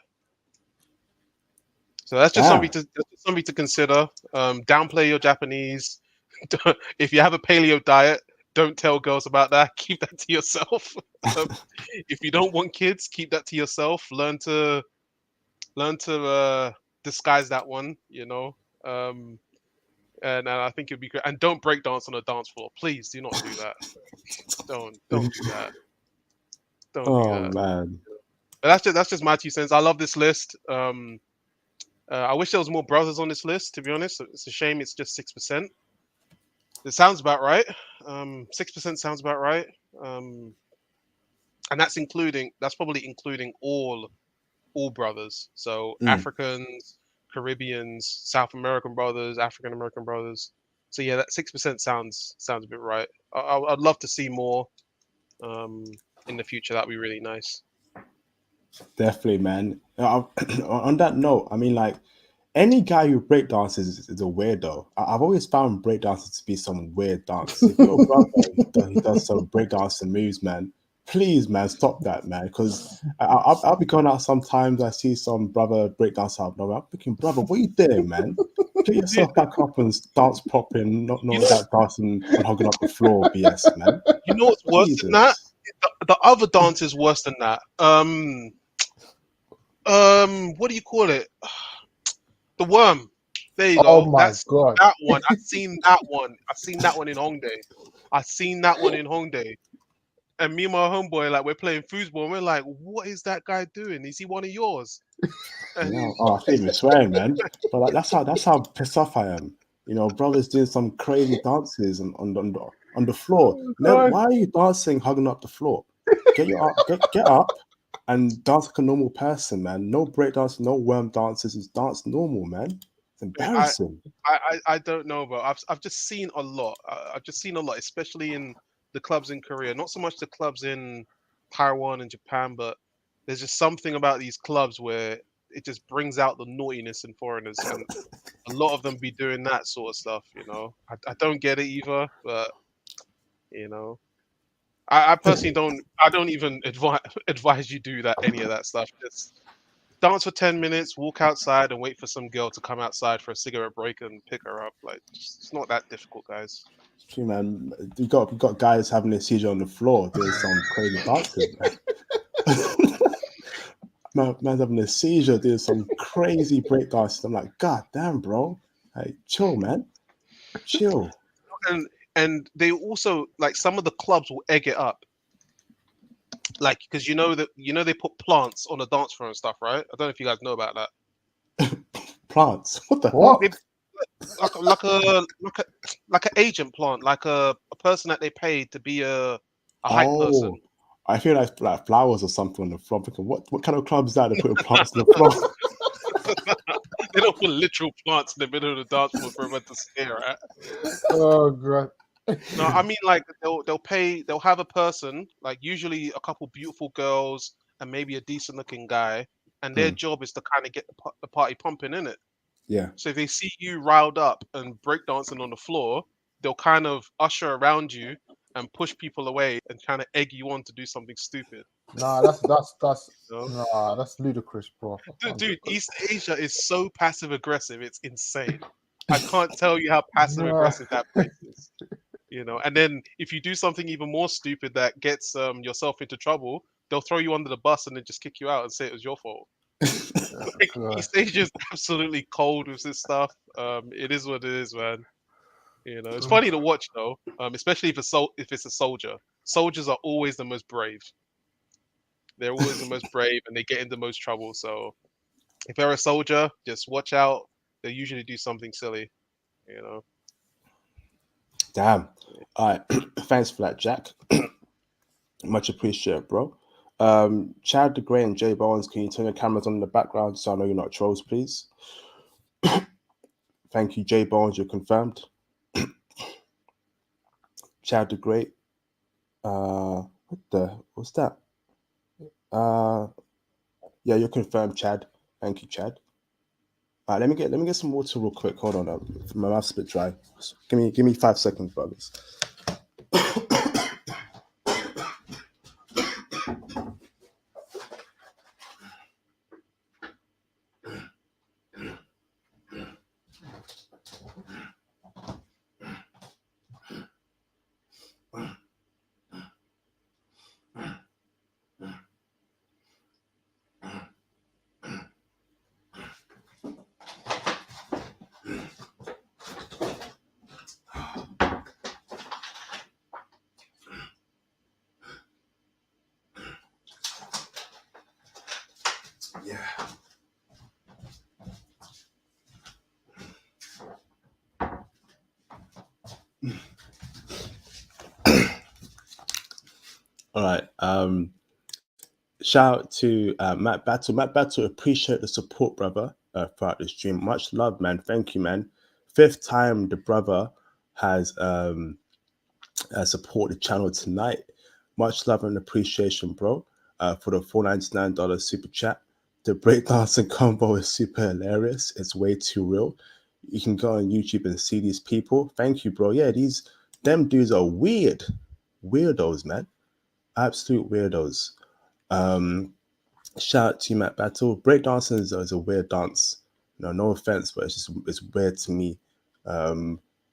So that's just something to consider. Downplay your Japanese. If you have a paleo diet, don't tell girls about that. Keep that to yourself. If you don't want kids, keep that to yourself. Learn to disguise that one. And I think it'd be great. And don't break dance on a dance floor. Please do not do that. Don't do that. Don't do Oh that. man. But that's just my 2 cents. I love this list. I wish there was more brothers on this list. To be honest, it's a shame it's just 6%. It sounds about right. 6% sounds about right. And that's probably including all brothers. So Africans, Caribbeans, South American brothers, African American brothers. So yeah, that 6% sounds a bit right. I'd love to see more in the future. That'd be really nice. Definitely, man. On that note, I mean, like, any guy who breakdances is a weirdo. I've always found breakdancers to be some weird dance. If your brother he does some breakdancing moves, man, please, man, stop that, man. Because I'll be going out sometimes. I see some brother breakdance out. I'm thinking, brother, what are you doing, man? Get yourself back up and dance properly, not that dancing and hugging up the floor, BS, man. You know what's worse than that? The other dance is worse than that. What do you call it? The worm. There you go. Oh my That's god. that one. I've seen that one. I've seen that one in Hongdae. And me and my homeboy, like, we're playing foosball, and we're like, "What is that guy doing? Is he one of yours?" And I shouldn't even swearing, man. But like, that's how pissed off I am. Brothers doing some crazy dances on the floor. No, why are you dancing, hugging up the floor? Get up and dance like a normal person, man. No break dancing, no worm dances. It's dance normal, man. It's embarrassing. I don't know, bro. I've just seen a lot. I've just seen a lot, especially in the clubs in Korea. Not so much the clubs in Taiwan and Japan, but there's just something about these clubs where it just brings out the naughtiness in foreigners, and a lot of them be doing that sort of stuff. I don't get it either, but I personally don't. I don't even advise you do any of that stuff. Just dance for 10 minutes, walk outside, and wait for some girl to come outside for a cigarette break and pick her up. Like, it's not that difficult, guys. It's true, man. You got guys having a seizure on the floor doing some crazy dances, man. Man's having a seizure doing some crazy break dances. I'm like, God damn, bro. Like, chill, man. Chill. And they also, like, some of the clubs will egg it up. Like, because they put plants on the dance floor and stuff, right? I don't know if you guys know about that. Plants? What the What? Like an agent plant, like a person that they paid to be a hype person. I feel like flowers or something on the floor. I'm thinking, what kind of club is that? They're putting plants on the floor. They don't put literal plants in the middle of the dance floor for everyone to stare at. Oh god. No, I mean, like, they'll have a person, like, usually a couple beautiful girls and maybe a decent looking guy, and their job is to kind of get the party pumping, in it. Yeah. So if they see you riled up and breakdancing on the floor, they'll kind of usher around you and push people away and kind of egg you on to do something stupid. Nah, that's No? nah, that's ludicrous, bro. I can't do Dude, it. East Asia is so passive aggressive. It's insane. I can't tell you how passive aggressive that place is. And then if you do something even more stupid that gets yourself into trouble, they'll throw you under the bus and then just kick you out and say it was your fault. Like, God. East Asia is absolutely cold with this stuff. It is what it is, man. It's funny to watch though, especially if it's a soldier. Soldiers are always the most brave. They're always the most brave, and they get into the most trouble. So if they're a soldier, just watch out. They usually do something silly. Damn. All right. Thanks for that, Jack. Much appreciated, bro. Chad the Grey and Jay Bowens, can you turn your cameras on in the background so I know you're not trolls, please? Thank you, Jay Bowens, you're confirmed. Chad the Great. What's that? Yeah, you're confirmed, Chad. Thank you, Chad. All right, let me get some water real quick. Hold on, my mouth's a bit dry. Give me 5 seconds, brothers. Yeah. All right. Shout out to Matt Battle. Matt Battle, appreciate the support, brother, throughout the stream. Much love, man. Thank you, man. 5th time the brother has supported the channel tonight. Much love and appreciation, bro, for the $4.99 super chat. The breakdancing combo is super hilarious. It's way too real. You can go on YouTube and see these people. Thank you, bro. Yeah, them dudes are weirdos, man. Absolute weirdos. Shout out to Matt Battle. Breakdancing is a weird dance. No offense, but it's weird to me. I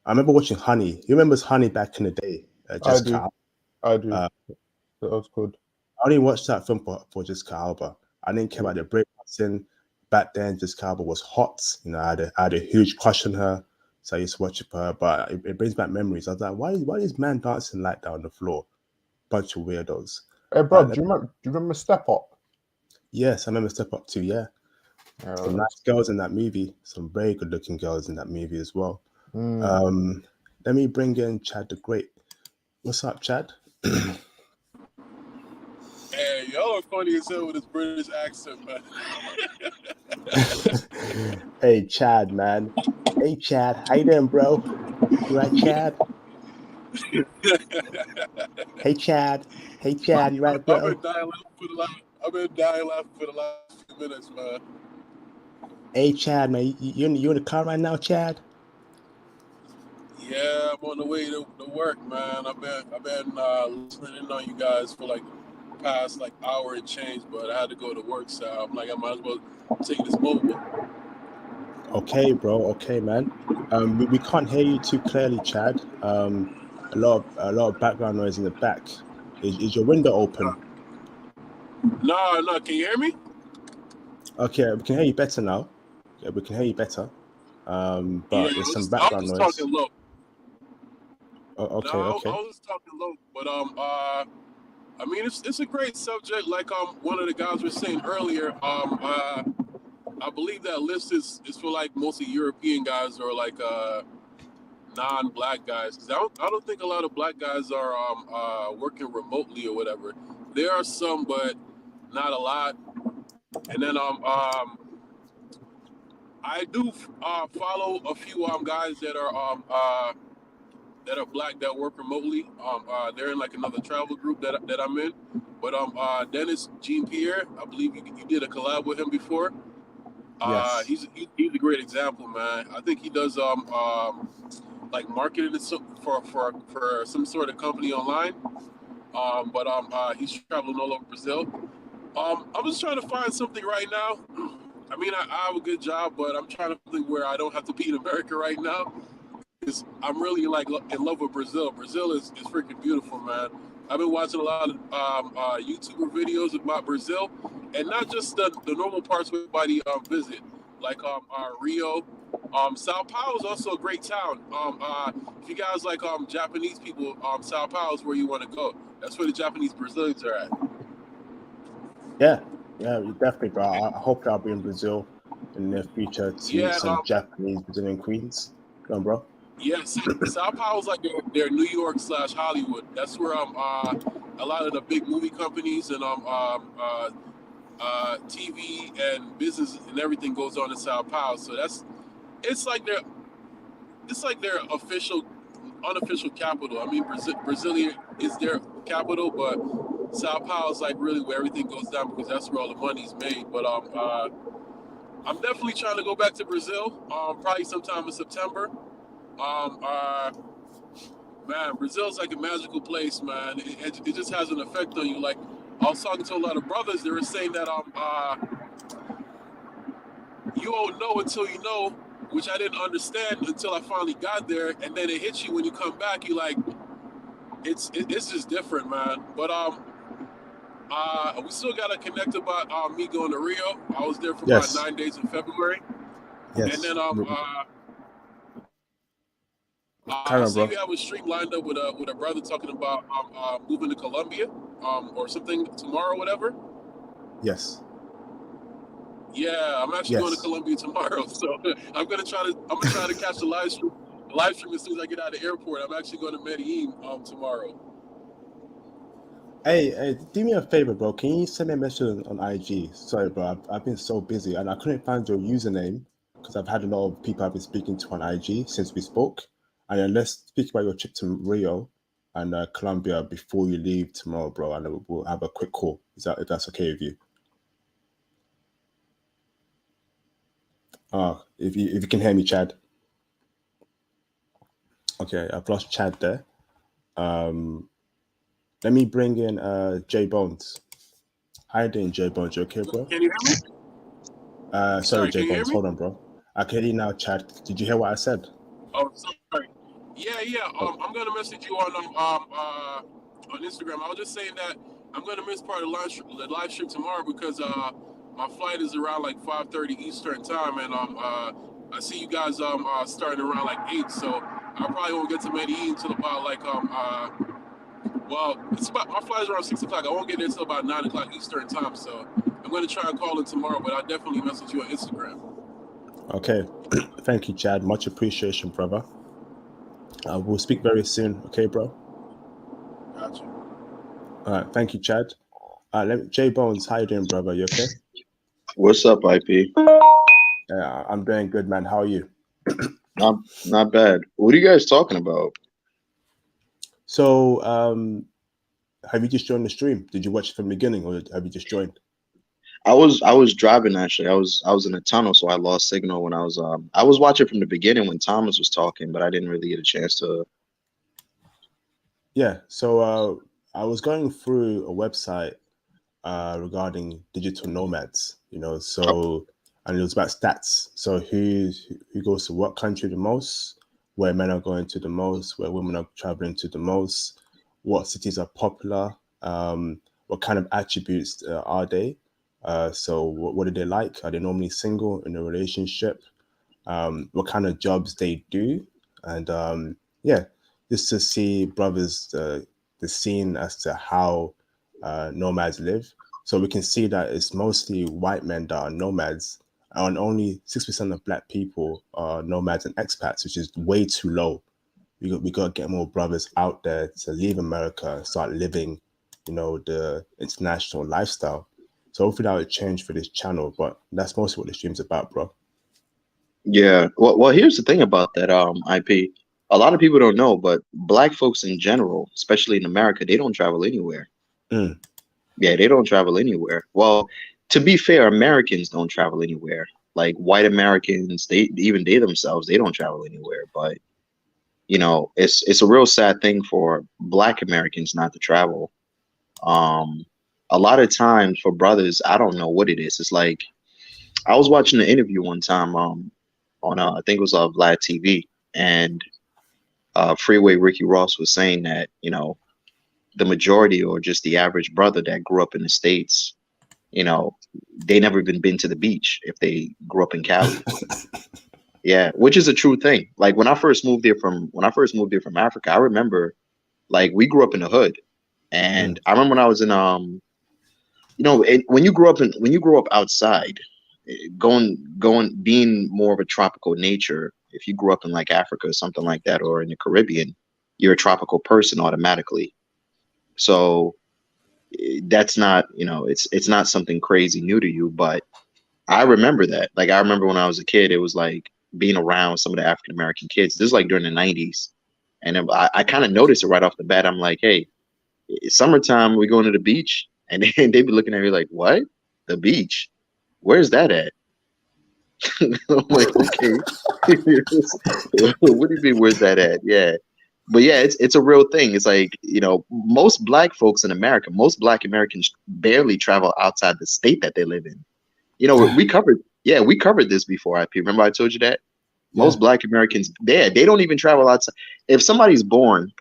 remember watching Honey. You remember Honey back in the day? Jessica. I do. That was good. I only watched that film for Jessica Alba. I didn't care about the breakdancing. Back then, Jessica Alba was hot. I had a huge crush on her, so I used to watch it for her. But it brings back memories. I was like, why is man dancing like that on the floor? Bunch of weirdos. Hey, bro, do you remember Step Up? Yes, I remember Step Up too. Yeah. Some nice girls in that movie. Some very good-looking girls in that movie as well. Let me bring in Chad the Great. What's up, Chad? Hey, y'all are funny as hell with this British accent, man. Hey, Chad, man. Hey, Chad. How you doing, bro? You right, Chad? Hey, Chad. Hey, Chad. You right, bro? I've been dying laughing for the last few minutes, man. Hey, Chad, man. You in the car right now, Chad? Yeah, I'm on the way to work, man. I've been listening in on you guys for like the past like hour and change, but I had to go to work, so I'm like, I might as well take this moment. Okay, bro. Okay, man. We can't hear you too clearly, Chad. A lot of background noise in the back. Is your window open? No. Can you hear me? Okay, we can hear you better now. Yeah, we can hear you better. But yeah, there's some background noise. Talking low. Okay, no, okay. I was just talking low, but I mean, it's a great subject. Like one of the guys was saying earlier. I believe that list is for like mostly European guys or like non-black guys, because I don't think a lot of black guys are working remotely or whatever. There are some, but not a lot. And then I do follow a few guys that are black that work remotely. They're in like another travel group that I'm in. But Dennis Jean Pierre, I believe you did a collab with him before. Yes. He's a great example, man. I think he does like marketed it for some sort of company online. But he's traveling all over Brazil. I'm just trying to find something right now. I mean, I have a good job, but I'm trying to find something where I don't have to be in America right now. Because I'm really like in love with Brazil. Brazil is freaking beautiful, man. I've been watching a lot of YouTuber videos about Brazil, and not just the normal parts where everybody visit, like Rio. Sao Paulo is also a great town. If you guys like Japanese people, Sao Paulo is where you want to go. That's where the Japanese Brazilians are at. Yeah, definitely, bro. I hope that I'll be in Brazil in the near future to meet some Japanese Brazilian queens. Go on, bro. Yes, Sao Paulo is like their New York / Hollywood. That's where a lot of the big movie companies and TV and business and everything goes on in Sao Paulo. So it's like their unofficial capital. I mean, Brasilia is their capital, but Sao Paulo is like really where everything goes down because that's where all the money's made. But I'm definitely trying to go back to Brazil. Probably sometime in September. Man, Brazil's like a magical place, man. It just has an effect on you. Like, I was talking to a lot of brothers. They were saying that you won't know until you know, which I didn't understand until I finally got there. And then it hits you when you come back. You like, it's just different, man. But we still gotta connect about me going to Rio. I was there for about 9 days in February. Yes. And then Carry on, so bro. you have a stream lined up with a brother talking about moving to Colombia, or something tomorrow, or whatever. Yes. Yeah, I'm actually going to Colombia tomorrow, so I'm gonna try to catch the live stream as soon as I get out of the airport. I'm actually going to Medellin tomorrow. Hey, do me a favor, bro. Can you send me a message on IG? Sorry, bro. I've been so busy and I couldn't find your username because I've had a lot of people I've been speaking to on IG since we spoke. And then let's speak about your trip to Rio and Colombia before you leave tomorrow, bro. And we'll have a quick call. If that's okay with you? If you can hear me, Chad. Okay, I've lost Chad there. Let me bring in J Bones. How you doing, J Bones? You okay, bro? Can you hear me? Sorry, J Bones. Hold on, bro. I can hear you now, Chad. Did you hear what I said? Oh, sorry. Yeah. I'm gonna message you on Instagram. I was just saying that I'm gonna miss part of the live stream tomorrow because my flight is around like 5:30 Eastern time, and I see you guys starting around like 8, so I probably won't get to Medellin until about like it's about, my flight is around 6 o'clock. I won't get there until about 9 o'clock Eastern time, so I'm gonna try and call in tomorrow, but I'll definitely message you on Instagram. Okay, thank you, Chad. Much appreciation, brother. We'll speak very soon. Okay, bro. Gotcha. All right, thank you, Chad. J Bones, how you doing, brother? You okay? What's up, IP? Yeah, I'm doing good, man. How are you? Not bad. What are you guys talking about? So, have you just joined the stream? Did you watch it from the beginning, or have you just joined? I was driving actually. I was in a tunnel, so I lost signal when I was watching from the beginning when Thomas was talking, but I didn't really get a chance to. Yeah. So I was going through a website regarding digital nomads. And it was about stats. So who goes to what country the most, where men are going to the most, where women are traveling to the most, what cities are popular, what kind of attributes are they? So what do they like? Are they normally single, in a relationship? What kind of jobs they do? And just to see brothers, the scene as to how nomads live. So we can see that it's mostly white men that are nomads, and only 6% of black people are nomads and expats, which is way too low. We got to get more brothers out there to leave America and start living, the international lifestyle. So hopefully that will change for this channel, but that's mostly what the stream's about, bro. Yeah. Well, here's the thing about that IP. A lot of people don't know, but black folks in general, especially in America, they don't travel anywhere. Mm. Yeah, they don't travel anywhere. Well, to be fair, Americans don't travel anywhere. Like white Americans, they themselves, they don't travel anywhere. But it's a real sad thing for Black Americans not to travel. A lot of times for brothers, I don't know what it is. It's like I was watching an interview one time on I think it was Vlad TV, and Freeway Ricky Ross was saying that the majority or just the average brother that grew up in the States, they never even been to the beach if they grew up in Cali. Yeah, which is a true thing. Like when I first moved here from Africa, I remember like we grew up in the hood, and I remember when I was in when you grow up outside, being more of a tropical nature. If you grew up in like Africa or something like that, or in the Caribbean, you're a tropical person automatically. So that's not it's not something crazy new to you, but I remember that. Like I remember when I was a kid, it was like being around some of the African American kids. This is like during the 90s. And then I kind of noticed it right off the bat. I'm like, hey, it's summertime, we're going to the beach. And then they'd be looking at me like, what? The beach? Where's that at? I'm like, okay. What do you mean, where's that at? Yeah. But yeah, it's a real thing. It's like, most Black folks in America, most Black Americans barely travel outside the state that they live in. We covered this before, IP. Remember I told you that? Most Black Americans, they don't even travel outside. If somebody's born,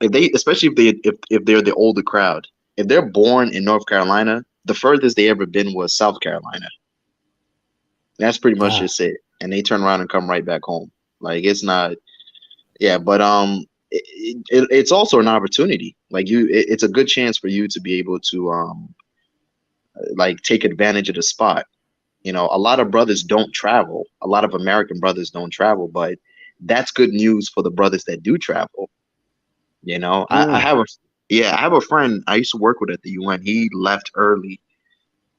especially if they're the older crowd, if they're born in North Carolina, the furthest they ever been was South Carolina. That's pretty much just it. And they turn around and come right back home. Like it's not, yeah. But it's also an opportunity. Like it's a good chance for you to be able to like take advantage of the spot. A lot of brothers don't travel. A lot of American brothers don't travel, but that's good news for the brothers that do travel. I have a friend I used to work with at the UN. He left early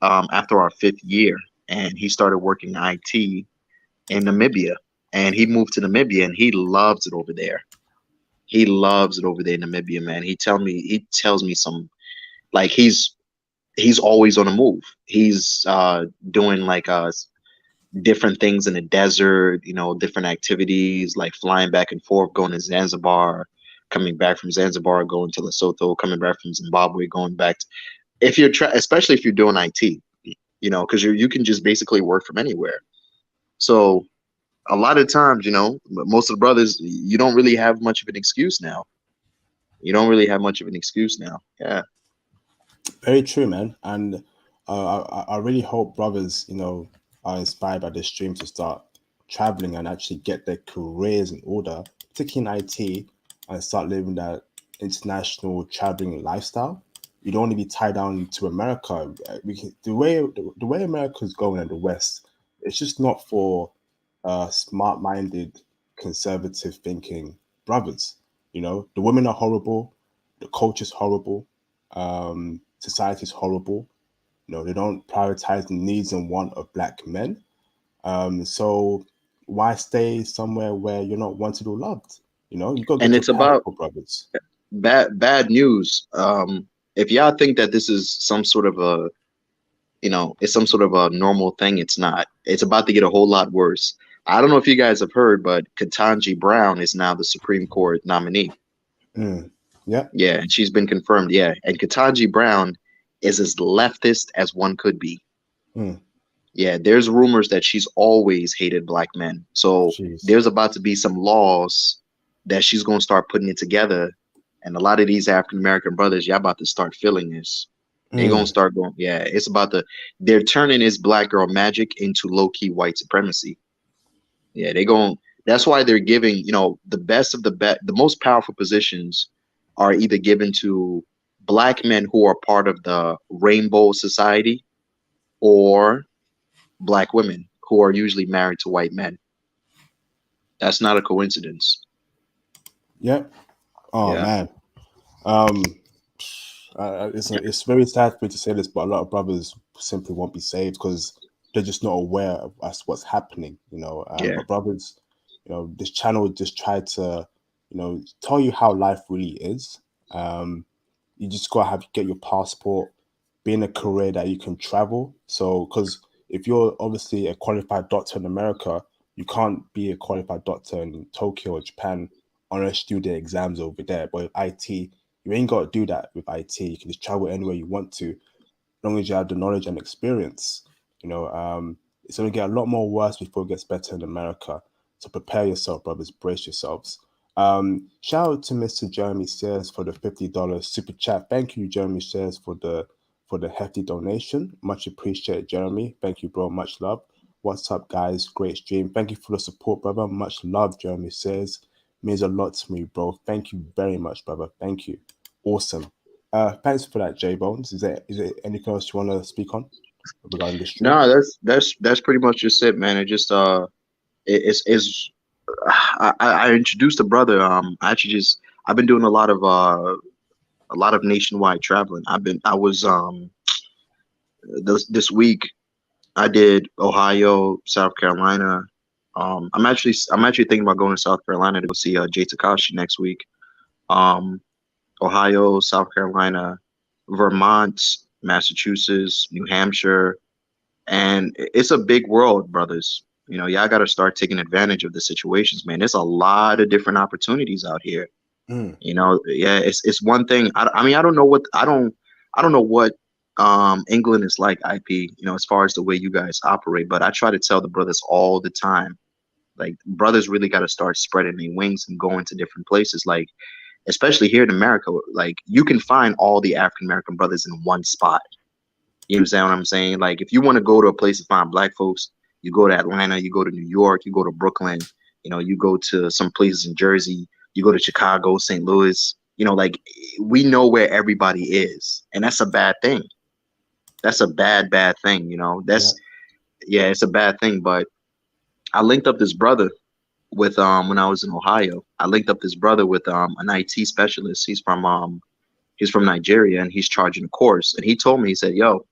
after our 5th year, and he started working IT in Namibia. And he moved to Namibia, and he loves it over there. He loves it over there in Namibia, man. He tells me some, like he's always on the move. He's doing like different things in the desert, different activities like flying back and forth, going to Zanzibar, coming back from Zanzibar, going to Lesotho, coming back from Zimbabwe, going back to, especially if you're doing IT, because you can just basically work from anywhere. So a lot of times, most of the brothers, you don't really have much of an excuse now. Yeah. Very true, man. And I really hope brothers, are inspired by this stream to start traveling and actually get their careers in order, particularly in IT, and start living that international traveling lifestyle. You don't want to be tied down to America. The way America is going in the West, it's just not for smart-minded, conservative thinking brothers. The women are horrible, the culture's horrible, society's horrible. They don't prioritize the needs and want of Black men. So why stay somewhere where you're not wanted or loved? You got to And get it's your about powerful brothers. bad news. If y'all think that this is some sort of it's some sort of a normal thing, it's not. It's about to get a whole lot worse. I don't know if you guys have heard, but Ketanji Brown is now the Supreme Court nominee. Yeah. Yeah, and she's been confirmed. Yeah, and Ketanji Brown is as leftist as one could be. Yeah, there's rumors that she's always hated Black men. So there's about to be some laws that she's going to start putting it together. And a lot of these African American brothers, y'all about to start feeling this. They're going to start going, yeah, it's about they're turning this Black girl magic into low-key white supremacy. Yeah, that's why they're giving, the best of the most powerful positions are either given to Black men who are part of the rainbow society, or Black women who are usually married to white men. That's not a coincidence. Yep. Oh Yeah. Man. It's very sad for me to say this, but a lot of brothers simply won't be saved because they're just not aware of what's happening. But brothers, this channel just tried to, tell you how life really is. You just gotta get your passport, be in a career that you can travel. So, because if you're obviously a qualified doctor in America, you can't be a qualified doctor in Tokyo or Japan unless you do the exams over there. But with IT, you ain't got to do that with IT. You can just travel anywhere you want to, as long as you have the knowledge and experience. It's going to get a lot more worse before it gets better in America. So prepare yourself, brothers. Brace yourselves. Shout out to Mr. Jeremy Sayers for the $50 super chat. Thank you, Jeremy Sayers, for the hefty donation. Much appreciated, Jeremy. Thank you, bro. Much love. What's up, guys? Great stream. Thank you for the support, brother. Much love, Jeremy Sayers. Means a lot to me, bro. Thank you very much, brother. Thank you. Awesome. Thanks for that, J Bones. Is there anything else you want to speak on regarding the stream? No, that's pretty much just it, man. It just it's I introduced a brother. I've been doing a lot of nationwide traveling. I was this week I did Ohio, South Carolina. I'm actually thinking about going to South Carolina to go see Jay Takashi next week. Ohio, South Carolina, Vermont, Massachusetts, New Hampshire, and it's a big world, brothers. Y'all got to start taking advantage of the situations, man. There's a lot of different opportunities out here. Yeah, it's one thing. I mean, I don't know what England is like, IP, as far as the way you guys operate, but I try to tell the brothers all the time, like, brothers really got to start spreading their wings and going to different places, like, especially here in America. Like, you can find all the African American brothers in one spot. You understand what I'm saying? Like, if you want to go to a place to find black folks, you go to Atlanta, you go to New York, you go to Brooklyn, you go to some places in Jersey, you go to Chicago, St. Louis, like, we know where everybody is. And that's a bad thing. That's a bad thing, yeah, it's a bad thing. But I linked up this brother with when I was in Ohio. I linked up this brother with an IT specialist. He's from Nigeria, and he's charging a course. And he told me, he said, yo,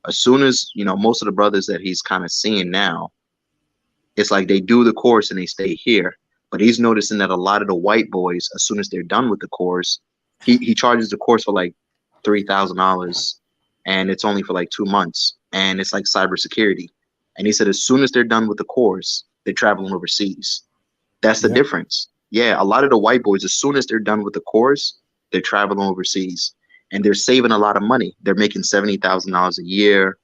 as soon as, most of the brothers that he's kind of seeing now, it's like they do the course and they stay here. But he's noticing that a lot of the white boys, as soon as they're done with the course, he charges the course for like $3,000, and it's only for like 2 months, and it's like cybersecurity. And he said, as soon as they're done with the course, they're traveling overseas. That's the difference. Yeah, a lot of the white boys, as soon as they're done with the course, they're traveling overseas, and they're saving a lot of money. They're making $70,000 a year,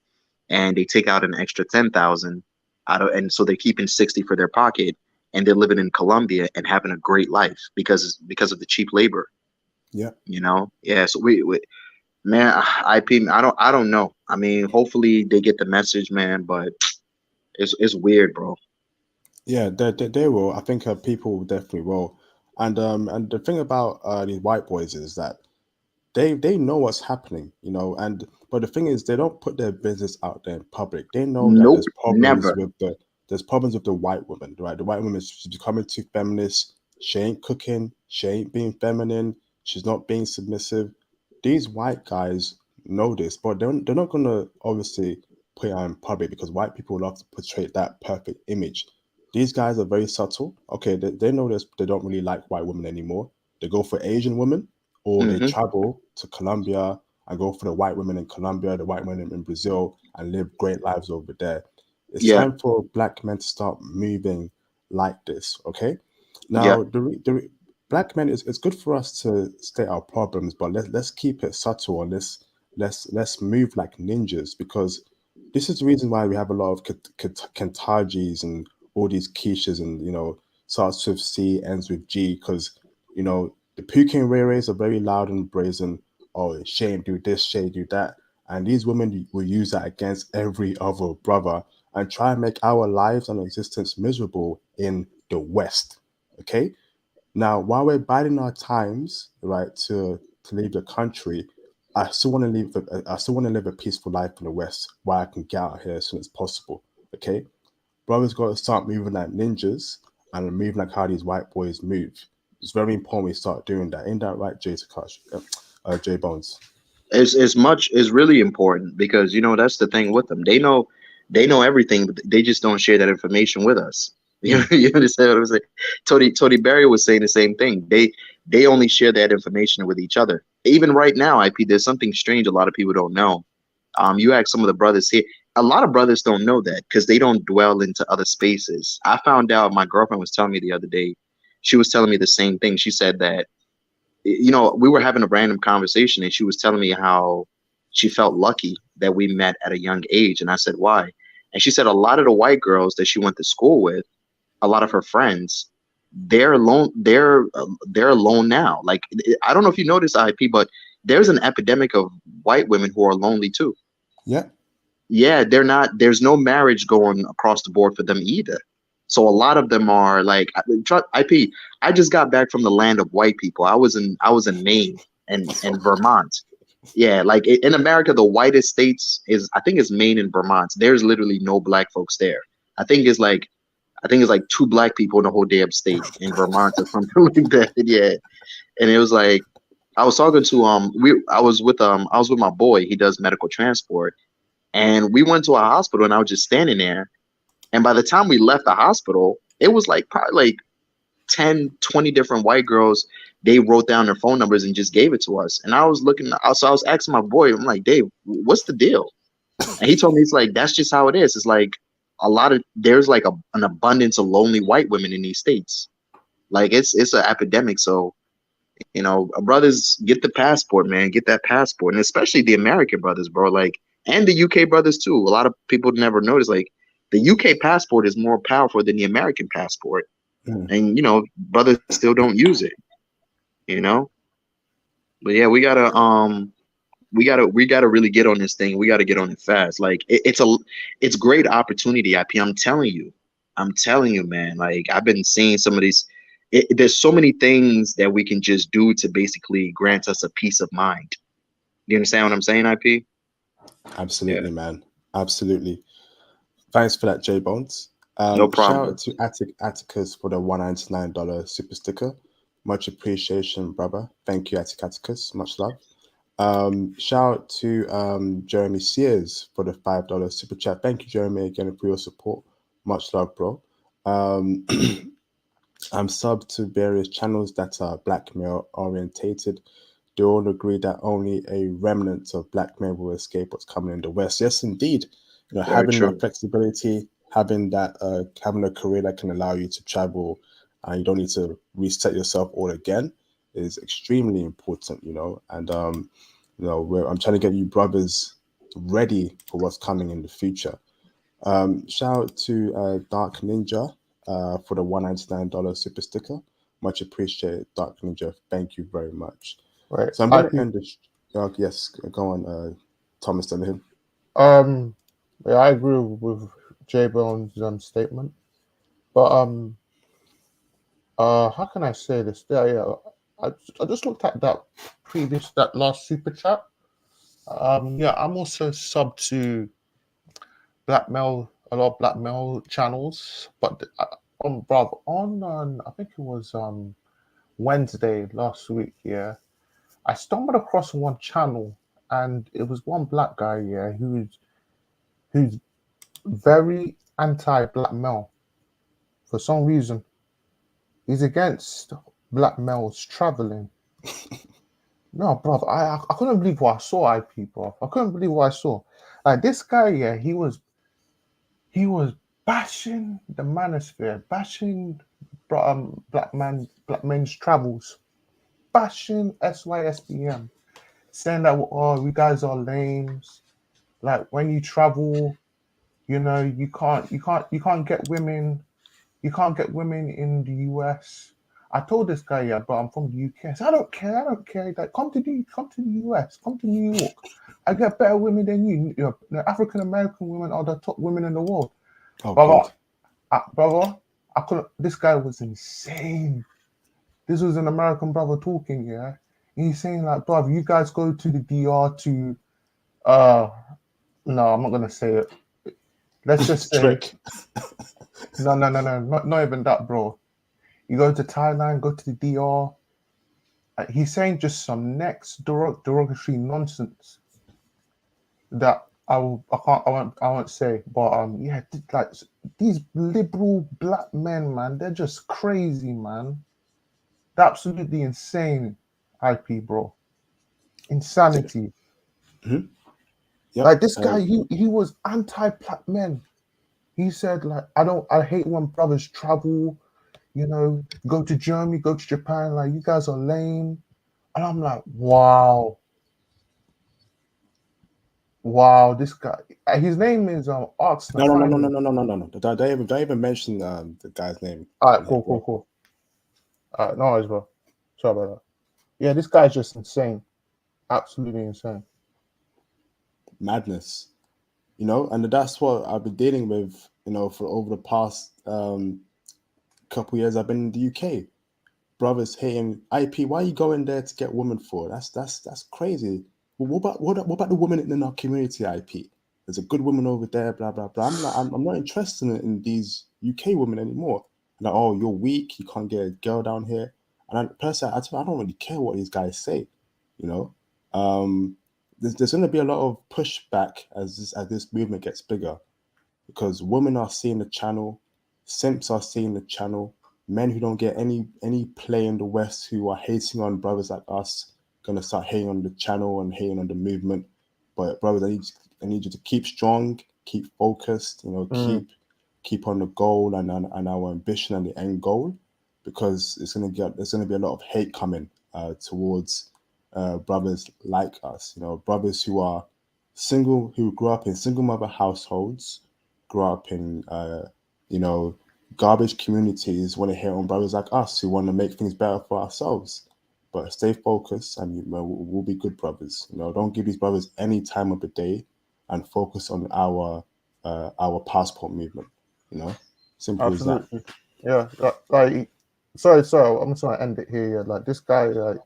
and they take out an extra 10,000 out of, and so they're keeping 60 for their pocket, and they're living in Colombia and having a great life because of the cheap labor. Yeah. Yeah. So we man, IP, I don't know. I mean, hopefully they get the message, man, but it's weird, bro. Yeah, they will. I think people definitely will. And the thing about these white boys is that they know what's happening, but the thing is, they don't put their business out there in public. They know that Nope, there's problems never. with the white woman, right? The white woman is becoming too feminist. She ain't cooking. She ain't being feminine. She's not being submissive. These white guys know this, but they're not gonna obviously put it out in public because white people love to portray that perfect image. These guys are very subtle. Okay, they know this. They don't really like white women anymore. They go for Asian women, or they travel to Colombia and go for the white women in Colombia, the white women in Brazil, and live great lives over there. It's Yeah, time for black men to start moving like this. Okay, yeah, now the black men, it's good for us to state our problems, but let's keep it subtle, and let's move like ninjas, because this is the reason why we have a lot of Kentajis and all these Keishas, and starts with C, ends with G, because the Puking Rays are very loud and brazen. Oh, shame do this, shame do that, and these women will use that against every other brother and try and make our lives and existence miserable in the West. Okay, now while we're biding our times, right, to leave the country, I still want to live a peaceful life in the West, where I can get out here as soon as possible. Okay, brothers got to start moving like ninjas and moving like how these white boys move. It's very important we start doing that. Ain't that right, Jay Takash? Jay Bones? it's really important because that's the thing with them. They know everything, but they just don't share that information with us. You understand what I'm saying? Tony Berry was saying the same thing. They only share that information with each other. Even right now, IP, there's something strange a lot of people don't know. You ask some of the brothers here, a lot of brothers don't know that because they don't dwell into other spaces. I found out, my girlfriend was telling me the other day, she was telling me the same thing. She said that, you know, we were having a random conversation, and she was telling me how she felt lucky that we met at a young age. And I said, why? And she said a lot of the white girls that she went to school with, a lot of her friends, they're alone. They're alone now. Like, I don't know if you noticed, IP, but there's an epidemic of white women who are lonely too. Yeah. Yeah, they're not. There's no marriage going across the board for them either. So a lot of them are like, IP. I just got back from the land of white people. I was in Maine and Vermont. Yeah, like in America, the whitest states is, I think, is Maine and Vermont. There's literally no black folks there. I think it's like I think it's like two black people in the whole damn state in Vermont or something like that. Yeah, and it was like I was talking to I was with my boy. He does medical transport, and we went to a hospital, and I was just standing there. And by the time we left the hospital, it was like probably like 10, 20 different white girls. They wrote down their phone numbers and just gave it to us. And I was looking, so I was asking my boy, I'm like, Dave, what's the deal? And he told me, it's like, that's just how it is. It's like there's like an abundance of lonely white women in these states. Like it's an epidemic. So, you know, brothers, get the passport, man. Get that passport. And especially the American brothers, bro. Like, and the UK brothers too. A lot of people never notice, like, the UK passport is more powerful than the American passport. And, you know, brothers still don't use it, you know? But yeah, we gotta really get on this thing. We gotta get on it fast. Like, it's great opportunity, IP. I'm telling you, man. Like, I've been seeing some of these. There's so many things that we can just do to basically grant us a peace of mind. You understand what I'm saying, IP? Absolutely, Yeah. man. Absolutely. Thanks for that, J Bones. No problem. Shout out to Atticus for the $199 super sticker. Much appreciation, brother. Thank you, Atticus. Much love. Shout out to Jeremy Sears for the $5 super chat. Thank you, Jeremy, again for your support. Much love, bro. I'm subbed to various channels that are black male orientated. They all agree that only a remnant of black men will escape what's coming in the West. Yes, indeed. You know, Very having true. that flexibility, having a career that can allow you to travel, and you don't need to reset yourself all again, is extremely important. You know, and you know, I'm trying to get you brothers ready for what's coming in the future. Shout out to Dark Ninja for the $199 super sticker. Much appreciated, Dark Ninja. Thank you very much. Right. So I'm going to end this. Yes, go on, Thomas Dunham. Yeah, I agree with J Bone's statement, but how can I say this? Yeah. I just looked at that last super chat. Yeah, I'm also sub to a lot of black male channels, but on I think it was Wednesday last week. Yeah, I stumbled across one channel, and it was one black guy. Yeah, who's very anti-black male for some reason. He's against black males traveling. No, bro, I couldn't believe what I saw, IP, bro. I couldn't believe what I saw. Like, this guy, yeah, he was bashing the manosphere, bashing black men's travels, bashing SYSBM, saying that, oh, you guys are lames. Like, when you travel, you know, you can't get women. You can't get women in the US. I told this guy, yeah, but I'm from the UK. So I don't care. Like, come to the US, come to New York. I get better women than you. You know, African American women are the top women in the world. Oh, Brother, God. I couldn't. This guy was insane. This was an American brother talking, yeah. And he's saying, like, brother, you guys go to the DR to no, I'm not gonna say it. Let's just say Trick. no, not even that, bro. You go to Thailand, go to the DR. He's saying just some next derogatory nonsense that I won't say. But yeah, like, these liberal black men, man, they're just crazy, man. They're absolutely insane, IP, bro. Insanity. Mm-hmm. Yep. Like, this guy, he was anti-black men. He said, like, I hate when brothers travel. you know, go to Germany, go to Japan, like you guys are lame. And I'm like, wow, this guy. His name is Arts No, no, no, no, Nathaniel. no, no, no, no, no. Don't even mention the guy's name All right, on here, cool, bro. cool, cool. All right, no worries, bro. Sorry about that. Yeah, this guy's just insane, absolutely insane. Madness, you know, and that's what I've been dealing with, you know, for over the past couple years. I've been in the UK. Brothers hating IP. Why are you going there to get women for? That's crazy. Well, what about the women in our community? IP. There's a good woman over there. Blah blah blah. I'm like, I'm not interested in these UK women anymore. Like, oh, you're weak. You can't get a girl down here. And personally, I don't really care what these guys say. You know, there's going to be a lot of pushback as this movement gets bigger, because women are seeing the channel, simps are seeing the channel, men who don't get any play in the West, who are hating on brothers like us, gonna start hating on the channel and hating on the movement. But brothers, I need you to keep strong, keep focused, you know, keep on the goal and our ambition and the end goal, because there's gonna be a lot of hate coming towards brothers like us, you know, brothers who are single, who grew up in single mother households, grew up in you know, garbage communities, want to hear on brothers like us who want to make things better for ourselves. But stay focused, and we'll be good brothers. You know, don't give these brothers any time of the day, and focus on our passport movement. You know, simple as that. Absolutely. Yeah. Like, sorry. I'm just gonna end it here. Yeah. Like this guy, like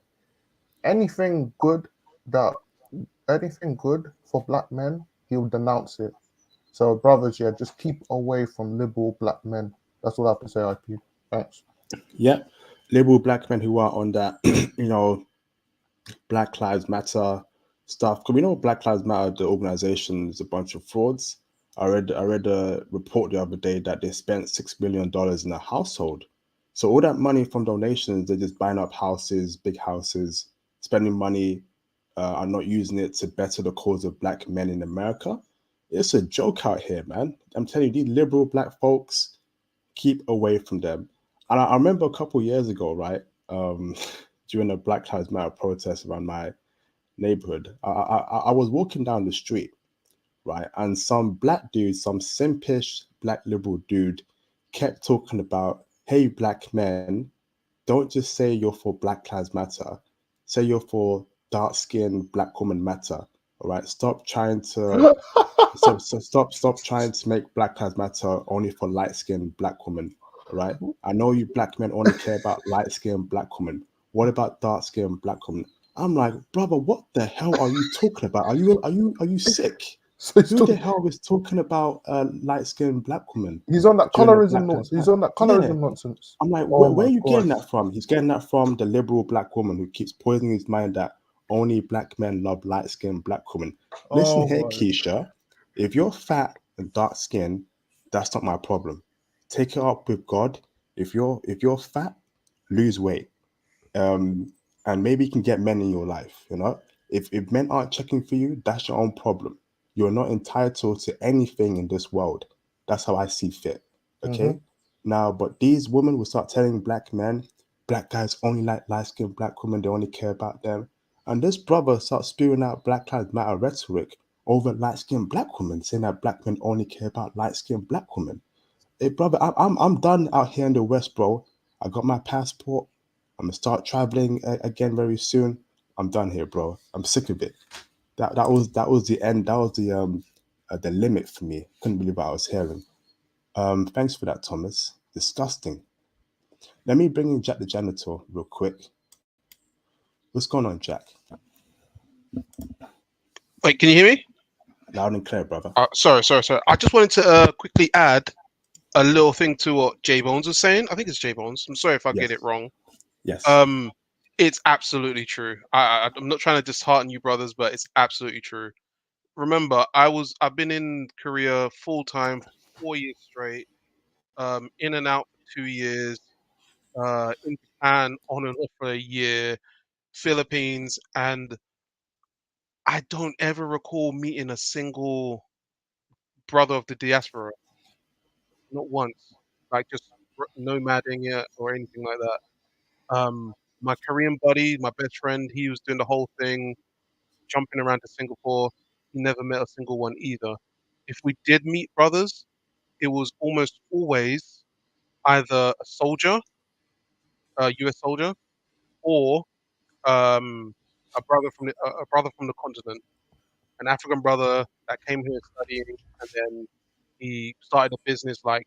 anything good that anything good for black men, he'll denounce it. So brothers, yeah, just keep away from liberal black men. That's all I have to say, IP. Thanks. Yep, liberal black men who are on that, you know, Black Lives Matter stuff. Because we know Black Lives Matter, the organization, is a bunch of frauds. I read a report the other day that they spent $6 million in a household. So all that money from donations, they're just buying up houses, big houses, spending money, and not using it to better the cause of black men in America. It's a joke out here, man. I'm telling you, these liberal black folks, keep away from them. And I remember a couple of years ago, right, during the Black Lives Matter protest around my neighborhood, I was walking down the street, right, and some black dude, some simpish black liberal dude, kept talking about, "Hey, black men, don't just say you're for Black Lives Matter. Say you're for dark skinned black woman matter. All right, stop trying to stop trying to make Black Lives Matter only for light skinned black women. All right. I know you black men only care about light skinned black women. What about dark skinned black women?" I'm like, brother, what the hell are you talking about? Are you sick? So he's Who the talking. hell is talking about light skinned black women He's on that during the colorism Black Lives nonsense. He's Matter? on that Yeah. colorism nonsense. I'm like, Oh where my are you getting god. that from? He's getting that from the liberal black woman who keeps poisoning his mind that only black men love light skinned black women. Listen Oh here, my. Keisha. If you're fat and dark skinned, that's not my problem. Take it up with God. If you're fat, lose weight. Um, and maybe you can get men in your life. You know, if men aren't checking for you, that's your own problem. You're not entitled to anything in this world. That's how I see fit. Mm-hmm. Okay. Now, but these women will start telling black men, black guys only like light skinned black women. They only care about them. And this brother starts spewing out Black Lives Matter rhetoric over light skinned black women, saying that black men only care about light skinned black women. Hey, brother, I'm done out here in the West, bro. I got my passport. I'm gonna start traveling again very soon. I'm done here, bro. I'm sick of it. That was the end. That was the limit for me. Couldn't believe what I was hearing. Thanks for that, Thomas. Disgusting. Let me bring in Jack the janitor real quick. What's going on, Jack? Wait, can you hear me? Loud and clear, brother. Sorry. I just wanted to quickly add a little thing to what J Bones was saying. I think it's J Bones. I'm sorry if I get Yes. it wrong. Yes. It's absolutely true. I'm not trying to dishearten you, brothers, but it's absolutely true. Remember, I've been in Korea full time for 4 years straight. In and out for 2 years. In Japan on and off for a year. Philippines, and I don't ever recall meeting a single brother of the diaspora. Not once. Like just nomading it or anything like that. My Korean buddy, my best friend, he was doing the whole thing, jumping around to Singapore. He never met a single one either. If we did meet brothers, it was almost always either a soldier, a U.S. soldier, or um, a brother from the continent, an African brother that came here studying, and then he started a business like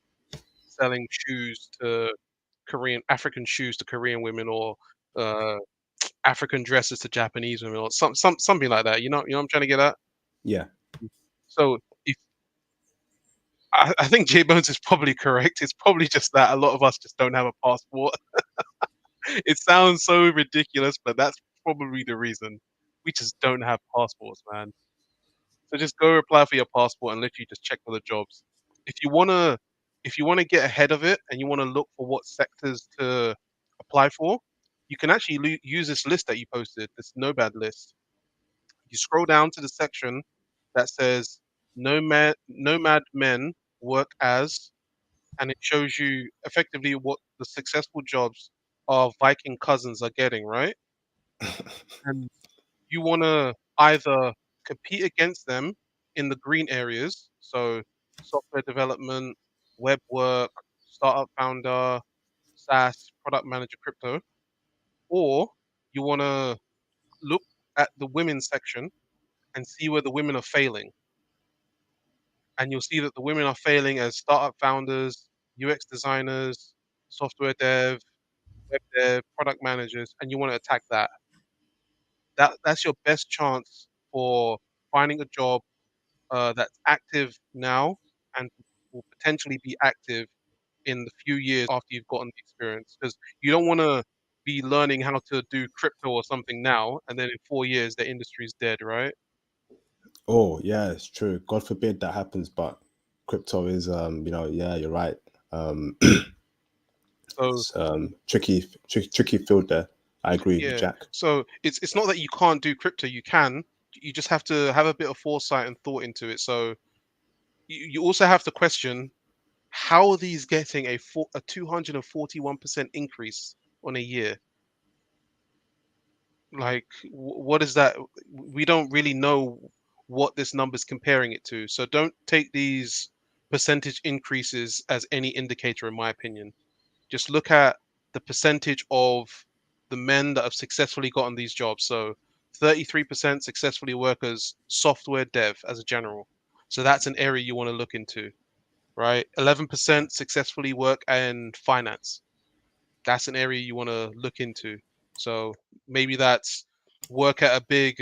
selling shoes to African shoes to Korean women, or uh, African dresses to Japanese women, or something like that. You know what I'm trying to get at. Yeah. So if I think J Bones is probably correct. It's probably just that a lot of us just don't have a passport. It sounds so ridiculous, but that's probably the reason. We just don't have passports, man. So just go apply for your passport and literally just check for the jobs. If you wanna if you wanna get ahead of it and you wanna look for what sectors to apply for, you can actually use this list that you posted, this Nomad list. You scroll down to the section that says nomad men work as, and it shows you effectively what the successful jobs our Viking cousins are getting, right? And you want to either compete against them in the green areas, so software development, web work, startup founder, SaaS, product manager, crypto, or you want to look at the women's section and see where the women are failing. And you'll see that the women are failing as startup founders, UX designers, software dev, web dev, product managers, and you want to attack that. That's your best chance for finding a job that's active now and will potentially be active in the few years after you've gotten the experience. Because you don't want to be learning how to do crypto or something now, and then in 4 years the industry's dead, right? Oh, yeah, it's true. God forbid that happens, but crypto is, yeah, you're right. So It's tricky field there. I agree with you, yeah, Jack. so it's not that you can't do crypto, you can. You just have to have a bit of foresight and thought into it. So you also have to question, how are these getting a 241% increase on a year? Like, what is that? We don't really know what this number's comparing it to. So don't take these percentage increases as any indicator, in my opinion. Just look at the percentage of the men that have successfully gotten these jobs. So 33% successfully work as software dev as a general. So that's an area you want to look into, right? 11% successfully work in finance. That's an area you want to look into. So maybe that's work at a big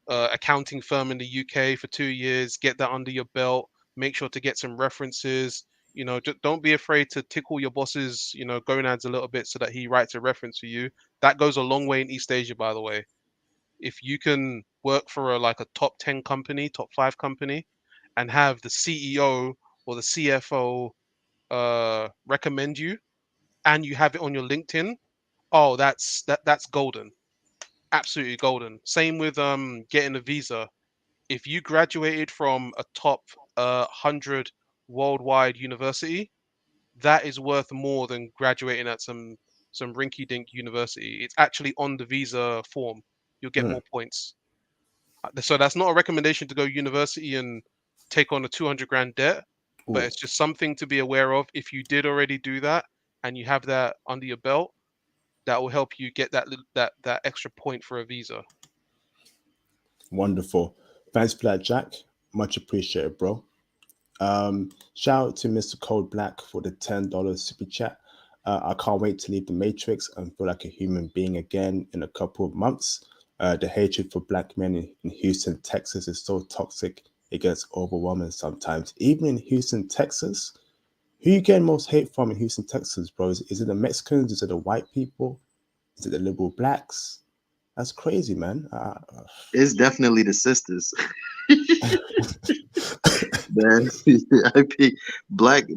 accounting firm in the UK for 2 years, get that under your belt, make sure to get some references. Don't be afraid to tickle your boss's, gonads a little bit so that he writes a reference for you. That goes a long way in East Asia, by the way. If you can work for like a top 10 company, top 5 company, and have the CEO or the CFO recommend you, and you have it on your LinkedIn, oh, that's golden, absolutely golden. Same with getting a visa. If you graduated from a top 100 worldwide university, that is worth more than graduating at some rinky-dink university. It's actually on the visa form. You'll get more points. So that's not a recommendation to go university and take on a 200 grand debt, but Ooh, it's just something to be aware of. If you did already do that and you have that under your belt, that will help you get that extra point for a visa. wonderful. Thanks for that, Jack. Much appreciated, bro. Shout out to Mr. Cold Black for the $10 super chat. I can't wait to leave the Matrix and feel like a human being again in a couple of months. The hatred for black men in Houston, Texas is so toxic, it gets overwhelming sometimes. Even in Houston, Texas, who you getting most hate from in Houston, Texas, bro? Is it the Mexicans? Is it the white people? Is it the liberal blacks? That's crazy, man. It's definitely the sisters. Man, I think black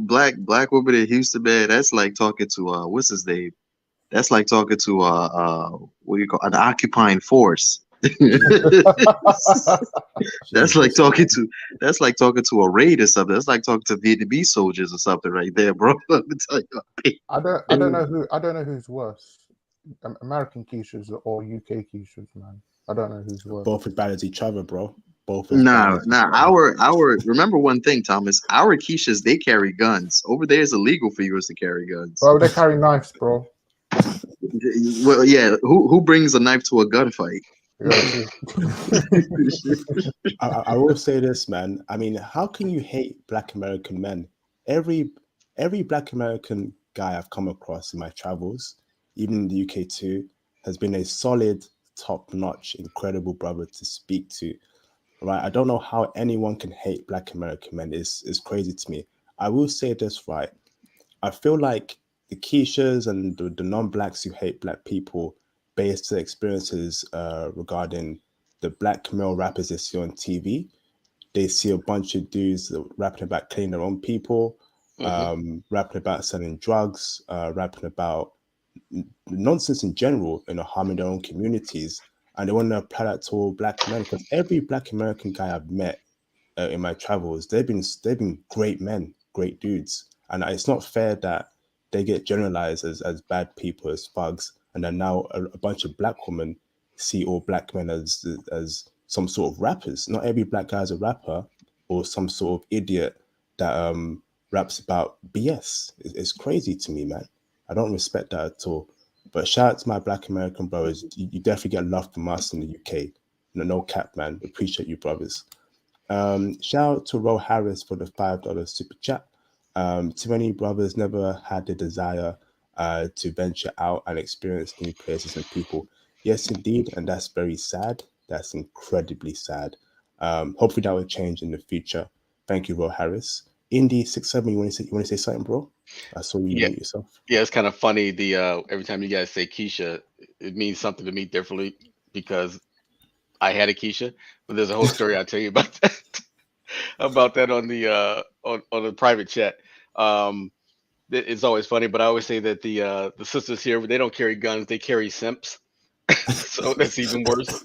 women in Houston, man. That's like talking to what's his name? That's like talking to what do you call an occupying force. That's like talking to a raid or something. That's like talking to Vietnamese soldiers or something right there, bro. Let me tell you. I don't know who's worse, American quiches or UK quiches, man. I don't know who's worse. Both as bad as each other, bro. Both as bad Nah, as each nah. other. Our. Remember one thing, Thomas. Our quiches, they carry guns. Over there, it's illegal for yours to carry guns. Bro, they carry knives, bro. Well, yeah. Who brings a knife to a gunfight? Yeah, true. I will say this, man. I mean, how can you hate Black American men? Every Black American guy I've come across in my travels, even in the UK too, has been a solid, top-notch, incredible brother to speak to. Right? I don't know how anyone can hate Black American men. It's crazy to me. I will say this, right? I feel like the Keishas and the non-blacks who hate Black people based their experiences regarding the Black male rappers they see on TV. They see a bunch of dudes rapping about killing their own people, rapping about selling drugs, rapping about nonsense in general, harming their own communities. And they want to apply that to all Black men, because every Black American guy I've met in my travels, they've been great men, great dudes, and it's not fair that they get generalized as bad people, as thugs, and then now a bunch of Black women see all Black men as some sort of rappers. Not every Black guy is a rapper or some sort of idiot that raps about BS. It's crazy to me, man. I don't respect that at all. But shout out to my Black American brothers. You definitely get love from us in the UK. No cap, man. Appreciate you, brothers. Shout out to Ro Harris for the $5 super chat. Too many brothers never had the desire to venture out and experience new places and people. Yes, indeed, and that's very sad. That's incredibly sad. Hopefully that will change in the future. Thank you, Ro Harris. Indy67, you want to say something, bro? I saw you Yeah, mute yourself. yeah, it's kind of funny. The every time you guys say Keisha, it means something to me differently because I had a Keisha, but there's a whole story I'll tell you about that about that on the on the private chat. Um, it's always funny, but I always say that the sisters here, they don't carry guns, they carry simps. So that's even worse.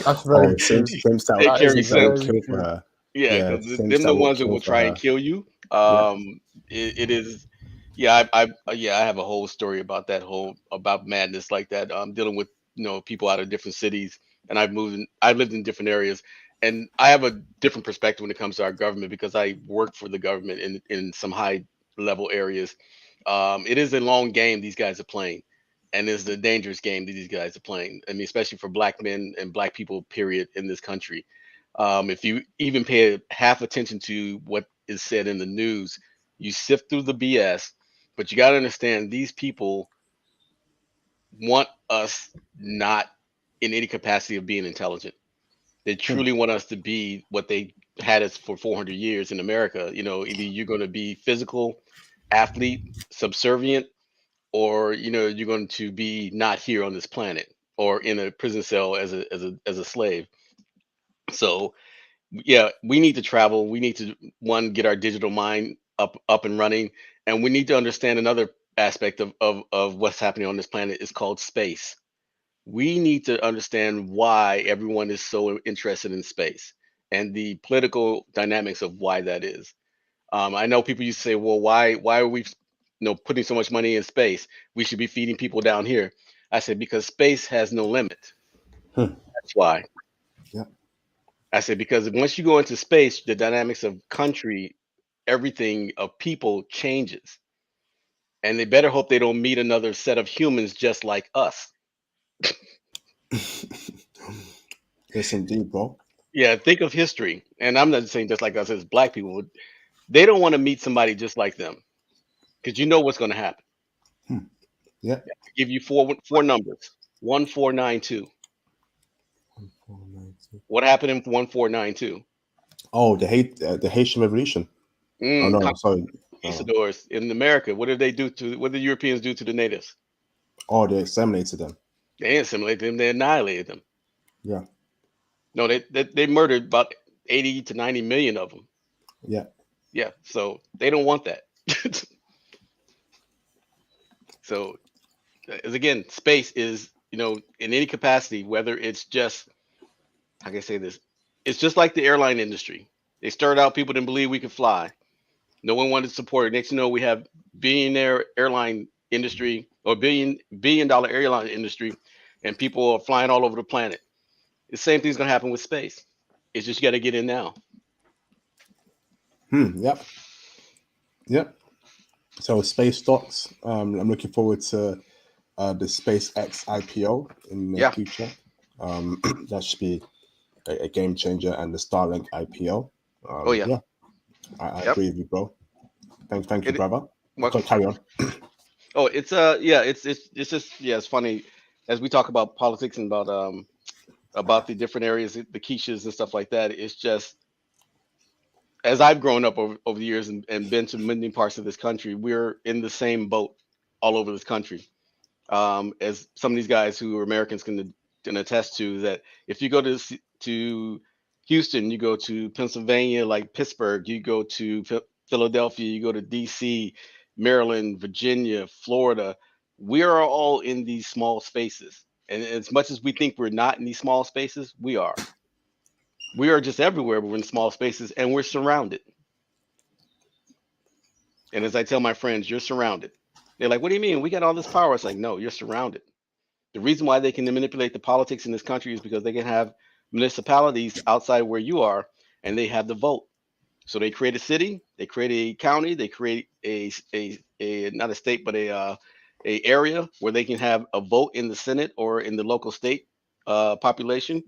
That's very true. Sims that They That is carry will simps. very kill for true. her. Yeah, Yeah, because Sims them the that will ones that kill will for try and her. kill you. Yeah. It is. Yeah, I have a whole story about that whole about madness like that. Dealing with people out of different cities, and I've lived in different areas, and I have a different perspective when it comes to our government because I work for the government in some high level areas. It is a long game these guys are playing, and it's a dangerous game that these guys are playing. I mean, especially for Black men and Black people, period, in this country. If you even pay half attention to what is said in the news, you sift through the BS, but you got to understand these people want us not in any capacity of being intelligent. They truly want us to be what they had us for 400 years in America. Either you're going to be physical, athlete, subservient, or you're going to be not here on this planet or in a prison cell as a slave. So yeah, we need to travel. We need to one get our digital mind up and running, and we need to understand another aspect of what's happening on this planet is called space. We need to understand why everyone is so interested in space and the political dynamics of why that is. I know people used to say, "Well, why are we, putting so much money in space? We should be feeding people down here." I said, "Because space has no limit. Hmm. That's why." Yeah. I said, because once you go into space, the dynamics of country, everything of people changes. And they better hope they don't meet another set of humans just like us. Yes, indeed, bro. Yeah, think of history. And I'm not saying just like us as Black people. They don't want to meet somebody just like them because you know what's going to happen. Yeah. I give you four numbers. 1492. What happened in 1492? Oh, the Haitian Revolution. Oh no, sorry. Conquistadors in America. What did the Europeans do to the natives? Oh, they exterminated them. They didn't assimilate them, they annihilated them. Yeah. No, they murdered about 80 to 90 million of them. Yeah. Yeah, so they don't want that. So, as again, space is you know, in any capacity, whether it's just, how can I say this? It's just like the airline industry. They started out, people didn't believe we could fly. No one wanted to support it. Next, you know, we have billionaire airline industry or billion dollar airline industry, and people are flying all over the planet. The same thing's gonna happen with space. It's just you got to get in now. Yep. Yep. So space stocks. I'm looking forward to the SpaceX IPO in the Yeah. future. That should be a game changer, and the Starlink IPO. Oh yeah. Yeah, I Yep. agree with you, bro. Thank you, It, brother. welcome. Carry on. Oh, it's yeah, it's just yeah, it's funny as we talk about politics and about the different areas, the quiches and stuff like that. It's just as I've grown up over the years and been to many parts of this country, we're in the same boat all over this country. As some of these guys who are Americans can attest to, that if you go to Houston, you go to Pennsylvania, like Pittsburgh, you go to Philadelphia, you go to D.C., Maryland, Virginia, Florida, we are all in these small spaces. And as much as we think we're not in these small spaces, we are. We are just everywhere, but we're in small spaces and we're surrounded. And as I tell my friends, you're surrounded. They're like, what do you mean? We got all this power. It's like, no, you're surrounded. The reason why they can manipulate the politics in this country is because they can have municipalities outside where you are and they have the vote. So they create a city, they create a county, they create a not a state, but a area where they can have a vote in the Senate or in the local state population.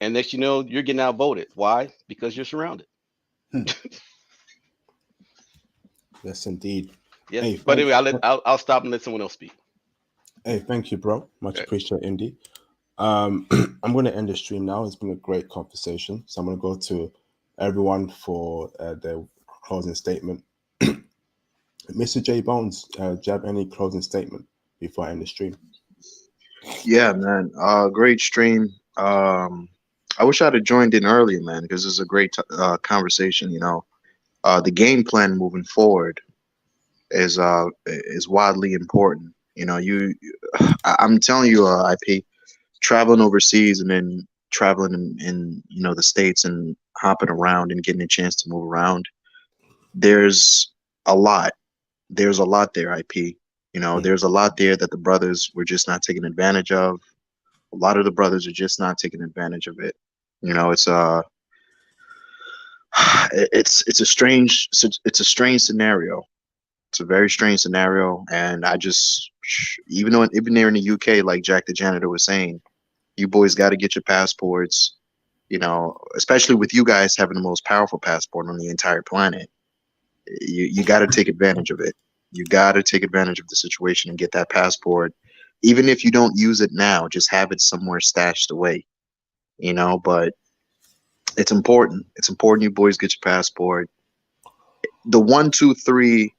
And next you know, you're getting outvoted. Why? Because you're surrounded. Yes, indeed. Yeah. Hey, But anyway, I'll stop and let someone else speak. Hey, thank you, bro. Much Okay. appreciated, Indy. I'm going to end the stream now. It's been a great conversation. So I'm going to go to everyone for their closing statement. Mr. J Bones, do you have any closing statement before I end the stream? Yeah, man. Great stream. I wish I'd have joined in earlier, man, because this is a great conversation. You know, the game plan moving forward is wildly important. You know, I'm telling you, IP, traveling overseas and then traveling in you know the States and hopping around and getting a chance to move around. There's a lot. There's a lot there, IP. You know, there's a lot there that the brothers were just not taking advantage of. A lot of the brothers are just not taking advantage of it. You know, it's a strange scenario. It's a very strange scenario, and I just even there in the UK, like Jack the janitor was saying, you boys got to get your passports. You know, especially with you guys having the most powerful passport on the entire planet, you got to take advantage of it. You got to take advantage of the situation and get that passport. Even if you don't use it now, just have it somewhere stashed away. You know, but it's important. It's important you boys get your passport. The 1, 2, 3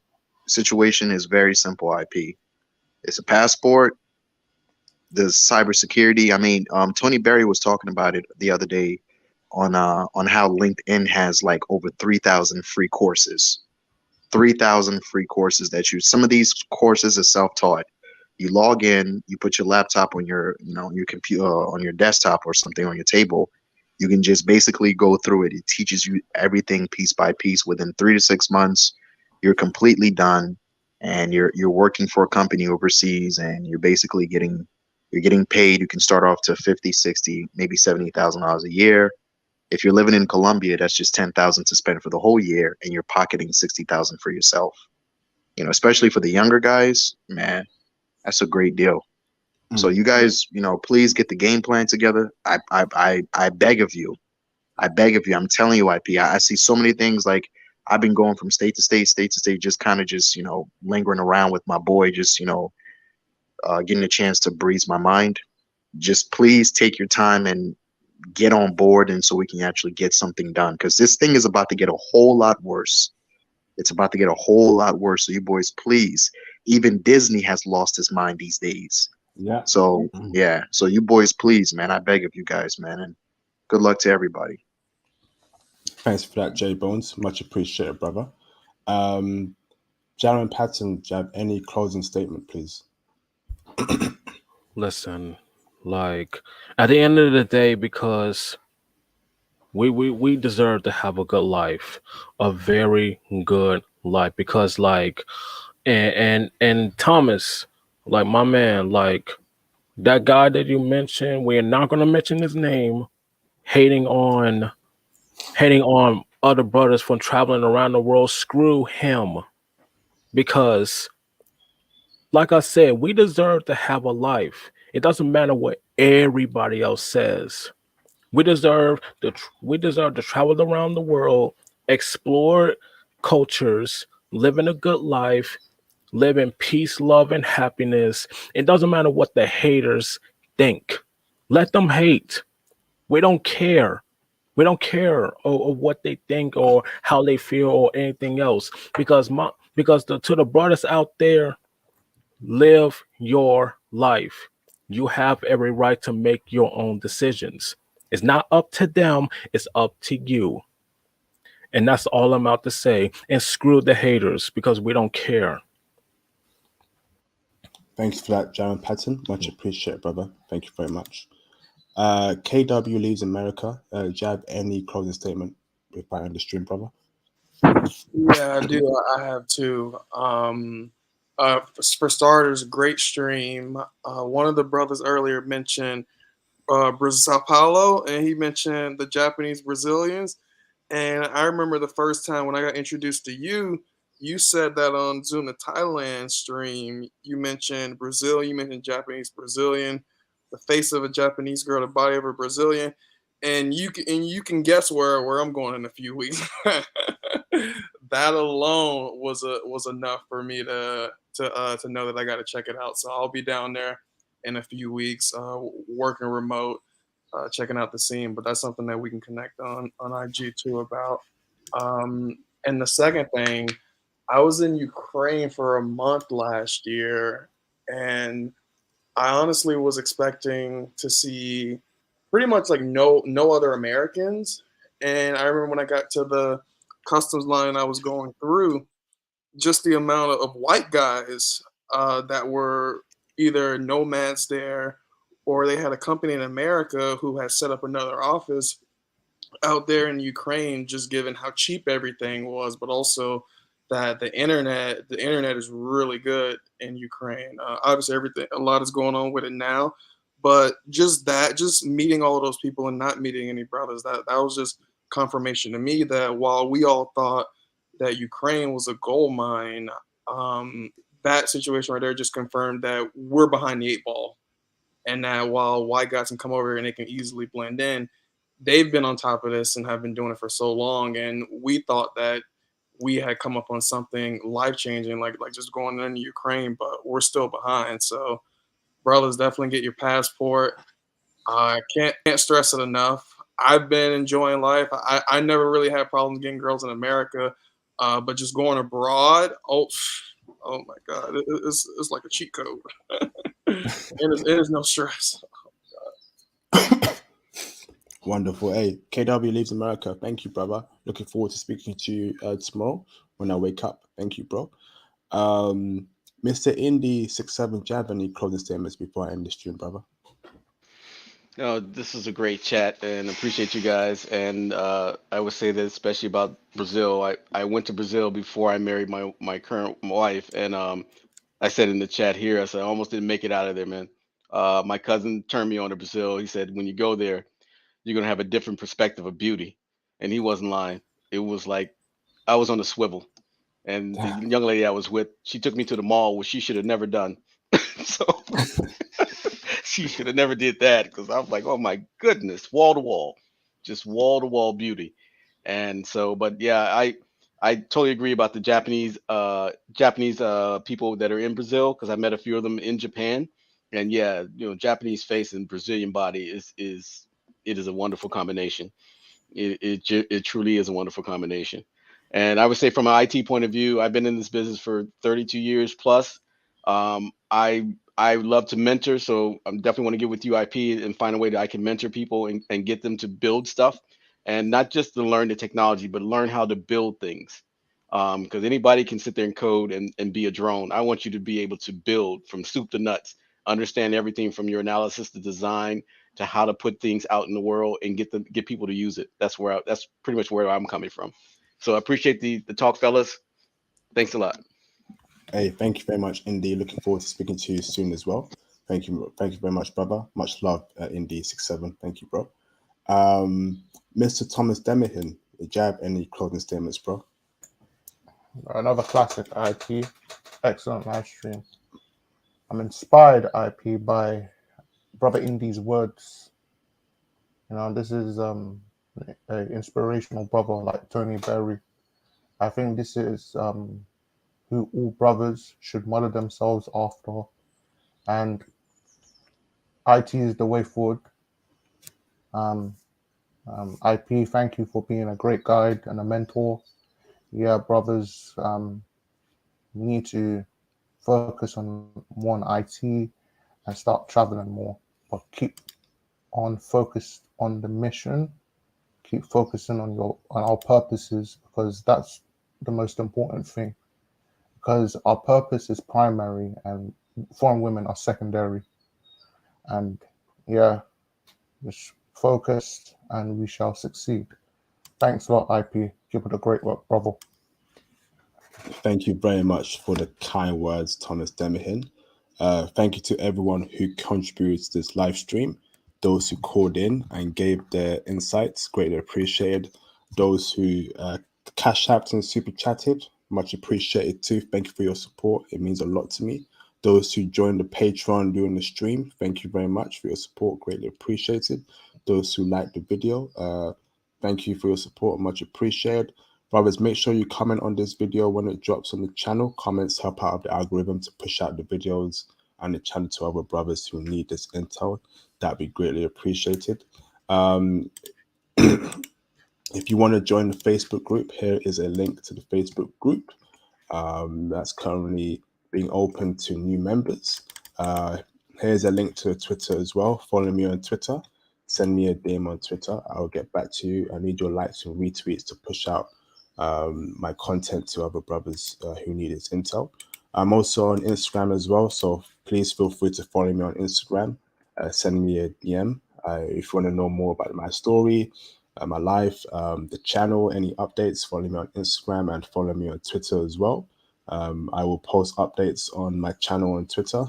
situation is very simple. IP. It's a passport. The cybersecurity. I mean, Tony Berry was talking about it the other day on how LinkedIn has like over 3,000 free courses. 3,000 free courses that you. Some of these courses are self-taught. You log in, you put your laptop on your, you know, your computer, on your desktop or something on your table. You can just basically go through it. It teaches you everything piece by piece. Within 3 to 6 months, you're completely done, and you're working for a company overseas, and you're basically getting paid. You can start off to 50, 60, maybe $70,000 a year. If you're living in Colombia, that's just 10,000 to spend for the whole year, and you're pocketing 60,000 for yourself. You know, especially for the younger guys, man, that's a great deal. So you guys, you know, please get the game plan together. I beg of you. I beg of you. I'm telling you, IP. I see so many things. Like, I've been going from state to state, just kind of just, you know, lingering around with my boy, just, you know, getting a chance to breeze my mind. Just please take your time and get on board, and so we can actually get something done, because this thing is about to get a whole lot worse. It's about to get a whole lot worse. So you boys, please. Even Disney has lost his mind these days. Yeah. So yeah. So you boys, please, man. I beg of you guys, man, and good luck to everybody. Thanks for that, J Bones. Much appreciated, brother. Jaron Patton, do you have any closing statement, please? Listen, Like at the end of the day, because we deserve to have a good life, a very good life. Because like and Thomas, like my man, like that guy that you mentioned, we're not gonna mention his name, hating on other brothers from traveling around the world. Screw him. Because like I said, we deserve to have a life. It doesn't matter what everybody else says. We deserve to travel around the world, explore cultures, live in a good life, live in peace, love, and happiness. It doesn't matter what the haters think. Let them hate. We don't care. We don't care or what they think or how they feel or anything else. Because to the brothers out there, live your life. You have every right to make your own decisions. It's not up to them, it's up to you. And that's all I'm about to say. And screw the haters because we don't care. Thanks for that, Jaron Patton. Much appreciated, brother. Thank you very much. KW leaves America. Do you have any closing statement before I end the stream, brother? Yeah, I do. I have two. For starters, great stream. One of the brothers earlier mentioned Sao Paulo, and he mentioned the Japanese Brazilians. And I remember the first time when I got introduced to you, you said that on Zoom the Thailand stream, you mentioned Brazil, you mentioned Japanese Brazilian, the face of a Japanese girl, the body of a Brazilian, and you can guess where I'm going in a few weeks. That alone was enough for me to know that I got to check it out. So I'll be down there in a few weeks, working remote, checking out the scene. But that's something that we can connect on IG too about. And the second thing, I was in Ukraine for a month last year, and I honestly was expecting to see pretty much like no other Americans. And I remember when I got to the customs line I was going through, just the amount of white guys that were either nomads there or they had a company in America who had set up another office out there in Ukraine, just given how cheap everything was, but also that the internet is really good in Ukraine. Obviously, everything a lot is going on with it now, but just meeting all of those people and not meeting any brothers, that was just confirmation to me that while we all thought that Ukraine was a gold mine, that situation right there just confirmed that we're behind the eight ball, and that while white guys can come over here and they can easily blend in, they've been on top of this and have been doing it for so long. And we thought that we had come up on something life changing, like just going into Ukraine, but we're still behind. So, brothers, definitely get your passport. I can't stress it enough. I've been enjoying life. I never really had problems getting girls in America, but just going abroad, oh my God, it's like a cheat code. It is no stress. Wonderful. Hey, KW leaves America. Thank you, brother. Looking forward to speaking to you tomorrow when I wake up. Thank you, bro. Mr. Indy 67, do you have any closing statements before I end the stream, brother? No, this is a great chat and appreciate you guys. And I would say that especially about Brazil. I went to Brazil before I married my current wife, and I said in the chat here, I said I almost didn't make it out of there, man. My cousin turned me on to Brazil. He said when you go there, you're gonna have a different perspective of beauty, and he wasn't lying. It was like I was on a swivel, and the young lady I was with, she took me to the mall, which she should have never done. So she should have never did that because I was like, oh my goodness, wall to wall, just wall to wall beauty. And so, but yeah, I totally agree about the Japanese people that are in Brazil because I met a few of them in Japan. And yeah, Japanese face and Brazilian body is it is a wonderful combination. It truly is a wonderful combination. And I would say from an IT point of view, I've been in this business for 32 years plus. I love to mentor, so I'm definitely want to get with UIP and find a way that I can mentor people and get them to build stuff, and not just to learn the technology, but learn how to build things. Because anybody can sit there and code and be a drone. I want you to be able to build from soup to nuts, understand everything from your analysis to design to how to put things out in the world and get people to use it. That's pretty much where I'm coming from. So I appreciate the talk, fellas. Thanks a lot. Hey, thank you very much, Indy. Looking forward to speaking to you soon as well. Thank you very much, brother. Much love, Indy67. Thank you, bro. Mr. Thomas Demihin, do you have any closing statements, bro? Another classic IP, excellent live stream. I'm inspired IP by Brother Indy's words. You know, this is an inspirational brother like Tony Berry. I think this is who all brothers should model themselves after, and IT is the way forward. IP, thank you for being a great guide and a mentor. Yeah, brothers, need to focus on one IT and start traveling more, but keep on focused on the mission. Keep focusing on our purposes, because that's the most important thing. Because our purpose is primary and foreign women are secondary. And yeah, just focused and we shall succeed. Thanks a lot, IP. Keep it a great work, brother. Thank you very much for the kind words, Thomas Demihin. Thank you to everyone who contributed to this live stream, those who called in and gave their insights, greatly appreciated. Those who cash apped and super chatted, much appreciated too. Thank you for your support. It means a lot to me. Those who joined the Patreon during the stream, thank you very much for your support, greatly appreciated. Those who liked the video, thank you for your support, much appreciated. Brothers, make sure you comment on this video when it drops on the channel. Comments help out the algorithm to push out the videos and the channel to other brothers who need this intel. That'd be greatly appreciated. If you want to join the Facebook group, here is a link to the Facebook group that's currently being open to new members. Here's a link to Twitter as well. Follow me on Twitter. Send me a DM on Twitter. I'll get back to you. I need your likes and retweets to push out my content to other brothers who need this intel. I'm also on Instagram as well, so please feel free to follow me on Instagram. Send me a DM if you want to know more about my story, my life, the channel, any updates. Follow me on Instagram and follow me on Twitter as well. I will post updates on my channel on Twitter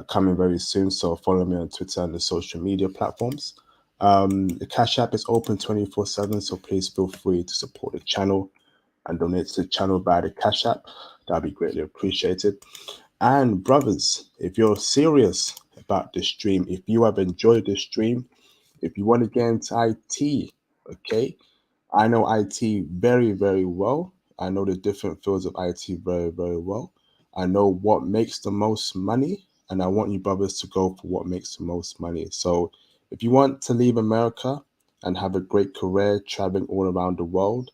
coming very soon, so follow me on Twitter and the social media platforms. The Cash App is open 24/7, so please feel free to support the channel and donate to the channel via the Cash App. That'd be greatly appreciated. And brothers, if you're serious about this stream, if you have enjoyed this stream, if you want to get into IT, okay, I know IT very, very well. I know the different fields of IT very, very well. I know what makes the most money, and I want you brothers to go for what makes the most money. So if you want to leave America and have a great career traveling all around the world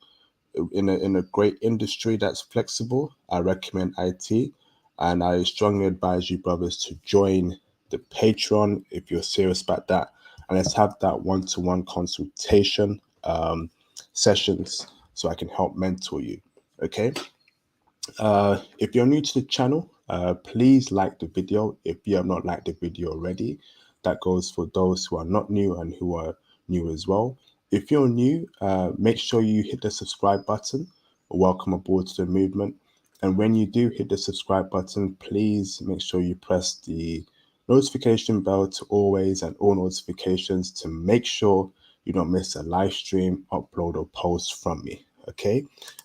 in a great industry that's flexible, I recommend IT. And I strongly advise you brothers to join the Patreon if you're serious about that. And let's have that one-to-one consultation sessions so I can help mentor you. Okay. If you're new to the channel, please like the video if you have not liked the video already. That goes for those who are not new and who are new as well. If you're new, make sure you hit the subscribe button. Welcome aboard to the movement. And when you do hit the subscribe button, please make sure you press the notification bell to always and all notifications to make sure you don't miss a live stream, upload, or post from me. Okay.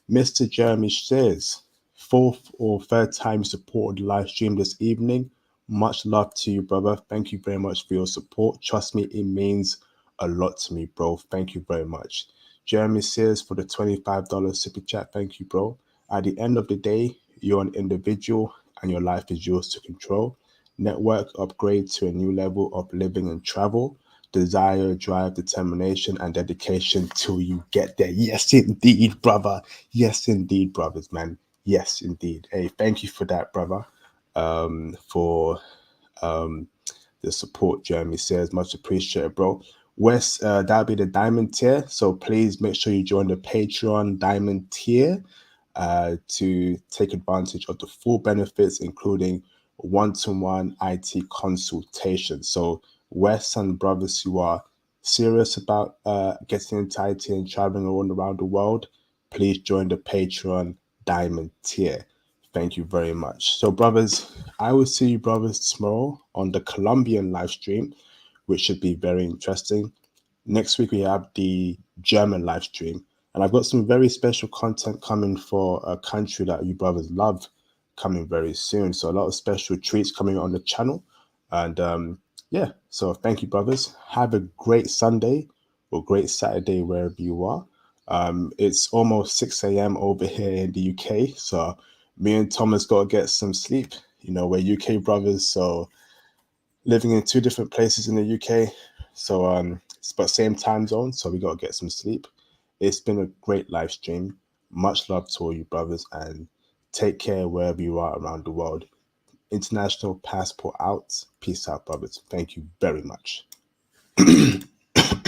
Mr. Jeremy says, fourth or third time supported live stream this evening. Much love to you, brother. Thank you very much for your support. Trust me, it means a lot to me, bro. Thank you very much. Jeremy says for the $25 super chat. Thank you, bro. At the end of the day, you're an individual and your life is yours to control. Network upgrade to a new level of living and travel. Desire, drive, determination, and dedication till you get there. Yes, indeed, brother. Yes, indeed, brothers, man. Yes, indeed. Hey, thank you for that, brother. For the support, Jeremy says. Much appreciated, bro. Wes, that'll be the diamond tier. So please make sure you join the Patreon diamond tier to take advantage of the full benefits, including one-to-one IT consultation. So West and brothers who are serious about getting into IT and traveling all around the world, please join the Patreon Diamond tier. Thank you very much. So brothers, I will see you brothers tomorrow on the Colombian live stream, which should be very interesting. Next week we have the German live stream, and I've got some very special content coming for a country that you brothers love coming very soon. So a lot of special treats coming on the channel. And yeah, so thank you brothers. Have a great Sunday or great Saturday wherever you are. It's almost 6 a.m. over here in the UK, so me and Thomas got to get some sleep. You know, we're UK brothers, so living in two different places in the UK, so but same time zone, so we got to get some sleep. It's been a great live stream. Much love to all you brothers, and take care wherever you are around the world. International passport out. Peace out, brothers. Thank you very much.